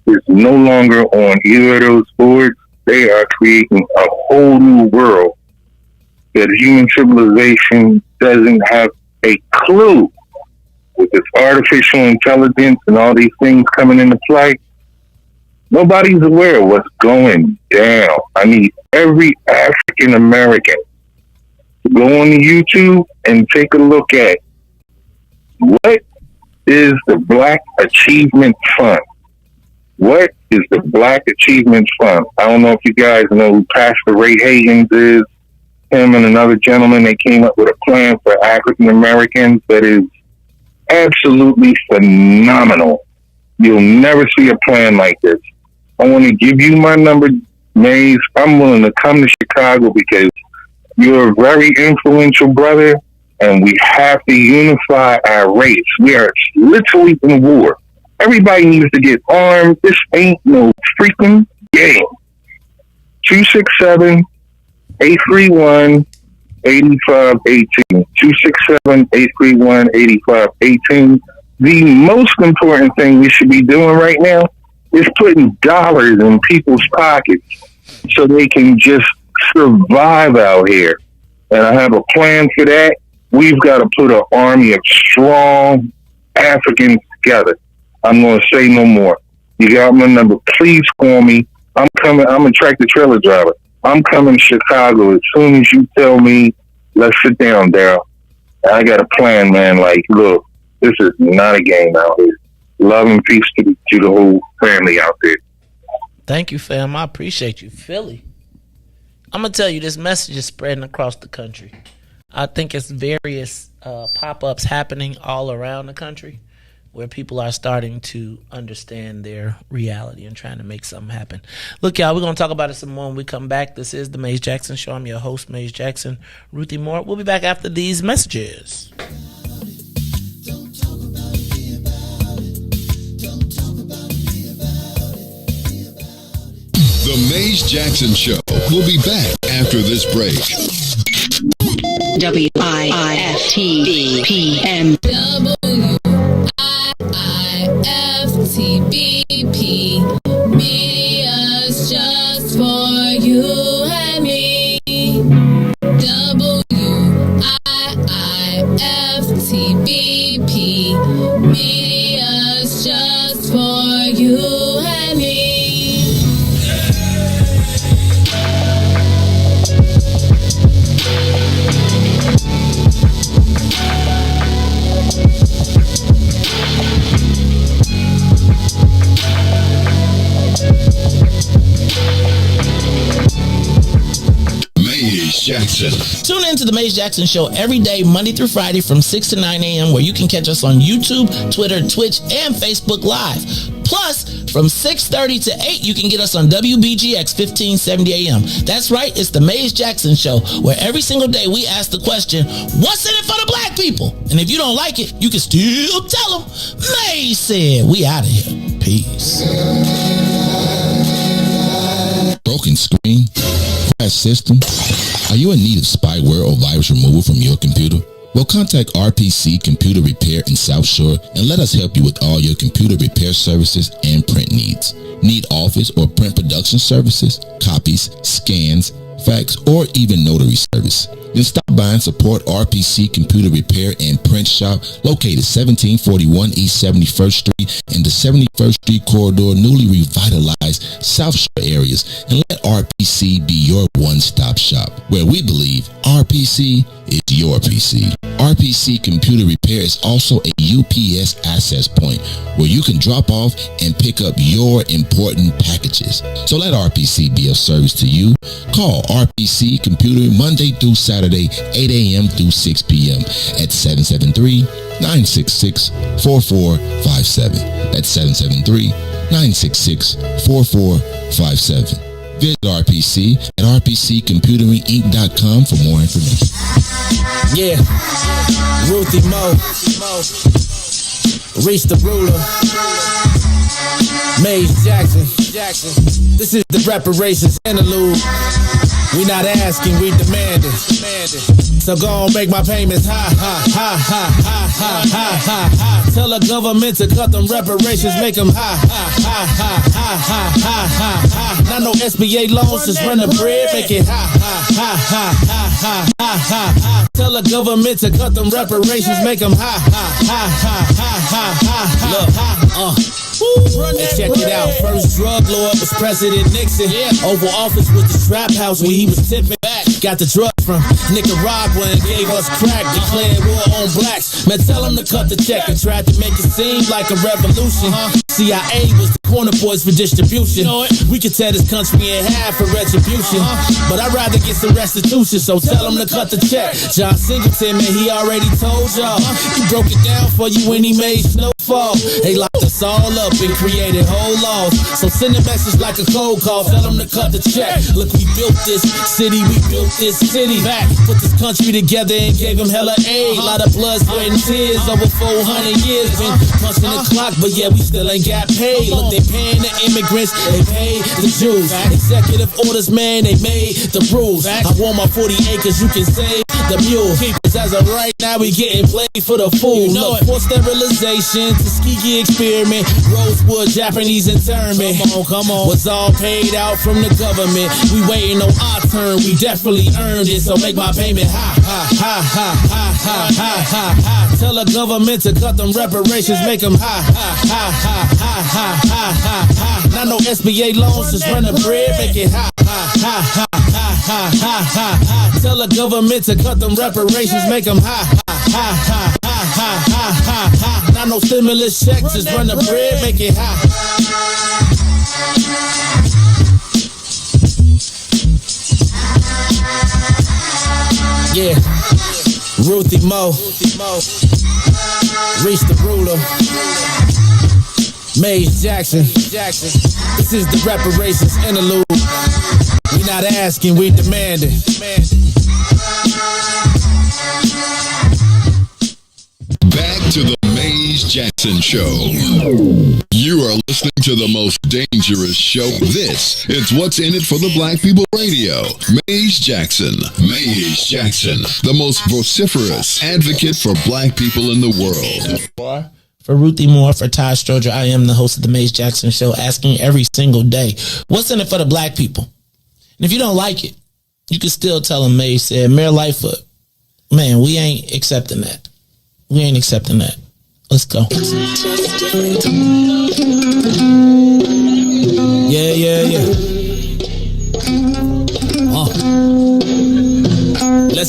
is no longer on either of those boards. They are creating a whole new world that human civilization doesn't have a clue. With this artificial intelligence and all these things coming into play, nobody's aware of what's going down. I need every African American to go on YouTube and take a look at what is the Black Achievement Fund. What is the Black Achievement Fund? I don't know if you guys know who Pastor Ray Higgins is. Him and another gentleman, they came up with a plan for African Americans that is absolutely phenomenal. You'll never see a plan like this. I want to give you my number, Maze. I'm willing to come to Chicago because you're a very influential brother, and we have to unify our race. We are literally in war. Everybody needs to get armed. This ain't no freaking game. 267-831-8518. 267-831-8518. The most important thing we should be doing right now is putting dollars in people's pockets so they can just survive out here. And I have a plan for that. We've got to put an army of strong Africans together. I'm going to say no more. You got my number. Please call me. I'm coming. I'm a tractor trailer driver. I'm coming to Chicago as soon as you tell me, let's sit down, Daryl. I got a plan, man. Like, look, this is not a game out here. Love and peace to the whole family out there. Thank you, fam. I appreciate you. Philly. I'm going to tell you, this message is spreading across the country. I think it's various pop-ups happening all around the country where people are starting to understand their reality and trying to make something happen. Look, y'all, we're going to talk about it some more when we come back. This is the Maze Jackson Show. I'm your host, Maze Jackson. Ruthie Moore. We'll be back after these messages. The Maze Jackson Show will be back after this break. WIIFTBPM. WIIFTBP. Media's just for you and me. WIIFTBP. you and me. Maze Jackson. Tune in to the Maze Jackson Show every day, Monday through Friday from 6 to 9 a.m. where you can catch us on YouTube, Twitter, Twitch, and Facebook Live. Plus, from 6:30 to 8, you can get us on WBGX 1570 AM. That's right, it's the Maze Jackson Show, where every single day we ask the question, what's in it for the black people? And if you don't like it, you can still tell them, Maze said. We out of here. Peace. Broken screen? Crash system? Are you in need of spyware or virus removal from your computer? Well, contact RPC Computer Repair in South Shore and let us help you with all your computer repair services and print needs. Need office or print production services, copies, scans, fax, or even notary service? Then stop by and support RPC Computer Repair and Print Shop located 1741 East 71st Street in the 71st Street corridor, newly revitalized South Shore areas, and let RPC be your one-stop shop, where we believe RPC is your PC. RPC Computer Repair is also a UPS access point where you can drop off and pick up your important packages. So let RPC be of service to you. Call RPC Computer Monday through Saturday, 8 a.m. through 6 p.m. at 773-966-4457. That's 773-966-4457. Visit RPC at rpccomputeringinc.com for more information. Yeah, Ruthie Mo, Riis the ruler, Maze Jackson. This is the reparations interlude. We not asking, we demanding. So go on, make my payments high. Tell the government to cut them reparations, make them high. Not no SBA loans, just run the bread, make it high. Tell the government to cut them reparations, make them high. Look, and check it out. First drug lord was President Nixon. Oval Office was the trap house where he was tipping back. Got the drugs from Nicaragua and gave us crack. Declared war on blacks. Man, tell him to cut the check and tried to make it seem like a revolution. CIA was the corner boys for distribution. We could tear this country in half for retribution. But I'd rather get some restitution, so tell him to cut the check. John Singleton, man, he already told y'all. He broke it down for you when he made Snowfall. They locked us all up and created whole laws. So send a message like a cold call. Tell them to cut the check. Look, we built this city. We built this city back. Put this country together and gave him hella aid. Lot of blood, sweat, and tears. Over 400 years. Been punching the clock, but yeah, we still ain't got paid. Look, they paying the immigrants. They paid the Jews. Executive orders, man, they made the rules. I want my 40 acres, you can say the mule. As of right now, we getting played for the fool. Look, for sterilization, Tuskegee experiment, Rosewood, Japanese internment. Come on, was all paid out from the government. We waiting on our turn, we definitely earned it. So make my payment high. Tell the government to cut them reparations, make them high. Not no SBA loans, just run the bread, make it high. Tell the government to cut them reparations, make them high. Not no stimulus checks, just run the bread, make it high. Yeah, Ruthie Mo, Riis the ruler, Maze Jackson. This is the reparations interlude. We not asking, we demanding. Back to the Maze Jackson Show. You are listening to the most dangerous show. This is What's in It for the Black People Radio. Maze Jackson, the most vociferous advocate for black people in the world. For Ruthie Moore, for Ty Stroger, I am the host of the Maze Jackson Show, asking every single day, what's in it for the black people? And if you don't like it, you can still tell them Maze said. Mayor Lightfoot, man, we ain't accepting that. We ain't accepting that. Let's go.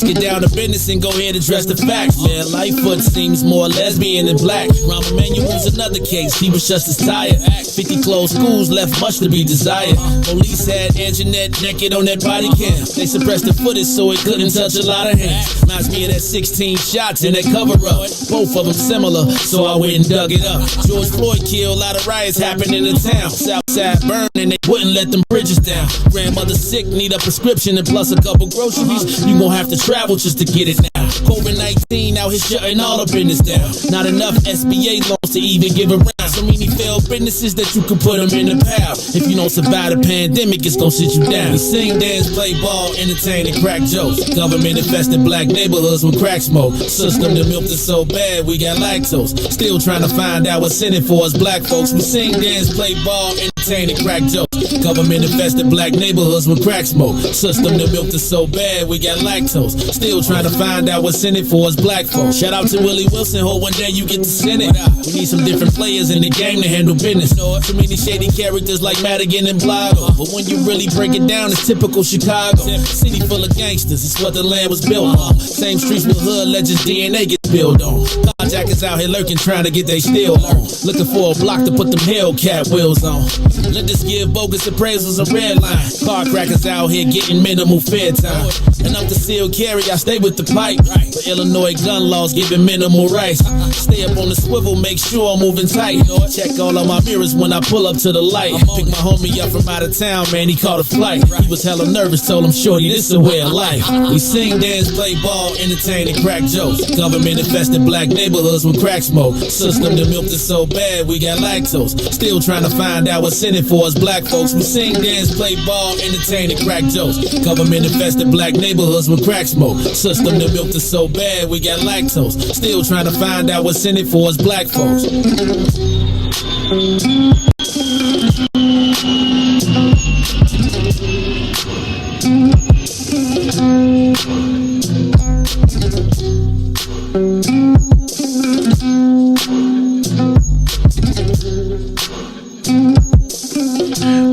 get down to business and go ahead and address the facts, man. Lightfoot seems more lesbian than black. Rahm Emanuel's another case, he was just as tired. 50 closed schools left much to be desired. Police had Anjanette naked on that body cam. They suppressed the footage so it couldn't touch a lot of hands. Reminds me of that 16 shots in that cover-up. Both of them similar, so I went and dug it up. George Floyd killed, a lot of riots happened in the town. Southside burned and they wouldn't let them bridges down. Grandmother sick, need a prescription and plus a couple groceries. You gon' have to travel just to get it now. COVID-19 out here shutting all the business down. Not enough SBA loans to even give around. So many failed businesses that you could put them in the pile. If you don't survive the pandemic, it's gon' sit you down. We sing, dance, play ball, entertain, and crack jokes. Government infested black neighborhoods with crack smoke. System that milked us so bad we got lactose. Still trying to find out what's in it for us black folks. We sing, dance, play ball, entertain, and crack jokes. Government infested black neighborhoods with crack smoke. System that milked us so bad we got lactose. Still trying to find out what's in it for us black folks. Shout out to Willie Wilson, hope one day you get to send it. We need some different players in the game to handle business. Too many shady characters like Madigan and Blago. But when you really break it down, it's typical Chicago. City full of gangsters, it's what the land was built on. Same streets with hood legends DNA gets built on. Carjackers out here lurking, trying to get they steel on. Looking for a block to put them Hellcat wheels on. Let us give bogus appraisals a red line. Car crackers out here getting minimal fair time. And I'm concealed carry, I stay with the pipe. But Illinois gun laws giving minimal rights. Stay up on the swivel, make sure I'm moving tight. Check all of my mirrors when I pull up to the light. Pick my homie up from out of town, man, he caught a flight. He was hella nervous, told him, shorty, this a way of life. We sing, dance, play ball, entertain, and crack jokes. Government infested black neighborhoods with crack smoke. System that milked us so bad we got lactose. Still trying to find out what's in it for us black folks. We sing, dance, play ball, entertain, and crack jokes. Government infested black neighborhoods with crack smoke. System that milked us so bad we got lactose. Still trying to find out what's in it for us black folks.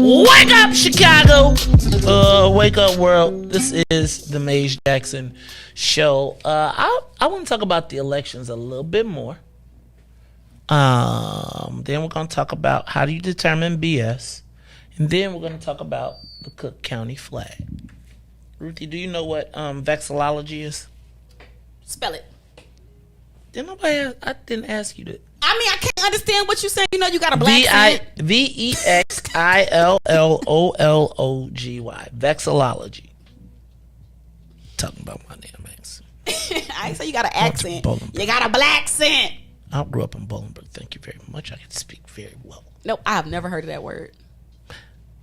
Wake up, Chicago! Wake up, world. This is the Maze Jackson Show. I want to talk about the elections a little bit more. Then we're going to talk about how do you determine BS. And then we're going to talk about the Cook County flag. Ruthie, do you know what vexillology is? Spell it. I didn't ask you to. I mean, I can't understand what you're saying. You know, you got a black accent. Vexillology. Vexillology. Talking about my damn accent. I ain't say you got an accent. You got a black accent. I grew up in Bolingbrook. Thank you very much. I can speak very well. Nope, I've never heard of that word.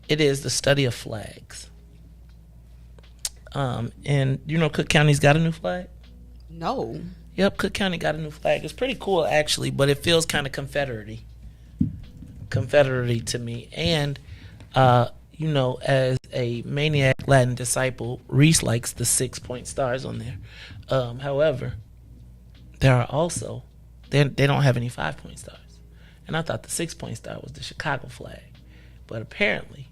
It is the study of flags. And you know Cook County's got a new flag? No. Yep, Cook County got a new flag. It's pretty cool actually, but it feels kind of Confederate-y to me. And you know, as a maniac Latin disciple, Riis likes the 6-point stars on there. However, there are also they don't have any 5-point stars. And I thought the 6-point star was the Chicago flag. But apparently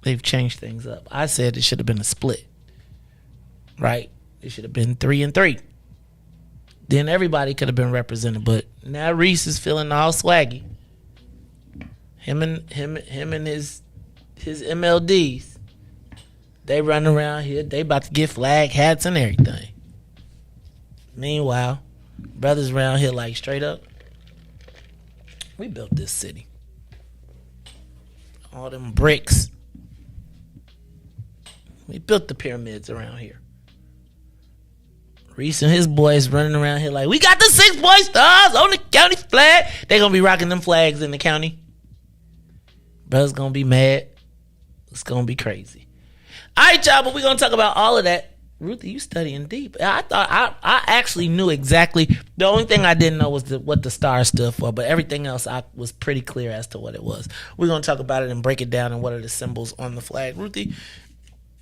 they've changed things up. I said it should have been a split. Right? It should have been 3 and 3. Then everybody could have been represented, but now Riis is feeling all swaggy. Him and his MLDs, they run around here. They about to get flag hats and everything. Meanwhile, brothers around here like straight up, we built this city. All them bricks. We built the pyramids around here. Riis and his boys running around here like, we got the 6-point stars on the county flag. They gonna be rocking them flags in the county. Brothers gonna be mad. It's gonna be crazy. All right, y'all, but we're gonna talk about all of that. Ruthie, you studying deep. I thought I actually knew exactly. The only thing I didn't know was what the star stood for, but everything else I was pretty clear as to what it was. We're gonna talk about it and break it down and what are the symbols on the flag. Ruthie,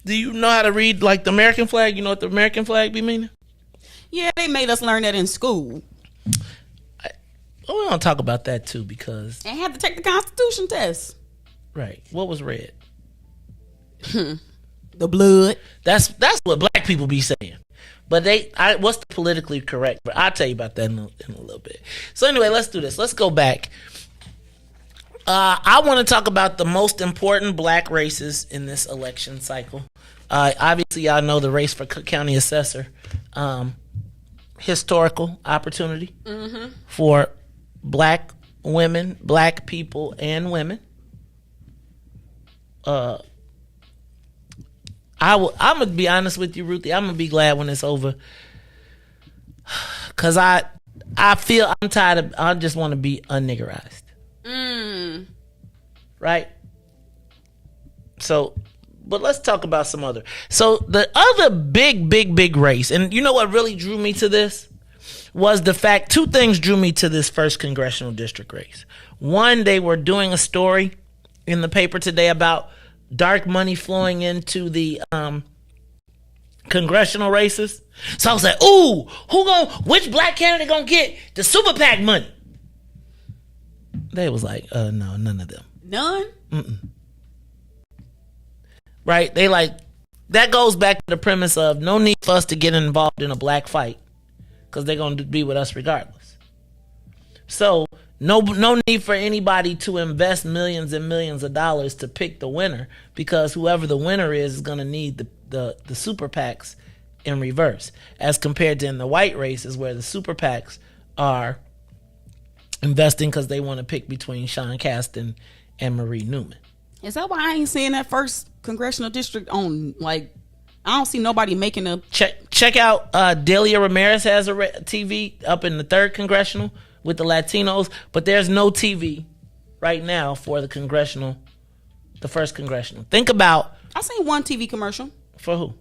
do you know how to read like the American flag? You know what the American flag be meaning? Yeah, they made us learn that in school. We're going to talk about that too because... And had to take the Constitution test. Right. What was red? The blood. That's what black black people be saying. But what's the politically correct? But I'll tell you about that in a little bit. So anyway, let's do this. Let's go back. I want to talk about the most important black races in this election cycle. Obviously, y'all know the race for Cook County Assessor. Historical opportunity for black women, black people, and women. I'm gonna be honest with you, Ruthie. I'm gonna be glad when it's over, cause I feel I'm tired of. I just want to be unniggerized. Right. So, but let's talk about some other. So the other big race, and you know what really drew me to this was the fact. Two things drew me to this first congressional district race. One, they were doing a story in the paper today about dark money flowing into the congressional races. So I was like, ooh, which black candidate gonna get the super PAC money? They was like, no, none of them. None? Mm-mm. Right? They like, that goes back to the premise of no need for us to get involved in a black fight because they're going to be with us regardless. So no need for anybody to invest millions and millions of dollars to pick the winner, because whoever the winner is going to need the super PACs in reverse, as compared to in the white races where the super PACs are investing because they want to pick between Sean Casten and Marie Newman. Is that why I ain't seeing that first congressional district on, like, I don't see nobody making a... Check out Delia Ramirez has a TV up in the 3rd congressional with the Latinos, but there's no TV right now for the first congressional. Think about... I seen one TV commercial. For who?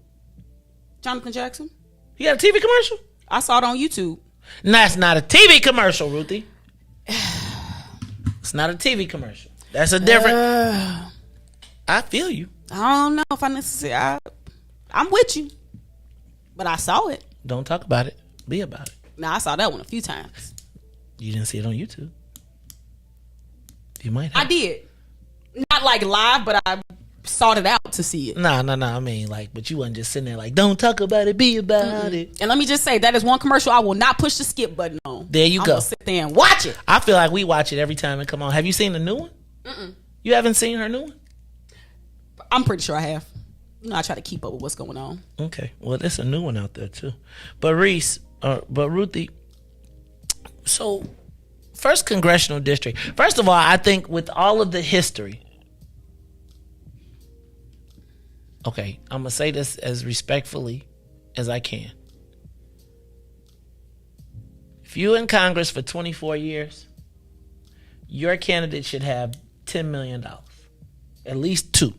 Jonathan Jackson. You got a TV commercial? I saw it on YouTube. That's not a TV commercial, Ruthie. It's not a TV commercial. That's a different... I feel you. I don't know if I necessarily... I'm with you. But I saw it. Don't talk about it. Be about it. Now, I saw that one a few times. You didn't see it on YouTube. You might have. I did. Not like live, but I sought it out to see it. No. I mean, like, but you wasn't just sitting there like, don't talk about it, be about it. And let me just say, that is one commercial I will not push the skip button on. There you I'm go. gonna sit there and watch it. I feel like we watch it every time it come on. Have you seen the new one? You haven't seen her new one? I'm pretty sure I have. You know, I try to keep up with what's going on. Okay. Well, there's a new one out there too. But Ruthie, so first congressional district. First of all, I think with all of the history, okay, I'm going to say this as respectfully as I can. If you're in Congress for 24 years, your candidate should have $10 million. At least 2.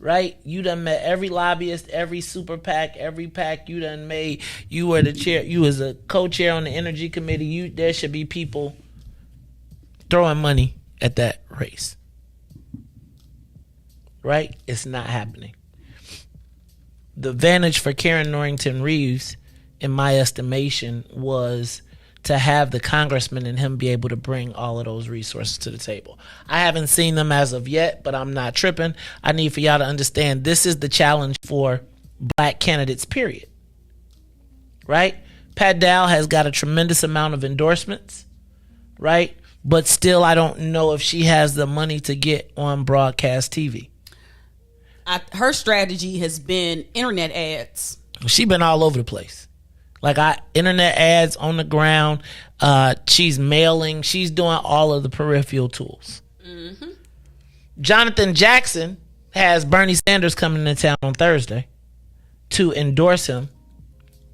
Right? You done met every lobbyist, every super PAC, every PAC you done made. You were the chair. You was a co-chair on the energy committee. There should be people throwing money at that race. Right? It's not happening. The advantage for Karen Norrington Riis, in my estimation, was to have the congressman and him be able to bring all of those resources to the table. I haven't seen them as of yet, but I'm not tripping. I need for y'all to understand this is the challenge for black candidates, period. Right? Pat Dow has got a tremendous amount of endorsements, right? But still, I don't know if she has the money to get on broadcast TV. Her strategy has been internet ads. She's been all over the place. Like internet ads on the ground. She's mailing. She's doing all of the peripheral tools. Jonathan Jackson has Bernie Sanders coming into town on Thursday to endorse him.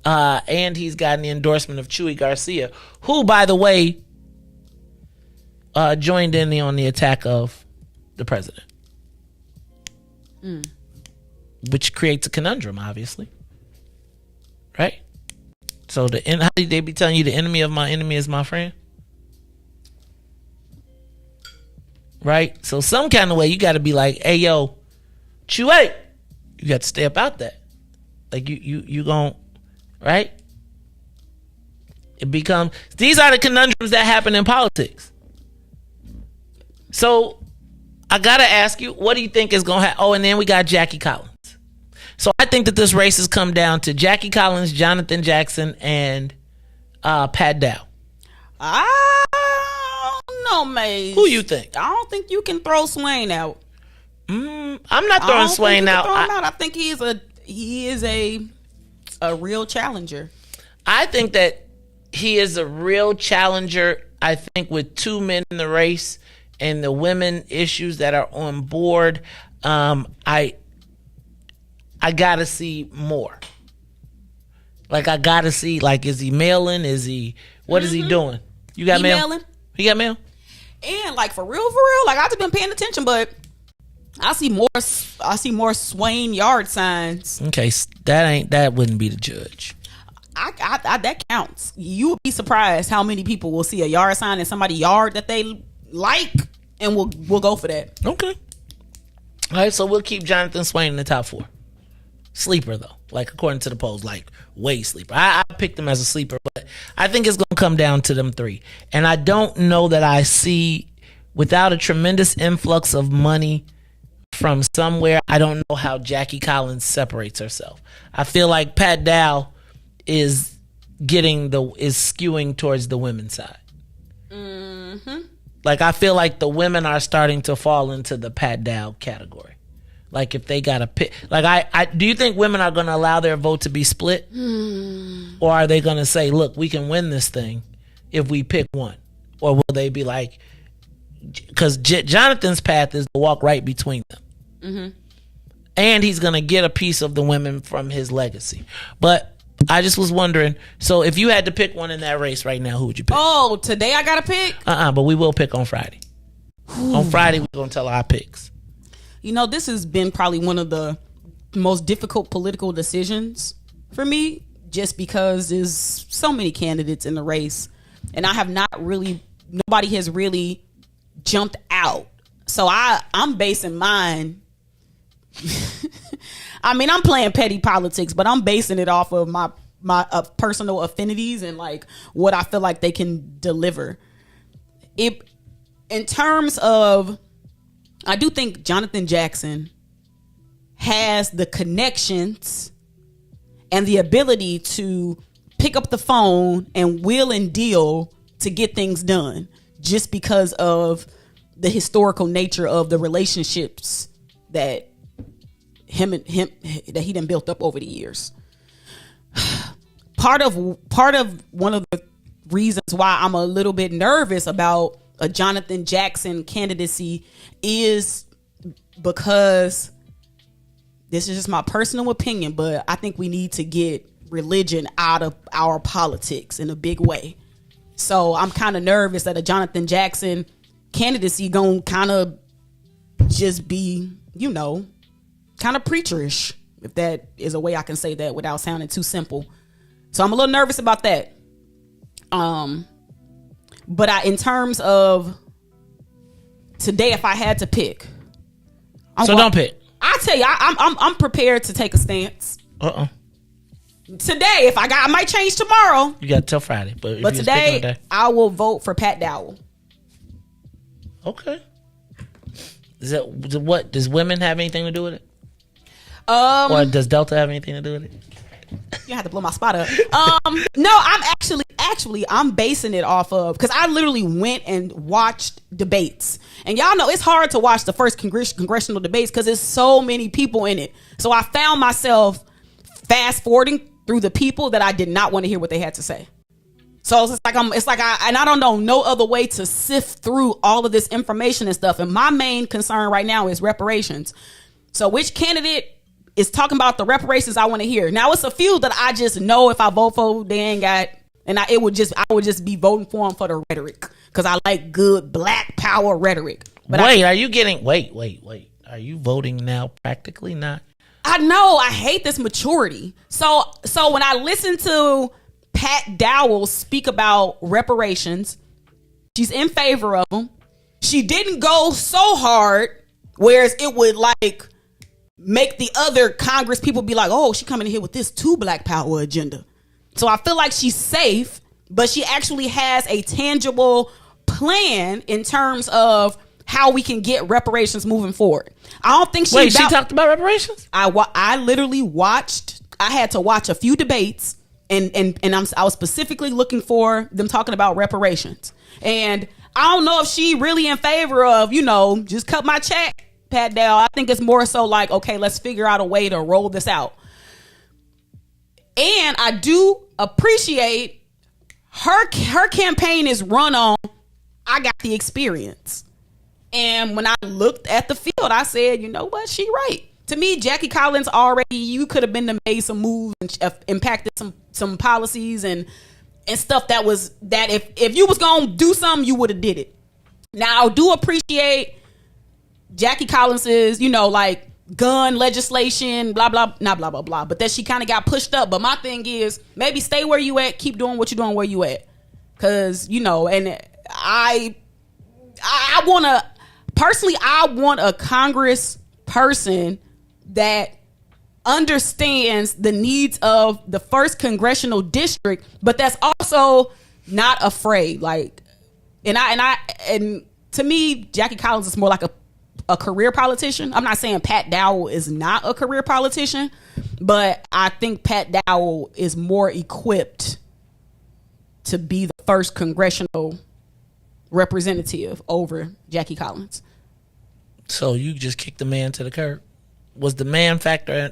And he's gotten the endorsement of Chuy Garcia, who, by the way, joined in on the attack of the president. Which creates a conundrum, obviously. Right? So how did they be telling you the enemy of my enemy is my friend? Right? So some kind of way you got to be like, hey, yo, Chuy, you got to stay about that. Like you gon', right? These are the conundrums that happen in politics. So I got to ask you, what do you think is going to happen? Oh, and then we got Jackie Collins. So I think that this race has come down to Jackie Collins, Jonathan Jackson, and Pat Dow. I don't know, Maze. Who you think? I don't think you can throw Swain out. I'm not throwing Swain out. I think he is a real challenger. I think that he is a real challenger. I think with two men in the race and the women issues that are on board, I gotta see more. Like I gotta see, like, is he mailing? Is what is he doing? You got mail? Mailing. He got mail? And like for real, like I've just been paying attention, but I see more Swain yard signs. Okay, that wouldn't be the judge. I that counts. You would be surprised how many people will see a yard sign in somebody's yard that they like and will go for that. Okay. All right, so we'll keep Jonathan Swain in the top 4. Sleeper though, like according to the polls, like way sleeper. I picked him as a sleeper, but I think it's gonna come down to them 3. And I don't know that I see, without a tremendous influx of money from somewhere, I don't know how Jackie Collins separates herself. I feel like Pat Dow is skewing towards the women's side. Mm-hmm. Like I feel like the women are starting to fall into the Pat Dow category. Like if they got to pick, like I do you think women are going to allow their vote to be split, or are they going to say, look, we can win this thing if we pick one, or will they be like, because Jonathan's path is to walk right between them, mm-hmm. and he's going to get a piece of the women from his legacy. But I just was wondering, so if you had to pick one in that race right now, who would you pick? Oh, today I got to pick? But we will pick on Friday. On Friday, we're going to tell our picks. You know, this has been probably one of the most difficult political decisions for me, just because there's so many candidates in the race, and nobody has really jumped out. So I'm basing mine. I mean, I'm playing petty politics, but I'm basing it off of my personal affinities and like what I feel like they can deliver. In terms of, I do think Jonathan Jackson has the connections and the ability to pick up the phone and wheel and deal to get things done, just because of the historical nature of the relationships that he done built up over the years. Part of one of the reasons why I'm a little bit nervous about a Jonathan Jackson candidacy is because, this is just my personal opinion, but I think we need to get religion out of our politics in a big way. So I'm kind of nervous that a Jonathan Jackson candidacy gonna kind of just be, kind of preacherish, if that is a way I can say that without sounding too simple. So I'm a little nervous about that. But in terms of today, if I had to pick, don't pick. I tell you, I'm prepared to take a stance. Today, I might change tomorrow. You got till Friday, but today I will vote for Pat Dowell. Okay. What does women have anything to do with it? Or does Delta have anything to do with it? You have to blow my spot up. No, I'm actually I'm basing it off of, because I literally went and watched debates, and y'all know it's hard to watch the first congressional debates because there's so many people in it. So I found myself fast forwarding through the people that I did not want to hear what they had to say. So I don't know no other way to sift through all of this information and stuff. And my main concern right now is reparations. So which candidate is talking about the reparations I want to hear? Now it's a few that I just know if I vote for, they ain't got, and I would just be voting for them for the rhetoric, because I like good black power rhetoric. But wait, are you voting now? Practically not. I know, I hate this maturity. So when I listen to Pat Dowell speak about reparations, she's in favor of them. She didn't go so hard, whereas it would like make the other Congress people be like, oh, she coming in here with this too black power agenda. So I feel like she's safe, but she actually has a tangible plan in terms of how we can get reparations moving forward. I don't think she talked about reparations. I literally watched. I had to watch a few debates, and I was specifically looking for them talking about reparations. And I don't know if she really in favor of, just cut my check, Pat Dow. I think it's more so like, okay, let's figure out a way to roll this out. And I do appreciate her campaign is run on, I got the experience. And when I looked at the field, I said, you know what? She right. To me, Jackie Collins already, you could have been to made some moves and impacted some policies and stuff that if you was going to do something, you would have did it. Now, I do appreciate Jackie Collins's, like gun legislation, blah, blah, not blah, blah, blah. But that she kind of got pushed up. But my thing is, maybe stay where you at, keep doing what you're doing where you at. Because, and I want to, personally, I want a Congress person that understands the needs of the 1st congressional district, but that's also not afraid. Like, and to me, Jackie Collins is more like a career politician. I'm not saying Pat Dowell is not a career politician, but I think Pat Dowell is more equipped to be the 1st congressional representative over Jackie Collins. So you just kicked the man to the curb? Was the man factor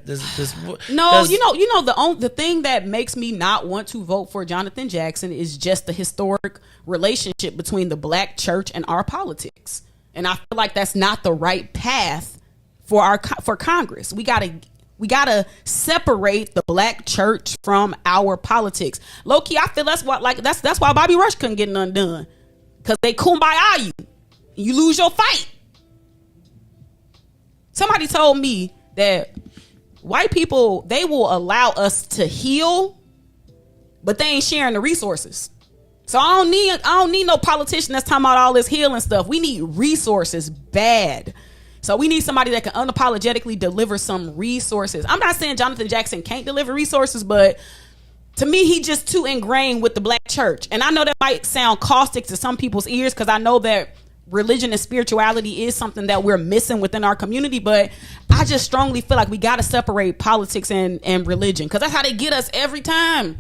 No, the thing that makes me not want to vote for Jonathan Jackson is just the historic relationship between the black church and our politics. And I feel like that's not the right path for Congress. We gotta separate the black church from our politics. Low key, I feel that's why Bobby Rush couldn't get none done. Cause they kumbaya you lose your fight. Somebody told me that white people, they will allow us to heal, but they ain't sharing the resources. So I don't need no politician that's talking about all this healing stuff. We need resources bad. So we need somebody that can unapologetically deliver some resources. I'm not saying Jonathan Jackson can't deliver resources, but to me, he just too ingrained with the black church. And I know that might sound caustic to some people's ears because I know that religion and spirituality is something that we're missing within our community, but I just strongly feel like we got to separate politics and religion because that's how they get us every time.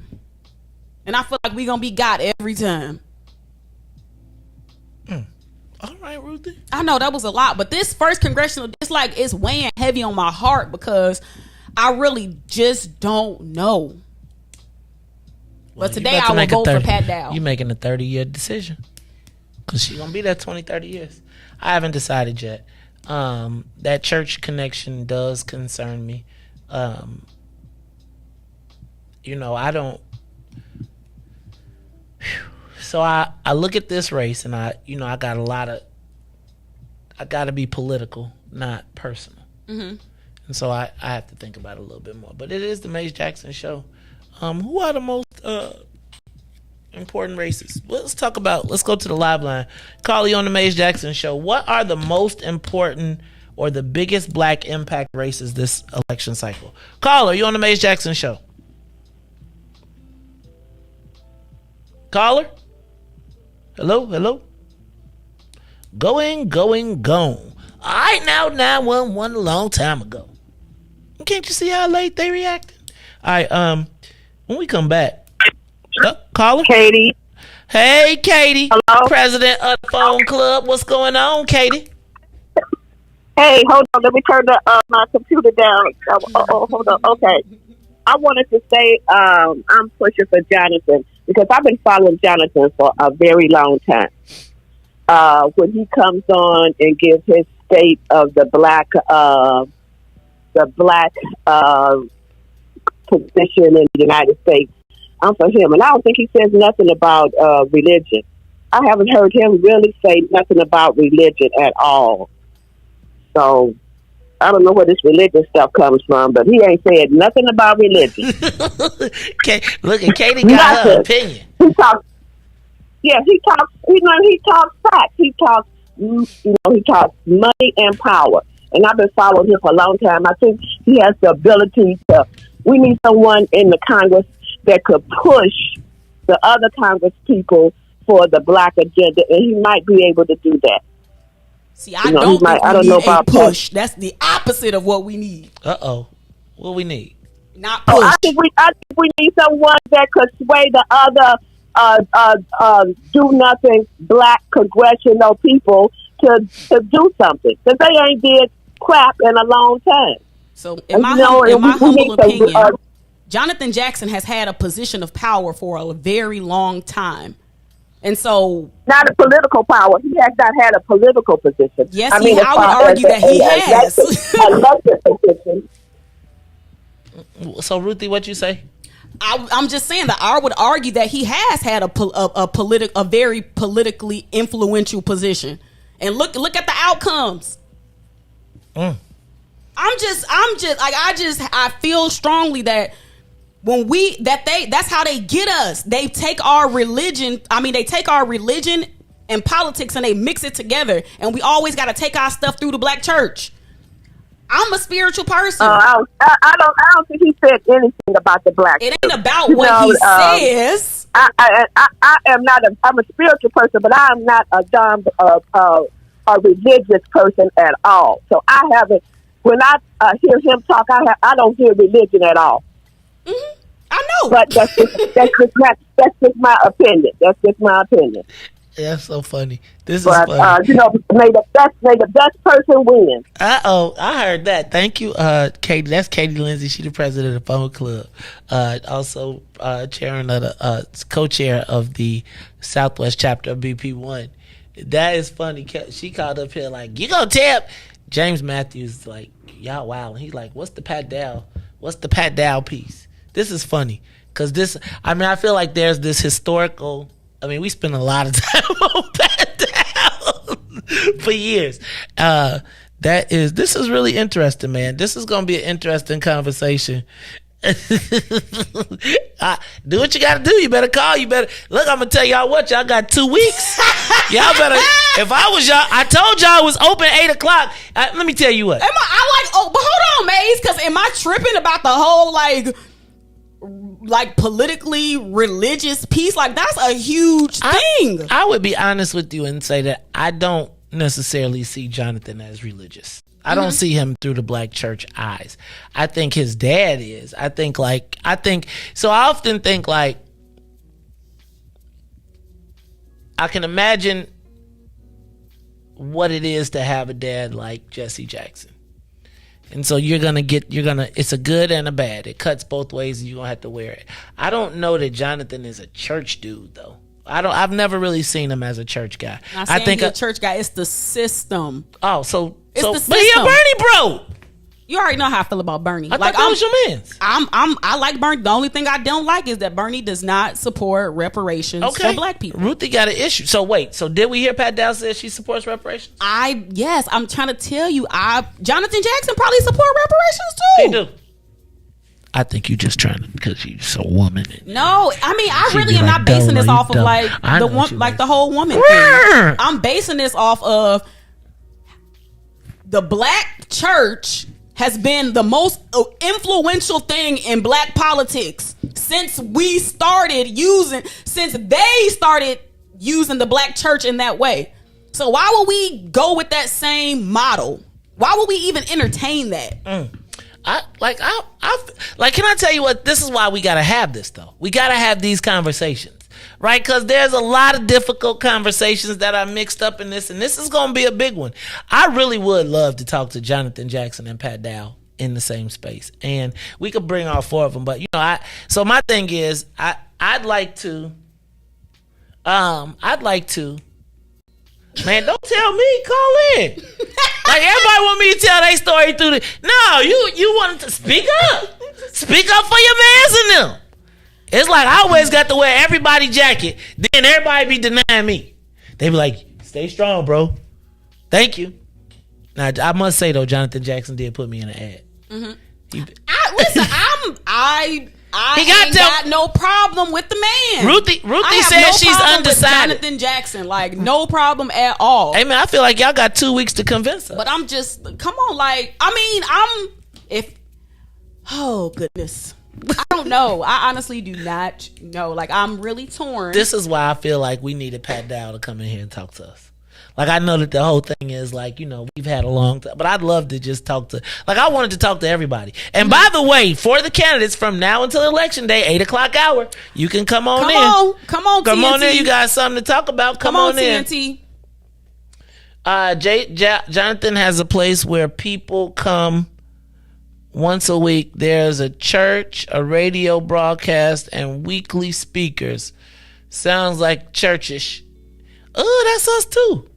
And I feel like we're going to be got every time. All right, Ruthie. I know that was a lot, but this 1st congressional, it's weighing heavy on my heart because I really just don't know. Well, but today I will vote for Pat Dow. You're making a 30-year decision. Because she's going to be there 20, 30 years. I haven't decided yet. That church connection does concern me. I don't. So I look at this race and I got to be political, not personal. Mm-hmm. And so I have to think about it a little bit more. But it is the Maze Jackson show. Who are the most important races? Let's go to the live line. Call you on the Maze Jackson show. What are the most important or the biggest black impact races this election cycle? Caller, you on the Maze Jackson show? Caller? Hello? Going, gone. All right, now 911 a long time ago. Can't you see how late they reacted? All right, when we come back, caller? Katie. Hey, Katie. Hello? President of the phone club. What's going on, Katie? Hey, hold on. Let me turn my computer down. Hold on. Okay. I wanted to say I'm pushing for Jonathan because I've been following Jonathan for a very long time. When he comes on and gives his state of the black position in the United States, I'm for him. And I don't think he says nothing about religion. I haven't heard him really say nothing about religion at all. So I don't know where this religious stuff comes from, but he ain't said nothing about religion. Look at Katie got her opinion. He talks facts. He talks money and power. And I've been following him for a long time. I think he has the ability we need someone in the Congress that could push the other Congress people for the black agenda, and he might be able to do that. See, I don't think we need a push. That's the opposite of what we need. What we need? Not push. I think we need someone that could sway the other do nothing black congressional people to do something, because they ain't did crap in a long time. So in my humble opinion, Jonathan Jackson has had a position of power for a very long time. And so, not a political power. He has not had a political position. Yes, I would argue that he has. So, Ruthie, what you say? I'm just saying that I would argue that he has had a very politically influential position. And look at the outcomes. I feel strongly that that's how they get us. They take our religion. They take our religion and politics and they mix it together. And we always got to take our stuff through the black church. I'm a spiritual person. I don't think he said anything about the black church. It ain't about what he says. I am not. I'm a spiritual person, but I'm not a dumb a religious person at all. So I haven't. When I hear him talk, I don't hear religion at all. Mm-hmm. I know, but that's just my opinion. That's just my opinion. That's so funny. This is funny. May the best person win. I heard that. Thank you, Katie. That's Katie Lindsay. She's the president of the Phone Club. Also, chairing of the co-chair of the Southwest chapter of BP1. That is funny. She called up here like, "You gonna tell?" James Matthews like, "Y'all wow." He's like, "What's the Pat Dow? What's the Pat Dow piece?" This is funny because this. I feel like there's this historical. We spend a lot of time on Pat Dow for years. This is really interesting, man. This is gonna be an interesting conversation. Do what you gotta do. You better call. You better look. I'm gonna tell y'all what. Y'all got 2 weeks. Y'all better. If I was y'all, I told y'all it was open 8:00. Let me tell you what. But hold on, Maze. Because am I tripping about the whole like politically religious piece? Like that's a huge thing. I would be honest with you and say that I don't necessarily see Jonathan as religious. I don't see him through the black church eyes. I think his dad is. I often think like I can imagine what it is to have a dad like Jesse Jackson. And so it's a good and a bad. It cuts both ways and you're going to have to wear it. I don't know that Jonathan is a church dude though. I've never really seen him as a church guy. I think a church guy. It's the system. Oh, so the but system. he a Bernie bro. You already know how I feel about Bernie. I thought that was your man's. I like Bernie. The only thing I don't like is that Bernie does not support reparations for black people. Ruthie got an issue. So wait. So did we hear Pat Dow say she supports reparations? Yes. I'm trying to tell you. Jonathan Jackson probably support reparations too. He do. I think you just trying to because you're so woman. No, I really am not basing this off of the whole woman thing. I'm basing this off of the black church has been the most influential thing in black politics since they started using the black church in that way. So why would we go with that same model? Why would we even entertain that? Can I tell you what? This is why we gotta have this though. We gotta have these conversations, right? Because there's a lot of difficult conversations that are mixed up in this, and this is gonna be a big one. I really would love to talk to Jonathan Jackson and Pat Dow in the same space, and we could bring all four of them. But so my thing is, I'd like to. Man, don't tell me. Call in. Like everybody want me to tell their story through the. No, you wanted to speak up. Speak up for your mans and them. It's like I always got to wear everybody jacket. Then everybody be denying me. They be like, "Stay strong, bro. Thank you." Now I must say though, Jonathan Jackson did put me in an ad. Mm-hmm. I ain't got no problem with the man. Ruthie said she's undecided. Jonathan Jackson, like no problem at all. Hey man, I feel like y'all got 2 weeks to convince her. But I'm just, come on, oh goodness, I don't know. I honestly do not know. Like I'm really torn. This is why I feel like we needed Pat Dow to come in here and talk to us. Like, I know that the whole thing is like, you know, we've had a long time, but I'd love to just talk to, like, I wanted to talk to everybody. And by the way, for the candidates from now until election day, 8 o'clock hour, you can come on in. Come on, Come TNT. on in. You got something to talk about. Come on in. TNT. Jonathan has a place where people come once a week. There's a church, a radio broadcast, and weekly speakers. Sounds like churchish. Oh, that's us too.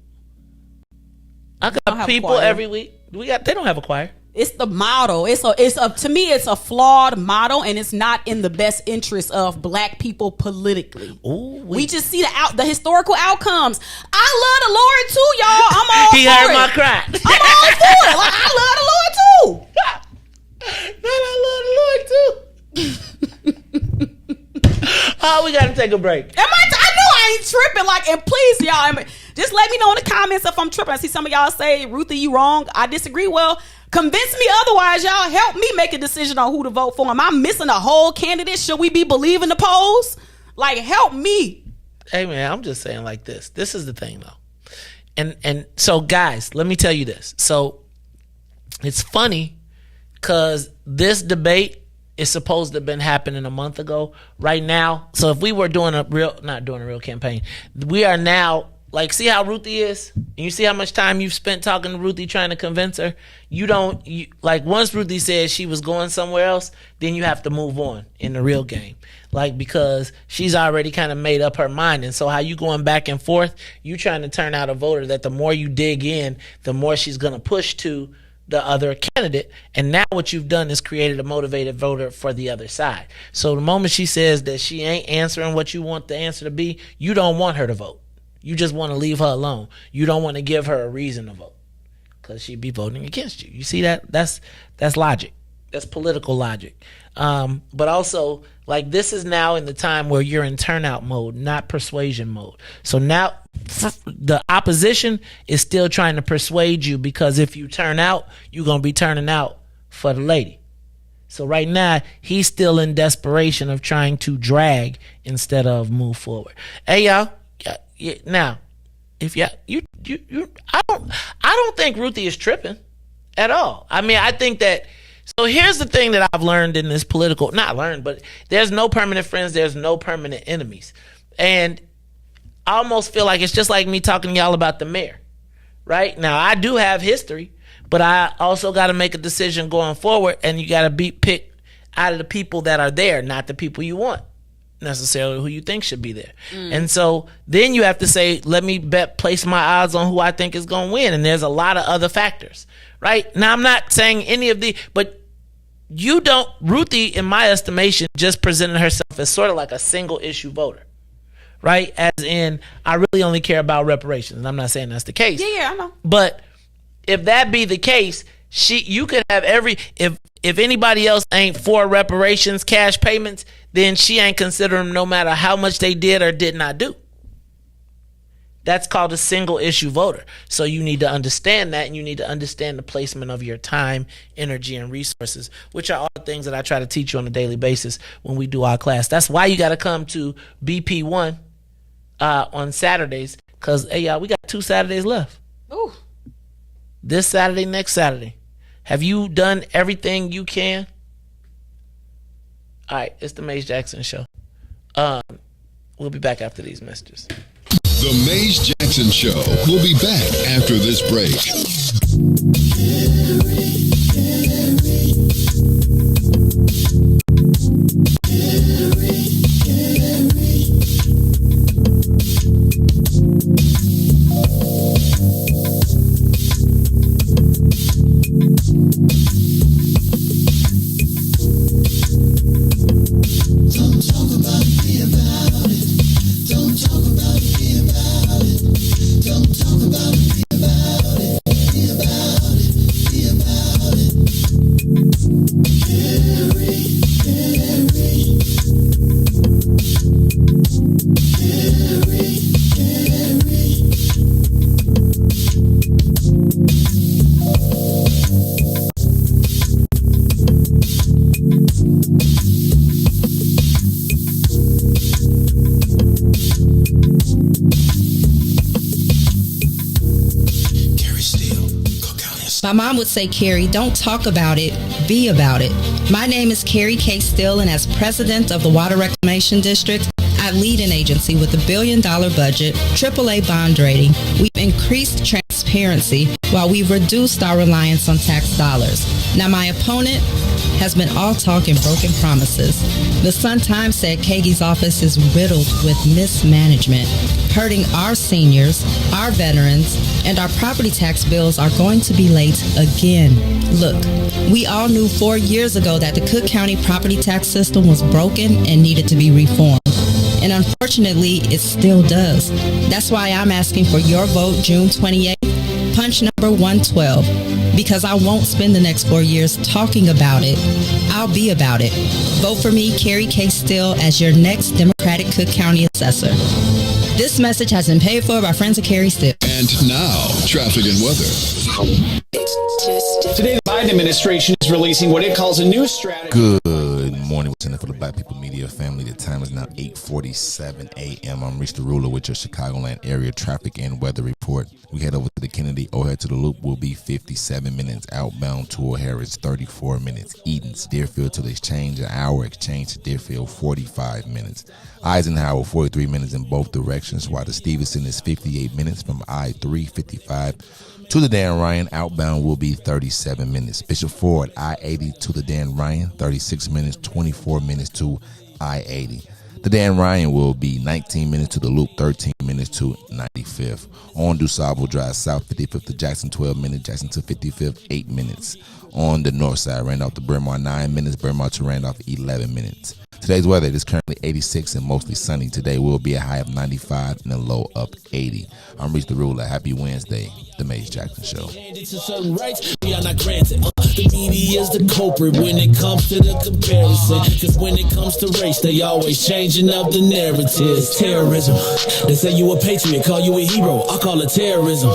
I got people every week. They don't have a choir. It's the model. To me, it's a flawed model, and it's not in the best interest of black people politically. Ooh, we just see the historical outcomes. I love the Lord too, y'all. I'm all he for heard it. my cry. I'm all for it. Like, I love the Lord too. Oh, we gotta take a break. I know I ain't tripping. Like, and please, y'all, just let me know in the comments if I'm tripping. I see some of y'all say, Ruthie, you wrong. I disagree. Well, convince me otherwise, y'all. Help me make a decision on who to vote for. Am I missing a whole candidate? Should we be believing the polls? Like, help me. Hey, man, I'm just saying like this. This is the thing, though. And so, guys, let me tell you this. So, it's funny because this debate is supposed to have been happening a month ago. Right now, so if we were not doing a real campaign, we are now, like, see how Ruthie is? And you see how much time you've spent talking to Ruthie trying to convince her? Like, once Ruthie said she was going somewhere else, then you have to move on in the real game. Like, because she's already kind of made up her mind. And so how you going back and forth, you trying to turn out a voter that the more you dig in, the more she's going to push to the other candidate. And now what you've done is created a motivated voter for the other side. So the moment she says that she ain't answering what you want the answer to be, you don't want her to vote. You just want to leave her alone. You don't want to give her a reason to vote because she'd be voting against you. You see that? That's logic. That's political logic. But also, like, this is now in the time where you're in turnout mode, not persuasion mode. So now the opposition is still trying to persuade you because if you turn out, you're going to be turning out for the lady. So right now, he's still in desperation of trying to drag instead of move forward. Hey, y'all. Now, if I don't think Ruthie is tripping at all. I mean, I think that. So here's the thing that I've learned in this political, not learned, but there's no permanent friends, there's no permanent enemies. And I almost feel like it's just like me talking to y'all about the mayor, right? Now, I do have history, but I also got to make a decision going forward, and you got to pick out of the people that are there, not the people you want necessarily who you think should be there. And so then you have to say, let me place my odds on who I think is going to win. And there's a lot of other factors, right? Now, I'm not saying any of but Ruthie, in my estimation, just presented herself as sort of like a single issue voter, right? As in, I really only care about reparations. And I'm not saying that's the case. Yeah, I know. But if that be the case, you could have if anybody else ain't for reparations, cash payments, then she ain't consider them no matter how much they did or did not do. That's called a single issue voter. So you need to understand that, and you need to understand the placement of your time, energy, and resources, which are all things that I try to teach you on a daily basis when we do our class. That's why you got to come to BP1 on Saturdays, because, hey, y'all, we got 2 Saturdays left. Ooh. This Saturday, next Saturday. Have you done everything you can? All right, it's the Maze Jackson Show. We'll be back after these messages. The Maze Jackson Show will be back after this break. Don't talk about it, be about it. Don't talk about it, be about it. Don't talk about it, be about it. Be about Yes. My mom would say, Carrie, don't talk about it, be about it. My name is Carrie K. Still, and as president of the Water Reclamation District, I lead an agency with a $1 billion budget, AAA bond rating. We've increased transparency while we've reduced our reliance on tax dollars. Now, my opponent has been all talk and broken promises. The Sun-Times said Kagi's office is riddled with mismanagement, hurting our seniors, our veterans, and our property tax bills are going to be late again. Look, we all knew 4 years ago that the Cook County property tax system was broken and needed to be reformed. And unfortunately, it still does. That's why I'm asking for your vote June 28th, punch number 112. Because I won't spend the next 4 years talking about it. I'll be about it. Vote for me, Carrie K. Still, as your next Democratic Cook County Assessor. This message has been paid for by friends of Carrie Still. And now, traffic and weather. Today, the Biden administration is releasing what it calls a new strategy. Good morning, what's in it for the Black People Media family. The time is now 8:47 a.m. I'm Riis the Ruler with your Chicagoland area traffic and weather report. We head over to the Kennedy. O'Hare to the Loop will be 57 minutes. Outbound to O'Hare is 34 minutes. Edens, Deerfield to the Exchange, an hour. Exchange to Deerfield, 45 minutes. Eisenhower, 43 minutes in both directions, while the Stevenson is 58 minutes from I-355 to the Dan Ryan. Outbound will be 37 minutes. Bishop Ford, I-80 to the Dan Ryan, 36 minutes, 24 minutes to I-80. The Dan Ryan will be 19 minutes to the Loop, 13 minutes to 95th. On DuSable Drive South, 55th to Jackson, 12 minutes. Jackson to 55th, 8 minutes. On the north side, Randolph to Bremar, 9 minutes. Bremar to Randolph, 11 minutes. Today's weather, it is currently 86 and mostly sunny. Today will be a high of 95 and a low of 80. I'm Riis the Ruler. Happy Wednesday, The Maze Jackson Show. To certain rights, we are not granted. The media is the culprit when it comes to the comparison. Cause when it comes to race, they always changing up the narratives. Terrorism. They say you a patriot, call you a hero. I call it terrorism.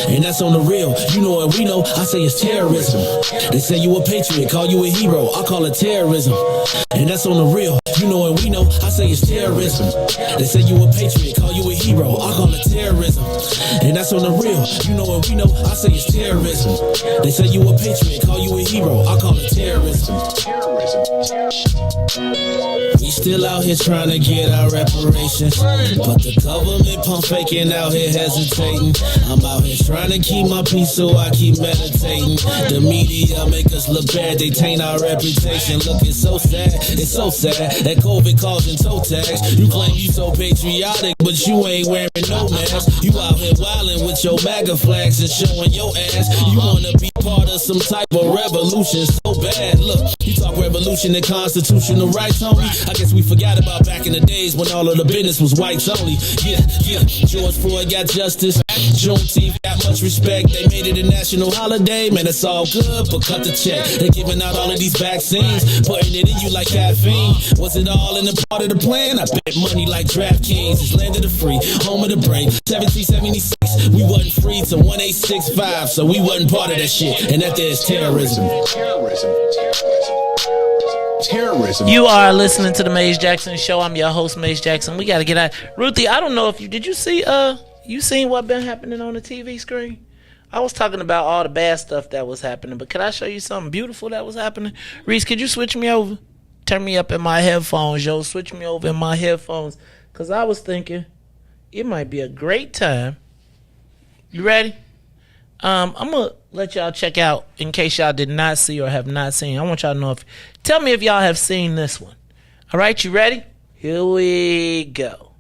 And that's on the real. You know and we know, I say it's terrorism. They say you a patriot, call you a hero. I call it terrorism. And that's on the real. You know and we know, I say it's terrorism. They say you a patriot, call you a hero. I call it terrorism. And that's on the real. You know and we know, I say it's terrorism. They say you a patriot, call you a hero. I call it terrorism. We still out here trying to get our reparations, but the government pump faking out here hesitating. I'm out here trying to keep my peace, so I keep meditating. The media make us look bad, they taint our reputation. Look, it's so sad, it's so sad that COVID causing toe tags. You claim you so patriotic, but you ain't wearing no mask. You out here wildin' with your MAGA flags and showing your ass. You wanna be part of some type of revolution so bad. Look, you talk revolution and constitutional rights, homie. I guess we forgot about back in the days when all of the business was whites only. Yeah. George Floyd got justice. Juneteenth got much respect. They made it a national holiday. Man, it's all good, but cut the check. They're giving out all of these vaccines, putting it in you like caffeine. Was it all in the part of the plan? I bet money like DraftKings. It's land of the free, home of the brave. 1776, we wasn't free till 1865, so we wasn't part of that shit. And that there is terrorism. Terrorism. You are listening to the Maze Jackson Show. I'm your host, Maze Jackson. We got to get out. Ruthie, I don't know if did you see you seen what been happening on the TV screen? I was talking about all the bad stuff that was happening, but could I show you something beautiful that was happening? Riis, could you switch me over? Turn me up in my headphones, yo. Switch me over in my headphones, cause I was thinking it might be a great time. You ready? I'm gonna let y'all check out in case y'all did not see or have not seen. I want y'all to know tell me if y'all have seen this one. All right, you ready? Here we go.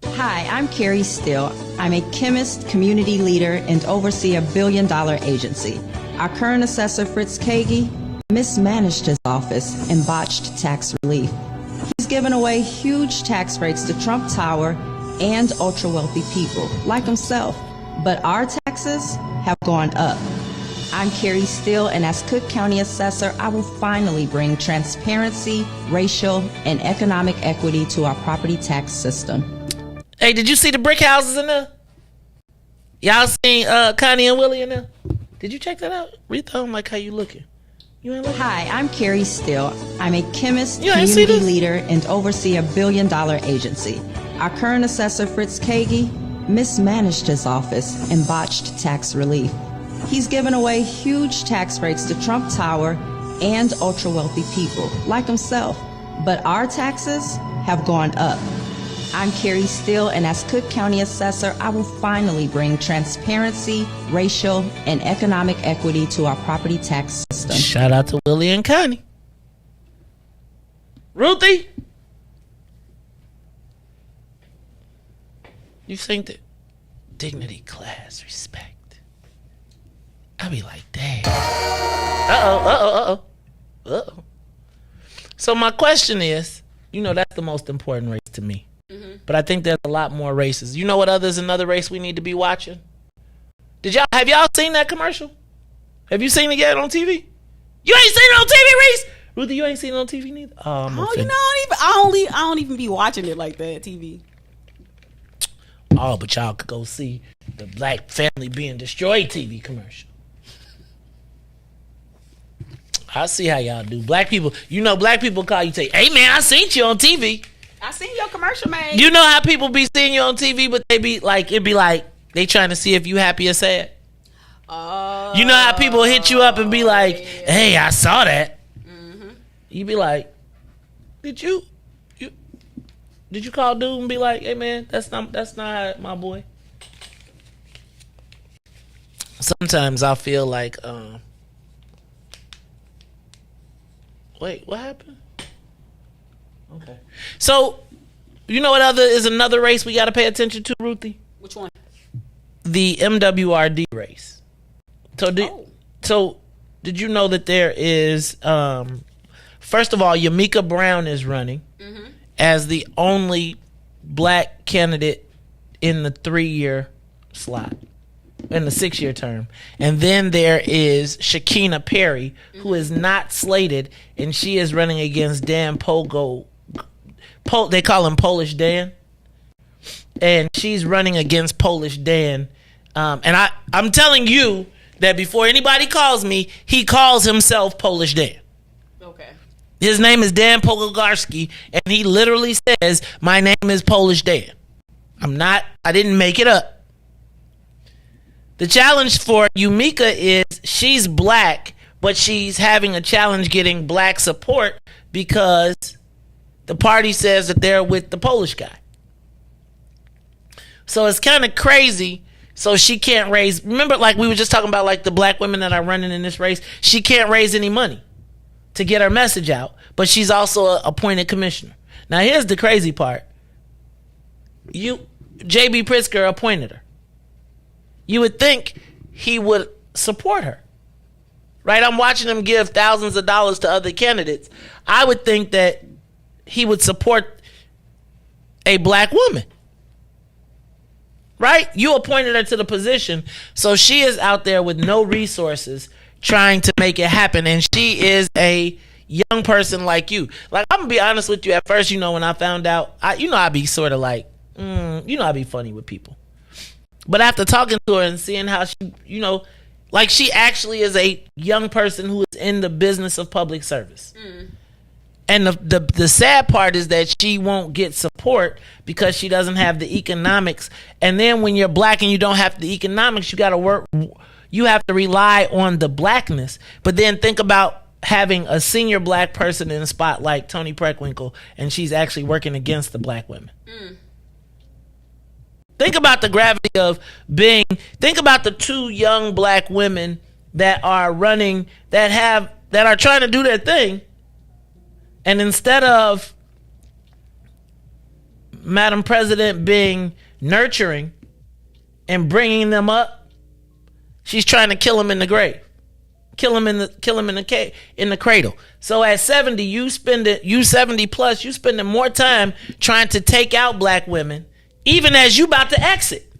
Hi, I'm Carrie Still. I'm a chemist, community leader, and oversee a $1 billion agency. Our current assessor, Fritz Kagi, mismanaged his office and botched tax relief. He's given away huge tax breaks to Trump Tower and ultra-wealthy people like himself. But our taxes have gone up. I'm Carrie Still, and as Cook County Assessor, I will finally bring transparency, racial, and economic equity to our property tax system. Hey, did you see the brick houses in there? Y'all seen Connie and Willie in there? Did you check that out? Rita, I don't like how you looking. You ain't looking? Hi, I'm Carrie Still. I'm a chemist, community leader, and oversee a $1 billion agency. Our current assessor, Fritz Kagi, mismanaged his office and botched tax relief. He's given away huge tax breaks to Trump Tower and ultra-wealthy people like himself. But our taxes have gone up. I'm Carrie Steele, and as Cook County Assessor, I will finally bring transparency, racial, and economic equity to our property tax system. Shout out to Willie and Connie. Ruthie, you think that dignity, class, respect? I be like, damn. Uh-oh. So my question is, that's the most important race to me. But I think there's a lot more races. You know what another race we need to be watching? Have y'all seen that commercial? Have you seen it yet on TV? You ain't seen it on TV, Reese? Ruthie, you ain't seen it on TV neither? I don't even be watching it like that, TV. Oh, but y'all could go see the black family being destroyed TV commercial. I see how y'all do. Black people, black people call you, say, hey man, I seen you on TV. I seen your commercial, man. You know how people be seeing you on TV, but it'd be like they trying to see if you happy or sad. You know how people hit you up and be like, hey, I saw that. Mm-hmm. You be like, did you call dude and be like, hey man, that's not my boy. Sometimes I feel like, wait, what happened? Okay. So, you know what is another race we got to pay attention to, Ruthie? Which one? The MWRD race. So did you know that there is, first of all, Yamika Brown is running as the only black candidate in the 3-year slot, in the 6-year term. And then there is Shakina Perry, who is not slated, and she is running against Dan Pogo. They call him Polish Dan. And she's running against Polish Dan. And I'm telling you that before anybody calls me, he calls himself Polish Dan. Okay. His name is Dan Pogogarski, and he literally says, my name is Polish Dan. I didn't make it up. The challenge for Yumika is she's black, but she's having a challenge getting black support because the party says that they're with the Polish guy. So it's kind of crazy. So she can't raise, remember, like we were just talking about, like the black women that are running in this race, she can't raise any money to get her message out, but she's also an appointed commissioner. Now here's the crazy part. J.B. Pritzker appointed her. You would think he would support her, right? I'm watching him give thousands of dollars to other candidates. I would think that he would support a black woman, right? You appointed her to the position, so she is out there with no resources trying to make it happen, and she is a young person like you. Like, I'm gonna be honest with you. At first, when I found out, I'd be sort of like, I'd be funny with people. But after talking to her and seeing how she, like she actually is a young person who is in the business of public service. And the sad part is that she won't get support because she doesn't have the economics. And then when you're black and you don't have the economics, you got to work. You have to rely on the blackness. But then think about having a senior black person in a spot like Toni Preckwinkle, and she's actually working against the black women. Think about the gravity of think about the 2 young black women that are running, that are trying to do their thing. And instead of Madam President being nurturing and bringing them up, she's trying to kill them in the grave, kill them in the cradle. So at 70, you 70 plus, you spending more time trying to take out black women, even as you about to exit.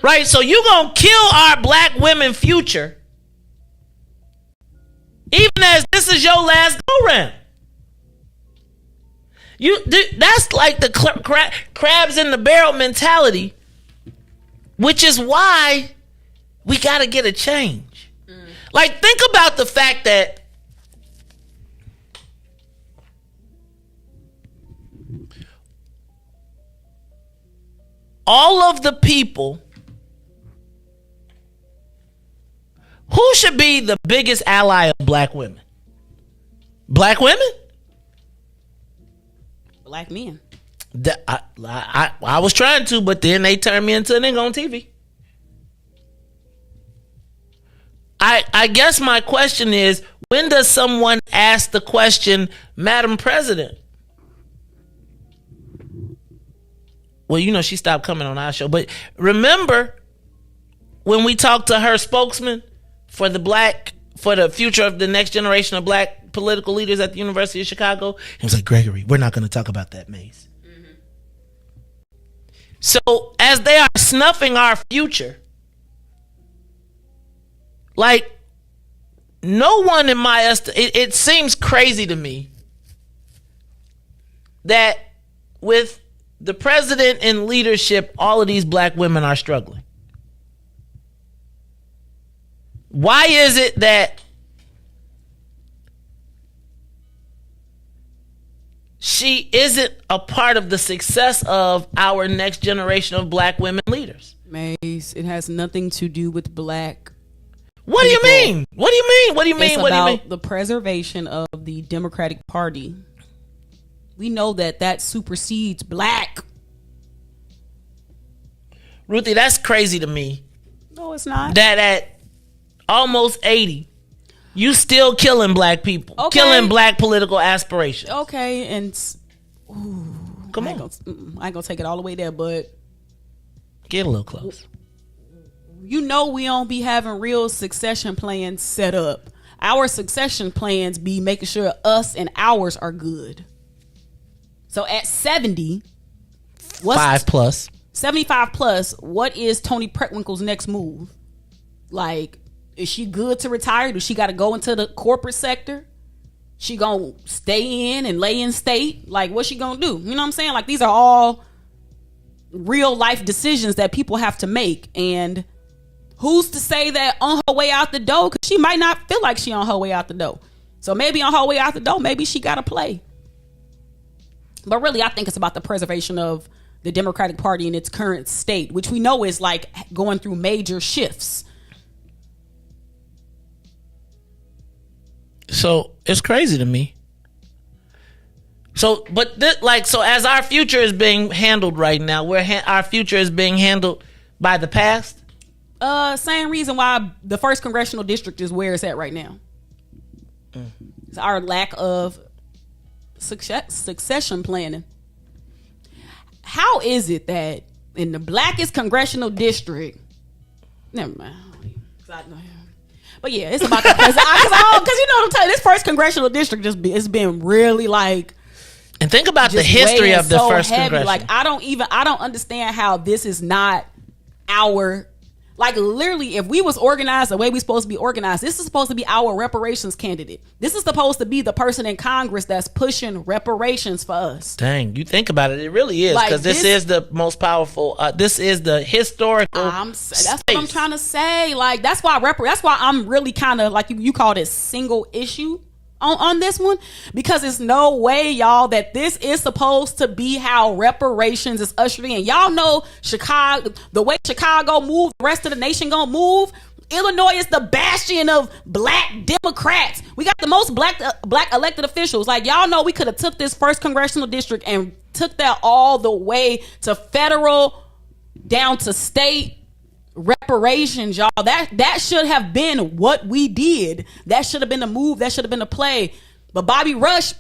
Right? So you gonna kill our black women future, even as this is your last go round. That's like the crabs in the barrel mentality, which is why we gotta get a change. Like, think about the fact that all of the people should be the biggest ally of black women? Black women? Black men. I was trying to, but then they turned me into a nigga on TV. I guess my question is, when does someone ask the question, Madam President? Well, you know, she stopped coming on our show. But remember when we talked to her spokesman for the future of the next generation of black political leaders at the University of Chicago? He was like, Gregory, we're not going to talk about that, Maze. Mm-hmm. So as they are snuffing our future, like, no one in my it seems crazy to me that with the president in leadership, all of these black women are struggling. Why is it that she isn't a part of the success of our next generation of black women leaders? Maze, it has nothing to do with black. What do you mean? What do you mean? What do you mean? It's What do you about mean? the preservation of the Democratic Party. We know that supersedes black. Ruthie, that's crazy to me. No, it's not. That at almost 80, you still killing black people, killing black political aspirations. Okay, and come on, I ain't gonna take it all the way there, but get a little close. You know, we don't be having real succession plans set up. Our succession plans be making sure us and ours are good. So at 70, what's 5 plus 75 plus, what is Toni Preckwinkle's next move? Like, is she good to retire? Does she got to go into the corporate sector? She gonna stay in and lay in state? Like, what's she gonna do? You know what I'm saying? Like, these are all real life decisions that people have to make. And who's to say that on her way out the door? Because she might not feel like she on her way out the door. So maybe on her way out the door, maybe she got to play. But really, I think it's about the preservation of the Democratic Party in its current state, which we know is like going through major shifts. So it's crazy to me. So, but so as our future is being handled right now, our future is being handled by the past. Same reason why the 1st Congressional District is where it's at right now. It's our lack of succession planning. How is it that in the blackest congressional district, never mind. But yeah, it's about the president. Because you know what I'm telling you, this 1st Congressional District it's been really like. And think about the history of the 1st Congressional. Like, I don't understand how this is not our. Like, literally, if we was organized the way we supposed to be organized, this is supposed to be our reparations candidate. This is supposed to be the person in Congress that's pushing reparations for us. Dang, you think about it, it really is, because this is the most powerful. This is the historical. That's what I'm trying to say. Like, that's why I'm really kind of like you called it single issue on this one, because it's no way, y'all, that this is supposed to be how reparations is ushered in. Y'all know Chicago, the way Chicago moved, the rest of the nation gonna move. Illinois is the bastion of black Democrats. We got the most black elected officials. Like, y'all know we could have took this 1st Congressional District and took that all the way to federal, down to state reparations, y'all. That should have been what we did. That should have been the move. That should have been the play. But Bobby Rush,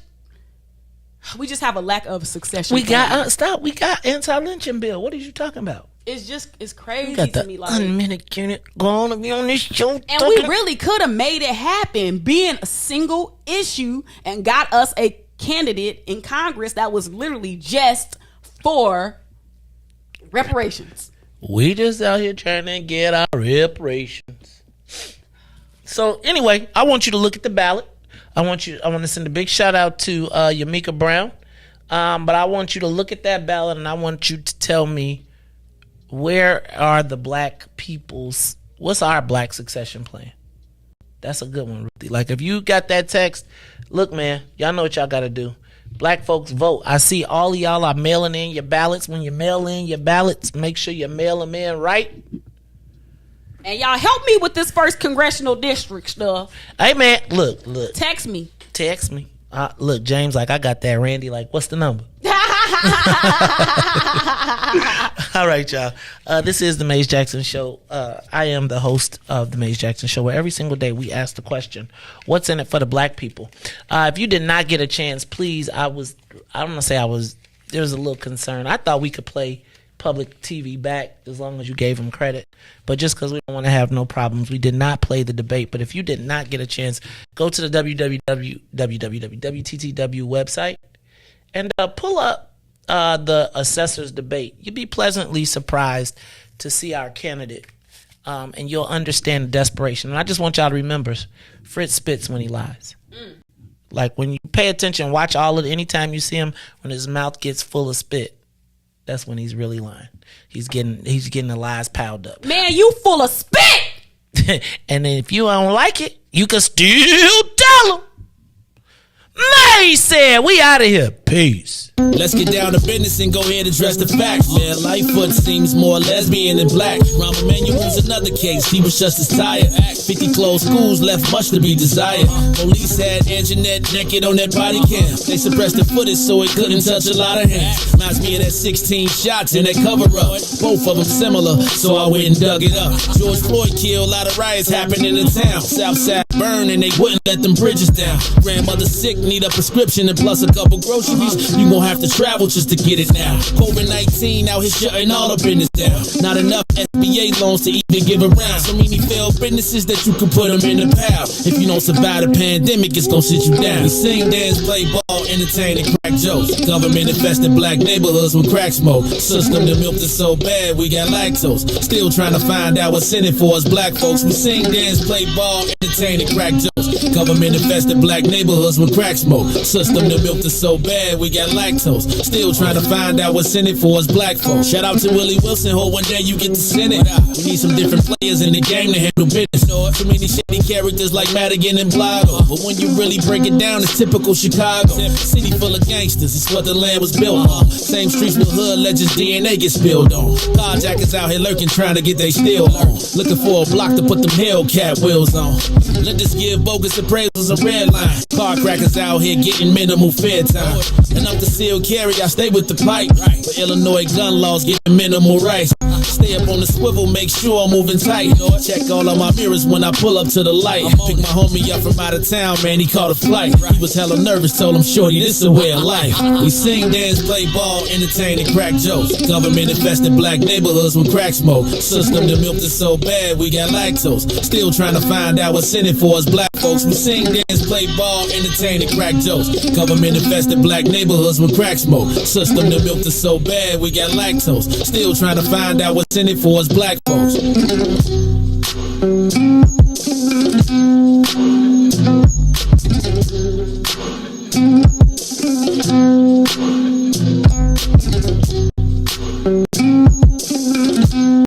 we just have a lack of succession. We got anti-lynching bill. What are you talking about? It's crazy we got to the me. Like, unminute unit going to be on this show, and we really could have made it happen, being a single issue, and got us a candidate in Congress that was literally just for reparations. We just out here trying to get our reparations. So anyway, I want you to look at the ballot. I want to send a big shout out to Yamika Brown. But I want you to look at that ballot, and I want you to tell me, where are the black people's, what's our black succession plan? That's a good one, Ruthie. Like, if you got that text, look, man, y'all know what y'all got to do. Black folks, vote. I see all of y'all are mailing in your ballots. When you mail in your ballots, make sure you mail them in right. And y'all help me with this first congressional district stuff. Hey, man, look. Text me. Look, James, like, I got that. Randy, like, what's the number? All right, y'all. This is the Maze Jackson Show. I am the host of the Maze Jackson Show, where every single day we ask the question, what's in it for the black people? If you did not get a chance, please, there was a little concern. I thought we could play public TV back as long as you gave them credit. But just because we don't want to have no problems, we did not play the debate. But if you did not get a chance, go to the WTTW website and pull up the Assessor's debate. You'll be pleasantly surprised to see our candidate, and you'll understand the desperation. And I just want y'all to remember, Fritz spits when he lies. Like, when you pay attention, watch all of it. Anytime you see him, when his mouth gets full of spit, that's when he's really lying. He's getting the lies piled up. Man, you full of spit. And then if you don't like it, you can still tell him. May said, we out of here. Peace. Let's get down to business and go ahead and address the facts, man. Lightfoot seems more lesbian than black. Rahm Emanuel's another case. He was just as tired. 50 closed schools left much to be desired. Police had Anjanette naked on that body cam. They suppressed the footage so it couldn't touch a lot of hands. Reminds me of that 16 shots in that cover-up. Both of them similar, so I went and dug it up. George Floyd killed, a lot of riots happened in the town. Southside burned and they wouldn't let them bridges down. Grandmother sick, need a prescription and plus a couple groceries. You gon' have to travel just to get it now. COVID-19 out here shutting all the business down. Not enough SBA loans to even give around. So many failed businesses that you can put them in the pile. If you don't survive the pandemic, it's gon' sit you down. We sing, dance, play ball, entertain, and crack jokes. Government infested black neighborhoods with crack smoke. System that milked us so bad, we got lactose. Still trying to find out what's in it for us black folks. We sing, dance, play ball, entertain, and crack jokes. Government infested black neighborhoods with crack smoke. System that milked us so bad, we got lactose. Still trying to find out what's in it for us black folks. Shout out to Willie Wilson, hope one day you get to send it. We need some different players in the game to handle business. Too many shady characters like Madigan and Blago. But when you really break it down, it's typical Chicago. City full of gangsters, it's what the land was built on. Same streets with hood legends, DNA gets spilled on. Carjackers out here lurking, trying to get they steal on. Looking for a block to put them Hellcat wheels on. Let this give bogus appraisals a red line. Car crackers out here getting minimal fair time. And up the seal carry, I stay with the pipe. But Illinois gun laws getting minimal rights. Stay up on the swivel, make sure I'm moving tight. Check all of my mirrors when I pull up to the light. Pick my homie up from out of town, man, he caught a flight. He was hella nervous, told him, shorty, this a way of life. We sing, dance, play ball, entertain, and crack jokes. Government infested black neighborhoods with crack smoke. System that milked us so bad, we got lactose. Still trying to find out what's in it for us black folks. We sing, dance, play ball, entertain, and crack jokes. Government infested black neighborhoods with crack smoke. System that milked us so bad, we got lactose. Still trying to find out what's in it for us black folks.